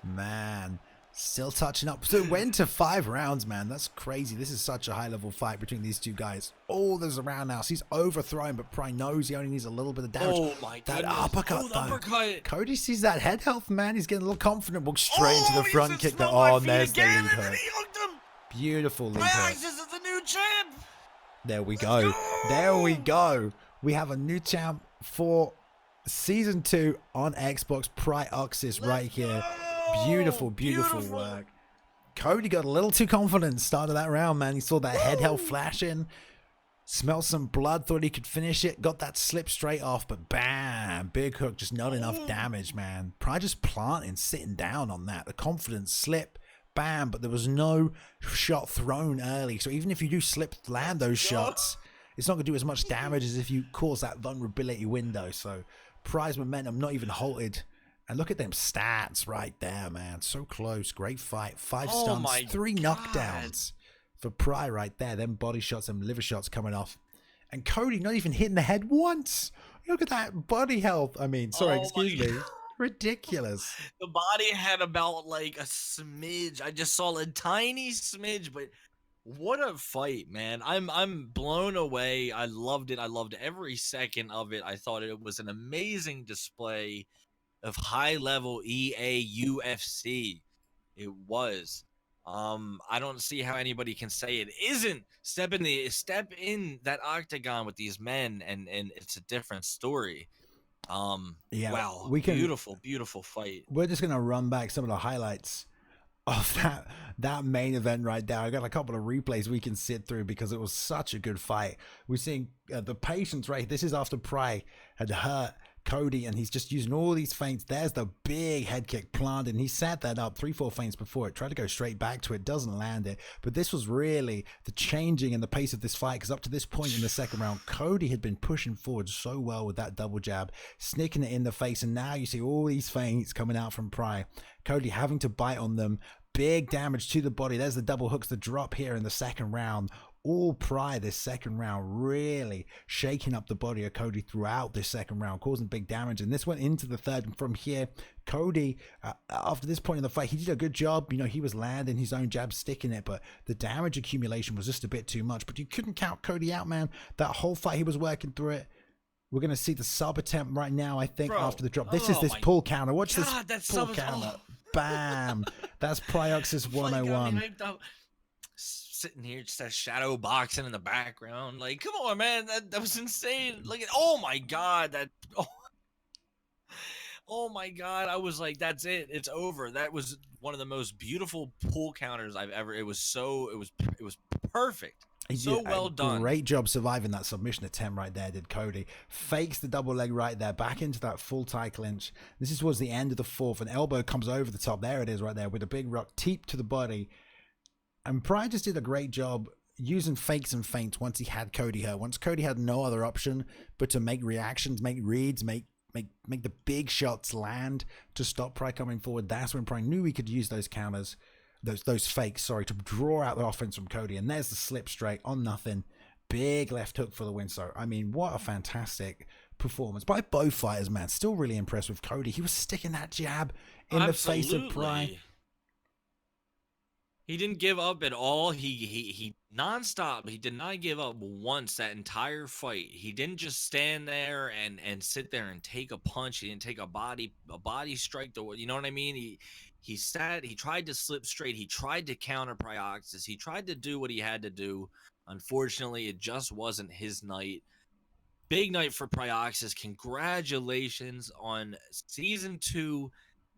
[SPEAKER 1] Man, Still touching up. So it went to 5 rounds, man. That's crazy. This is such a high-level fight between these two guys. Oh, there's a roundhouse. He's overthrown, but Pry knows he only needs a little bit of damage.
[SPEAKER 2] Oh, my
[SPEAKER 1] that
[SPEAKER 2] goodness.
[SPEAKER 1] uppercut,
[SPEAKER 2] the uppercut.
[SPEAKER 1] Cody sees that head health, man. He's getting a little confident. Walks straight into the
[SPEAKER 2] he
[SPEAKER 1] front
[SPEAKER 2] just
[SPEAKER 1] kick.
[SPEAKER 2] smelled my
[SPEAKER 1] Oh,
[SPEAKER 2] feet
[SPEAKER 1] there's the
[SPEAKER 2] again,
[SPEAKER 1] lead
[SPEAKER 2] and then
[SPEAKER 1] hook.
[SPEAKER 2] he hooked him.
[SPEAKER 1] Beautiful lead hook.
[SPEAKER 2] Pegasus is the new champ.
[SPEAKER 1] There we go. There we go. We have a new champ for Season 2 on Xbox. Prioxis right here. Beautiful, beautiful work. Cody got a little too confident started that round, man. He saw that head health flashing, smelled some blood, thought he could finish it, got that slip straight off, but bam, big hook, just not enough damage, man. Probably just planting, sitting down on that. The confidence slip, bam, but there was no shot thrown early. So even if you do land those shots, it's not going to do as much damage as if you cause that vulnerability window. So prize momentum not even halted. And look at them stats right there, man. So close. Great fight. 5 stuns, 3 knockdowns for Pry right there. Them body shots and liver shots coming off. And Cody not even hitting the head once. Look at that body health. I mean, sorry, excuse me. Ridiculous.
[SPEAKER 2] The body had about like a smidge. I just saw a tiny smidge, but what a fight, man. I'm blown away. I loved it. I loved every second of it. I thought it was an amazing display of high-level EA UFC. It was. I don't see how anybody can say it isn't. Step in that octagon with these men, and it's a different story.
[SPEAKER 1] Yeah,
[SPEAKER 2] wow, beautiful fight.
[SPEAKER 1] We're just gonna run back some of the highlights of that main event right there. I got a couple of replays we can sit through because it was such a good fight. We're seeing the patience right. This is after Pry had hurt Cody, and he's just using all these feints. There's the big head kick planted, and he set that up 3-4 feints before it, tried to go straight back to it, doesn't land it. But this was really the changing in the pace of this fight, because up to this point in the second round, Cody had been pushing forward so well with that double jab, sneaking it in the face, and now you see all these feints coming out from Pry. Cody having to bite on them. Big damage to the body. There's the double hooks, the drop here in the second round. All Pry this second round, really shaking up the body of Cody throughout this second round, causing big damage. And this went into the third. And from here, Cody, after this point in the fight, he did a good job. You know, he was landing his own jab, sticking it, but the damage accumulation was just a bit too much. But you couldn't count Cody out, man. That whole fight, he was working through it. We're going to see the sub attempt right now, I think, after the drop. This is this pull counter. Watch this pull counter. Bam. That's Prioxis 101.
[SPEAKER 2] Sitting here, just that shadow boxing in the background. Like, come on, man. That was insane. Look at, oh my God. Oh my God. I was like, that's it. It's over. That was one of the most beautiful pull counters I've ever. It was perfect. So well done.
[SPEAKER 1] Great job surviving that submission attempt right there, did Cody. Fakes the double leg right there, back into that full tie clinch. This is towards the end of the fourth. An elbow comes over the top. There it is right there with a big rock teep to the body. And Pry just did a great job using fakes and feints once he had Cody hurt. Once Cody had no other option but to make reactions, make reads, make the big shots land to stop Pry coming forward. That's when Pry knew he could use those counters, those fakes, to draw out the offense from Cody. And there's the slip straight on nothing. Big left hook for the win. So, I mean, what a fantastic performance by both fighters, man. Still really impressed with Cody. He was sticking that jab in the face of Pry.
[SPEAKER 2] He didn't give up at all. He nonstop. He did not give up once that entire fight. He didn't just stand there and sit there and take a punch. He didn't take a body strike. You know what I mean? He sat. He tried to slip straight. He tried to counter Prioxis. He tried to do what he had to do. Unfortunately, it just wasn't his night. Big night for Prioxis. Congratulations on Season 2.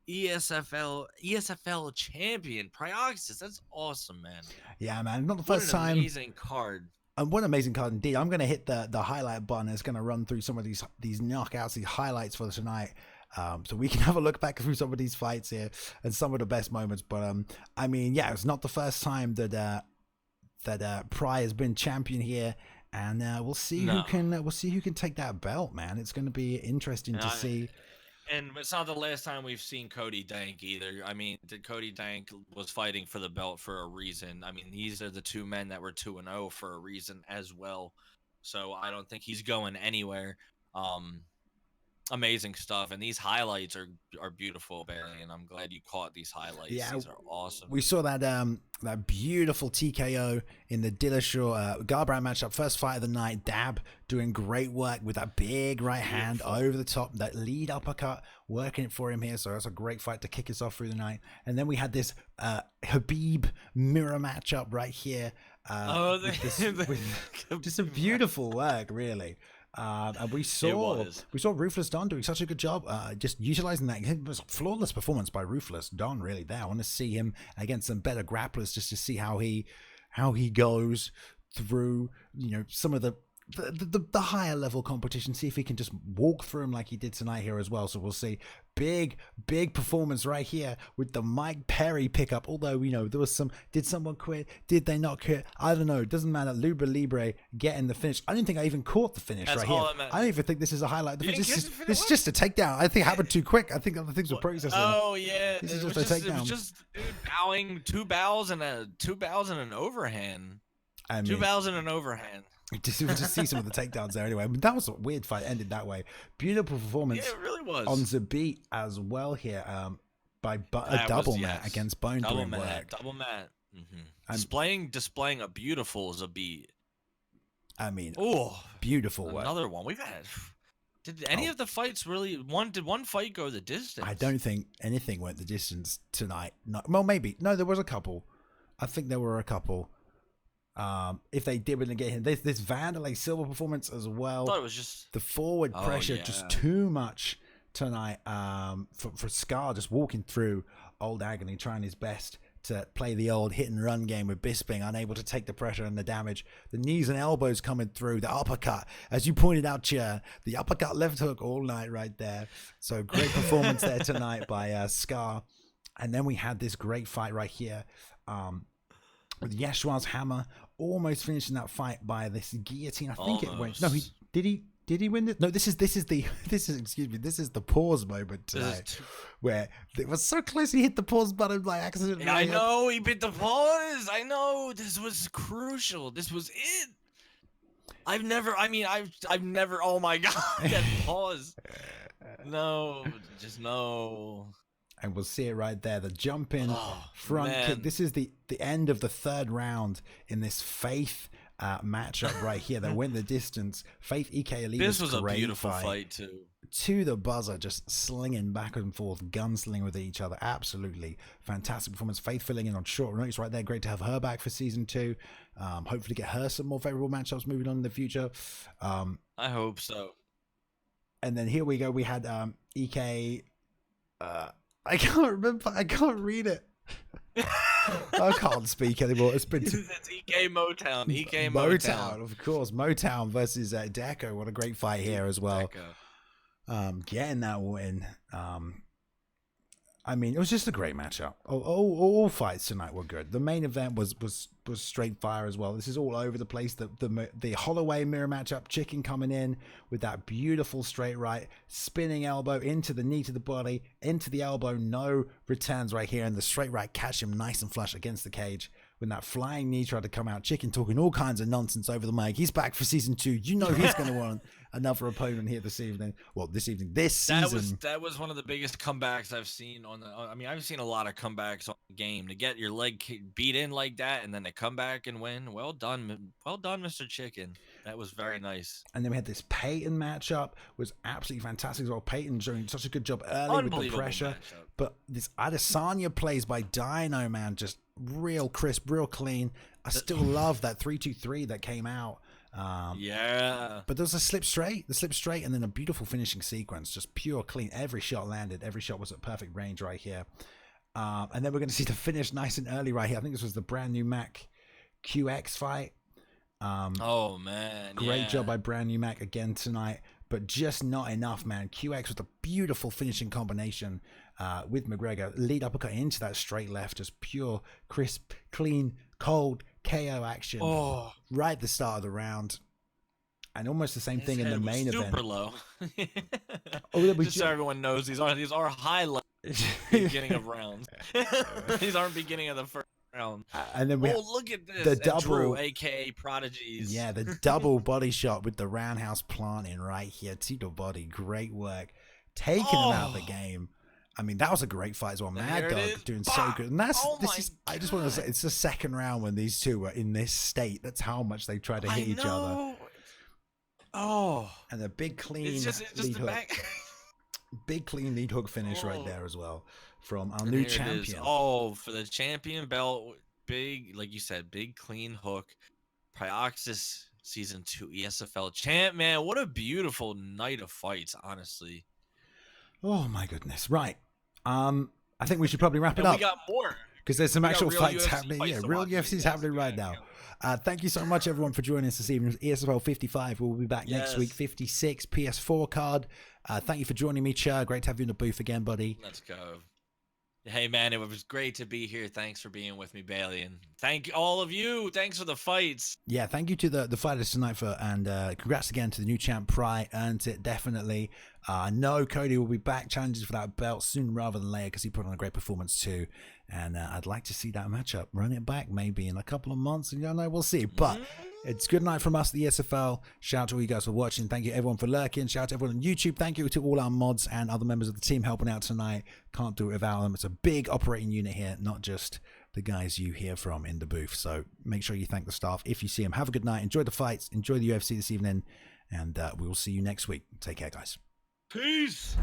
[SPEAKER 2] ESFL champion Prioxis. That's awesome, man.
[SPEAKER 1] Yeah, man. Not the first time.
[SPEAKER 2] Amazing card.
[SPEAKER 1] And what an amazing card indeed. I'm going to hit the highlight button. It's going to run through some of these knockouts, these highlights for tonight. So we can have a look back through some of these fights here and some of the best moments. But I mean, yeah, it's not the first time that Pry has been champion here. And we'll see who can take that belt, man. It's going to be interesting to see.
[SPEAKER 2] And it's not the last time we've seen Cody Dank either. I mean, Cody Dank was fighting for the belt for a reason. I mean, these are the two men that were 2-0 for a reason as well. So I don't think he's going anywhere. amazing stuff, and these highlights are beautiful, Bailey, and I'm glad you caught these highlights.
[SPEAKER 1] Yeah,
[SPEAKER 2] These are awesome.
[SPEAKER 1] We saw that that beautiful TKO in the Dillashaw Garbrandt matchup, first fight of the night. Dab doing great work with that big right hand over the top, that lead uppercut, working it for him here. So that's a great fight to kick us off through the night. And then we had this Habib mirror matchup right here. Just a beautiful work, really. And we saw Ruthless Don doing such a good job, just utilizing that. It was a flawless performance by Ruthless Don, really. There, I want to see him against some better grapplers, just to see how he goes through, some of the higher level competition. See if he can just walk through him like he did tonight here as well. So we'll see. Big performance right here with the Mike Perry pickup. Although there was some. Did someone quit? Did they not quit? I don't know. It doesn't matter. Libre getting the finish. I didn't think I even caught the finish. That's right here. I don't even think this is a highlight. This is just a takedown. I think it happened too quick. I think other things were processing.
[SPEAKER 2] Oh yeah,
[SPEAKER 1] this is just a takedown.
[SPEAKER 2] It was just bowing, two bows and an overhand.
[SPEAKER 1] I mean,
[SPEAKER 2] 2 bows and an overhand.
[SPEAKER 1] Just see some of the takedowns there anyway. I mean, that was a weird fight, ended that way. Beautiful performance.
[SPEAKER 2] Yeah, it really was.
[SPEAKER 1] On the beat as well here, by a double mat against Bone doing work.
[SPEAKER 2] Double mat. Displaying a beautiful Zabit.
[SPEAKER 1] I mean,
[SPEAKER 2] oh,
[SPEAKER 1] beautiful work.
[SPEAKER 2] Another one we've had. Did any of the fights really? Did one fight go the distance?
[SPEAKER 1] I don't think anything went the distance tonight. No, well, maybe. No, there was a couple. I think there were a couple. If they did, we're get him. This Vanderlei Silva performance as well.
[SPEAKER 2] I thought it was just
[SPEAKER 1] the forward pressure, just too much tonight. For Scar just walking through old Agony, trying his best to play the old hit and run game with Bisping, unable to take the pressure and the damage. The knees and elbows coming through, the uppercut, as you pointed out, Chair, the uppercut left hook all night right there. So great performance there tonight by Scar. And then we had this great fight right here. With Yeshua's hammer almost finishing that fight by this guillotine. I think it went. No, did he win this? No, this is the pause moment tonight, where it was so close. He hit the pause button by accident.
[SPEAKER 2] Yeah, I know he hit the pause. I know this was crucial. This was it. I've never. Oh my god, that pause. No, just no.
[SPEAKER 1] And we'll see it right there. The jump in front kick. This is the end of the third round in this Faith matchup right here. They went the distance. Faith EK Elitist.
[SPEAKER 2] This was a beautiful fight too.
[SPEAKER 1] To the buzzer, just slinging back and forth, gunslinging with each other. Absolutely fantastic performance. Faith filling in on short notice right there. Great to have her back for season 2. Hopefully get her some more favorable matchups moving on in the future.
[SPEAKER 2] I hope so.
[SPEAKER 1] And then here we go. We had EK. I can't remember. I can't read it. I can't speak anymore. It's been
[SPEAKER 2] It's EK Motown. EK
[SPEAKER 1] Motown, of course. Motown versus Deco. What a great fight here as well. Getting that win. I mean, it was just a great matchup. All fights tonight were good. The main event was straight fire as well. This is all over the place. The Holloway mirror matchup, Chicken coming in with that beautiful straight right, spinning elbow into the knee to the body, into the elbow, no returns right here, and the straight right catch him nice and flush against the cage. When that flying knee tried to come out, Chicken talking all kinds of nonsense over the mic. He's back for season 2. You know he's going to want another opponent here this evening. Well, this season.
[SPEAKER 2] That was one of the biggest comebacks I've seen on the. I mean, I've seen a lot of comebacks on the game. To get your leg beat in like that and then to come back and win. Well done, Mr. Chicken. That was very nice.
[SPEAKER 1] And then we had this Peyton matchup. Was absolutely fantastic as well. Peyton doing such a good job early with the pressure.
[SPEAKER 2] Matchup.
[SPEAKER 1] But this Adesanya plays by Dino, man, just real crisp, real clean. I still love that 3-2-3 that came out.
[SPEAKER 2] Yeah.
[SPEAKER 1] But there's the slip straight, and then a beautiful finishing sequence, just pure clean. Every shot landed. Every shot was at perfect range right here. And then we're going to see the finish nice and early right here. I think this was the brand new Mac QX fight.
[SPEAKER 2] Oh, man.
[SPEAKER 1] Great job by brand new Mac again tonight, but just not enough, man. QX with a beautiful finishing combination with McGregor. Lead uppercut into that straight left. Just pure, crisp, clean, cold KO action.
[SPEAKER 2] Oh.
[SPEAKER 1] Right at the start of the round. And almost the same thing in the main event.
[SPEAKER 2] Super low.
[SPEAKER 1] Just
[SPEAKER 2] so everyone knows, these are highlights beginning of rounds. These aren't beginning of the first round.
[SPEAKER 1] And then we
[SPEAKER 2] Oh, look at this.
[SPEAKER 1] the
[SPEAKER 2] And
[SPEAKER 1] double,
[SPEAKER 2] Drew, aka Prodigies.
[SPEAKER 1] yeah, the double body shot with the roundhouse planting right here to the body. Great work, taking him out of the game. I mean, that was a great fight as well.
[SPEAKER 2] And
[SPEAKER 1] Mad
[SPEAKER 2] here it
[SPEAKER 1] Dog
[SPEAKER 2] is.
[SPEAKER 1] doing so
[SPEAKER 2] Bah!
[SPEAKER 1] good. And that's
[SPEAKER 2] Oh
[SPEAKER 1] this
[SPEAKER 2] my
[SPEAKER 1] is. I just want to say, it's the second round when these two were in this state. That's how much they try to hit each other.
[SPEAKER 2] Oh,
[SPEAKER 1] And a big clean
[SPEAKER 2] it's just
[SPEAKER 1] lead
[SPEAKER 2] a
[SPEAKER 1] hook,
[SPEAKER 2] back.
[SPEAKER 1] big clean lead hook finish right there as well from our
[SPEAKER 2] And
[SPEAKER 1] new
[SPEAKER 2] here it is.
[SPEAKER 1] champion.
[SPEAKER 2] Oh, for the champion belt, big, like you said, big clean hook. Prioxis Season 2 ESFL champ, man. What a beautiful night of fights, honestly.
[SPEAKER 1] Oh my goodness! Right. I think we should probably wrap it
[SPEAKER 2] And
[SPEAKER 1] up
[SPEAKER 2] we got more.
[SPEAKER 1] because there's some
[SPEAKER 2] we got
[SPEAKER 1] actual
[SPEAKER 2] real
[SPEAKER 1] fights
[SPEAKER 2] UFC
[SPEAKER 1] happening.
[SPEAKER 2] fights
[SPEAKER 1] Yeah,
[SPEAKER 2] to
[SPEAKER 1] real
[SPEAKER 2] watch.
[SPEAKER 1] UFC's
[SPEAKER 2] Yes,
[SPEAKER 1] happening
[SPEAKER 2] we
[SPEAKER 1] right
[SPEAKER 2] got,
[SPEAKER 1] now. Thank you so much, everyone, for joining us this evening. ESFL 55. We'll be back next
[SPEAKER 2] Yes.
[SPEAKER 1] week. 56 PS4 card. Thank you for joining me, Cher. Great to have you in the booth again, buddy.
[SPEAKER 2] Let's go. Hey, man, it was great to be here. Thanks for being with me, Bailey. And thank all of you. Thanks for the fights.
[SPEAKER 1] Yeah, thank you to the fighters tonight and congrats again to the new champ. Pry earned it definitely. I know Cody will be back challenging for that belt sooner rather than later because he put on a great performance too. And I'd like to see that matchup run it back maybe in a couple of months. You don't know, we'll see. But it's good night from us, the ESFL. Shout out to all you guys for watching. Thank you everyone for lurking. Shout out to everyone on YouTube. Thank you to all our mods and other members of the team helping out tonight. Can't do it without them. It's a big operating unit here, not just the guys you hear from in the booth. So make sure you thank the staff if you see them. Have a good night. Enjoy the fights. Enjoy the UFC this evening. And we will see you next week. Take care, guys.
[SPEAKER 2] Peace.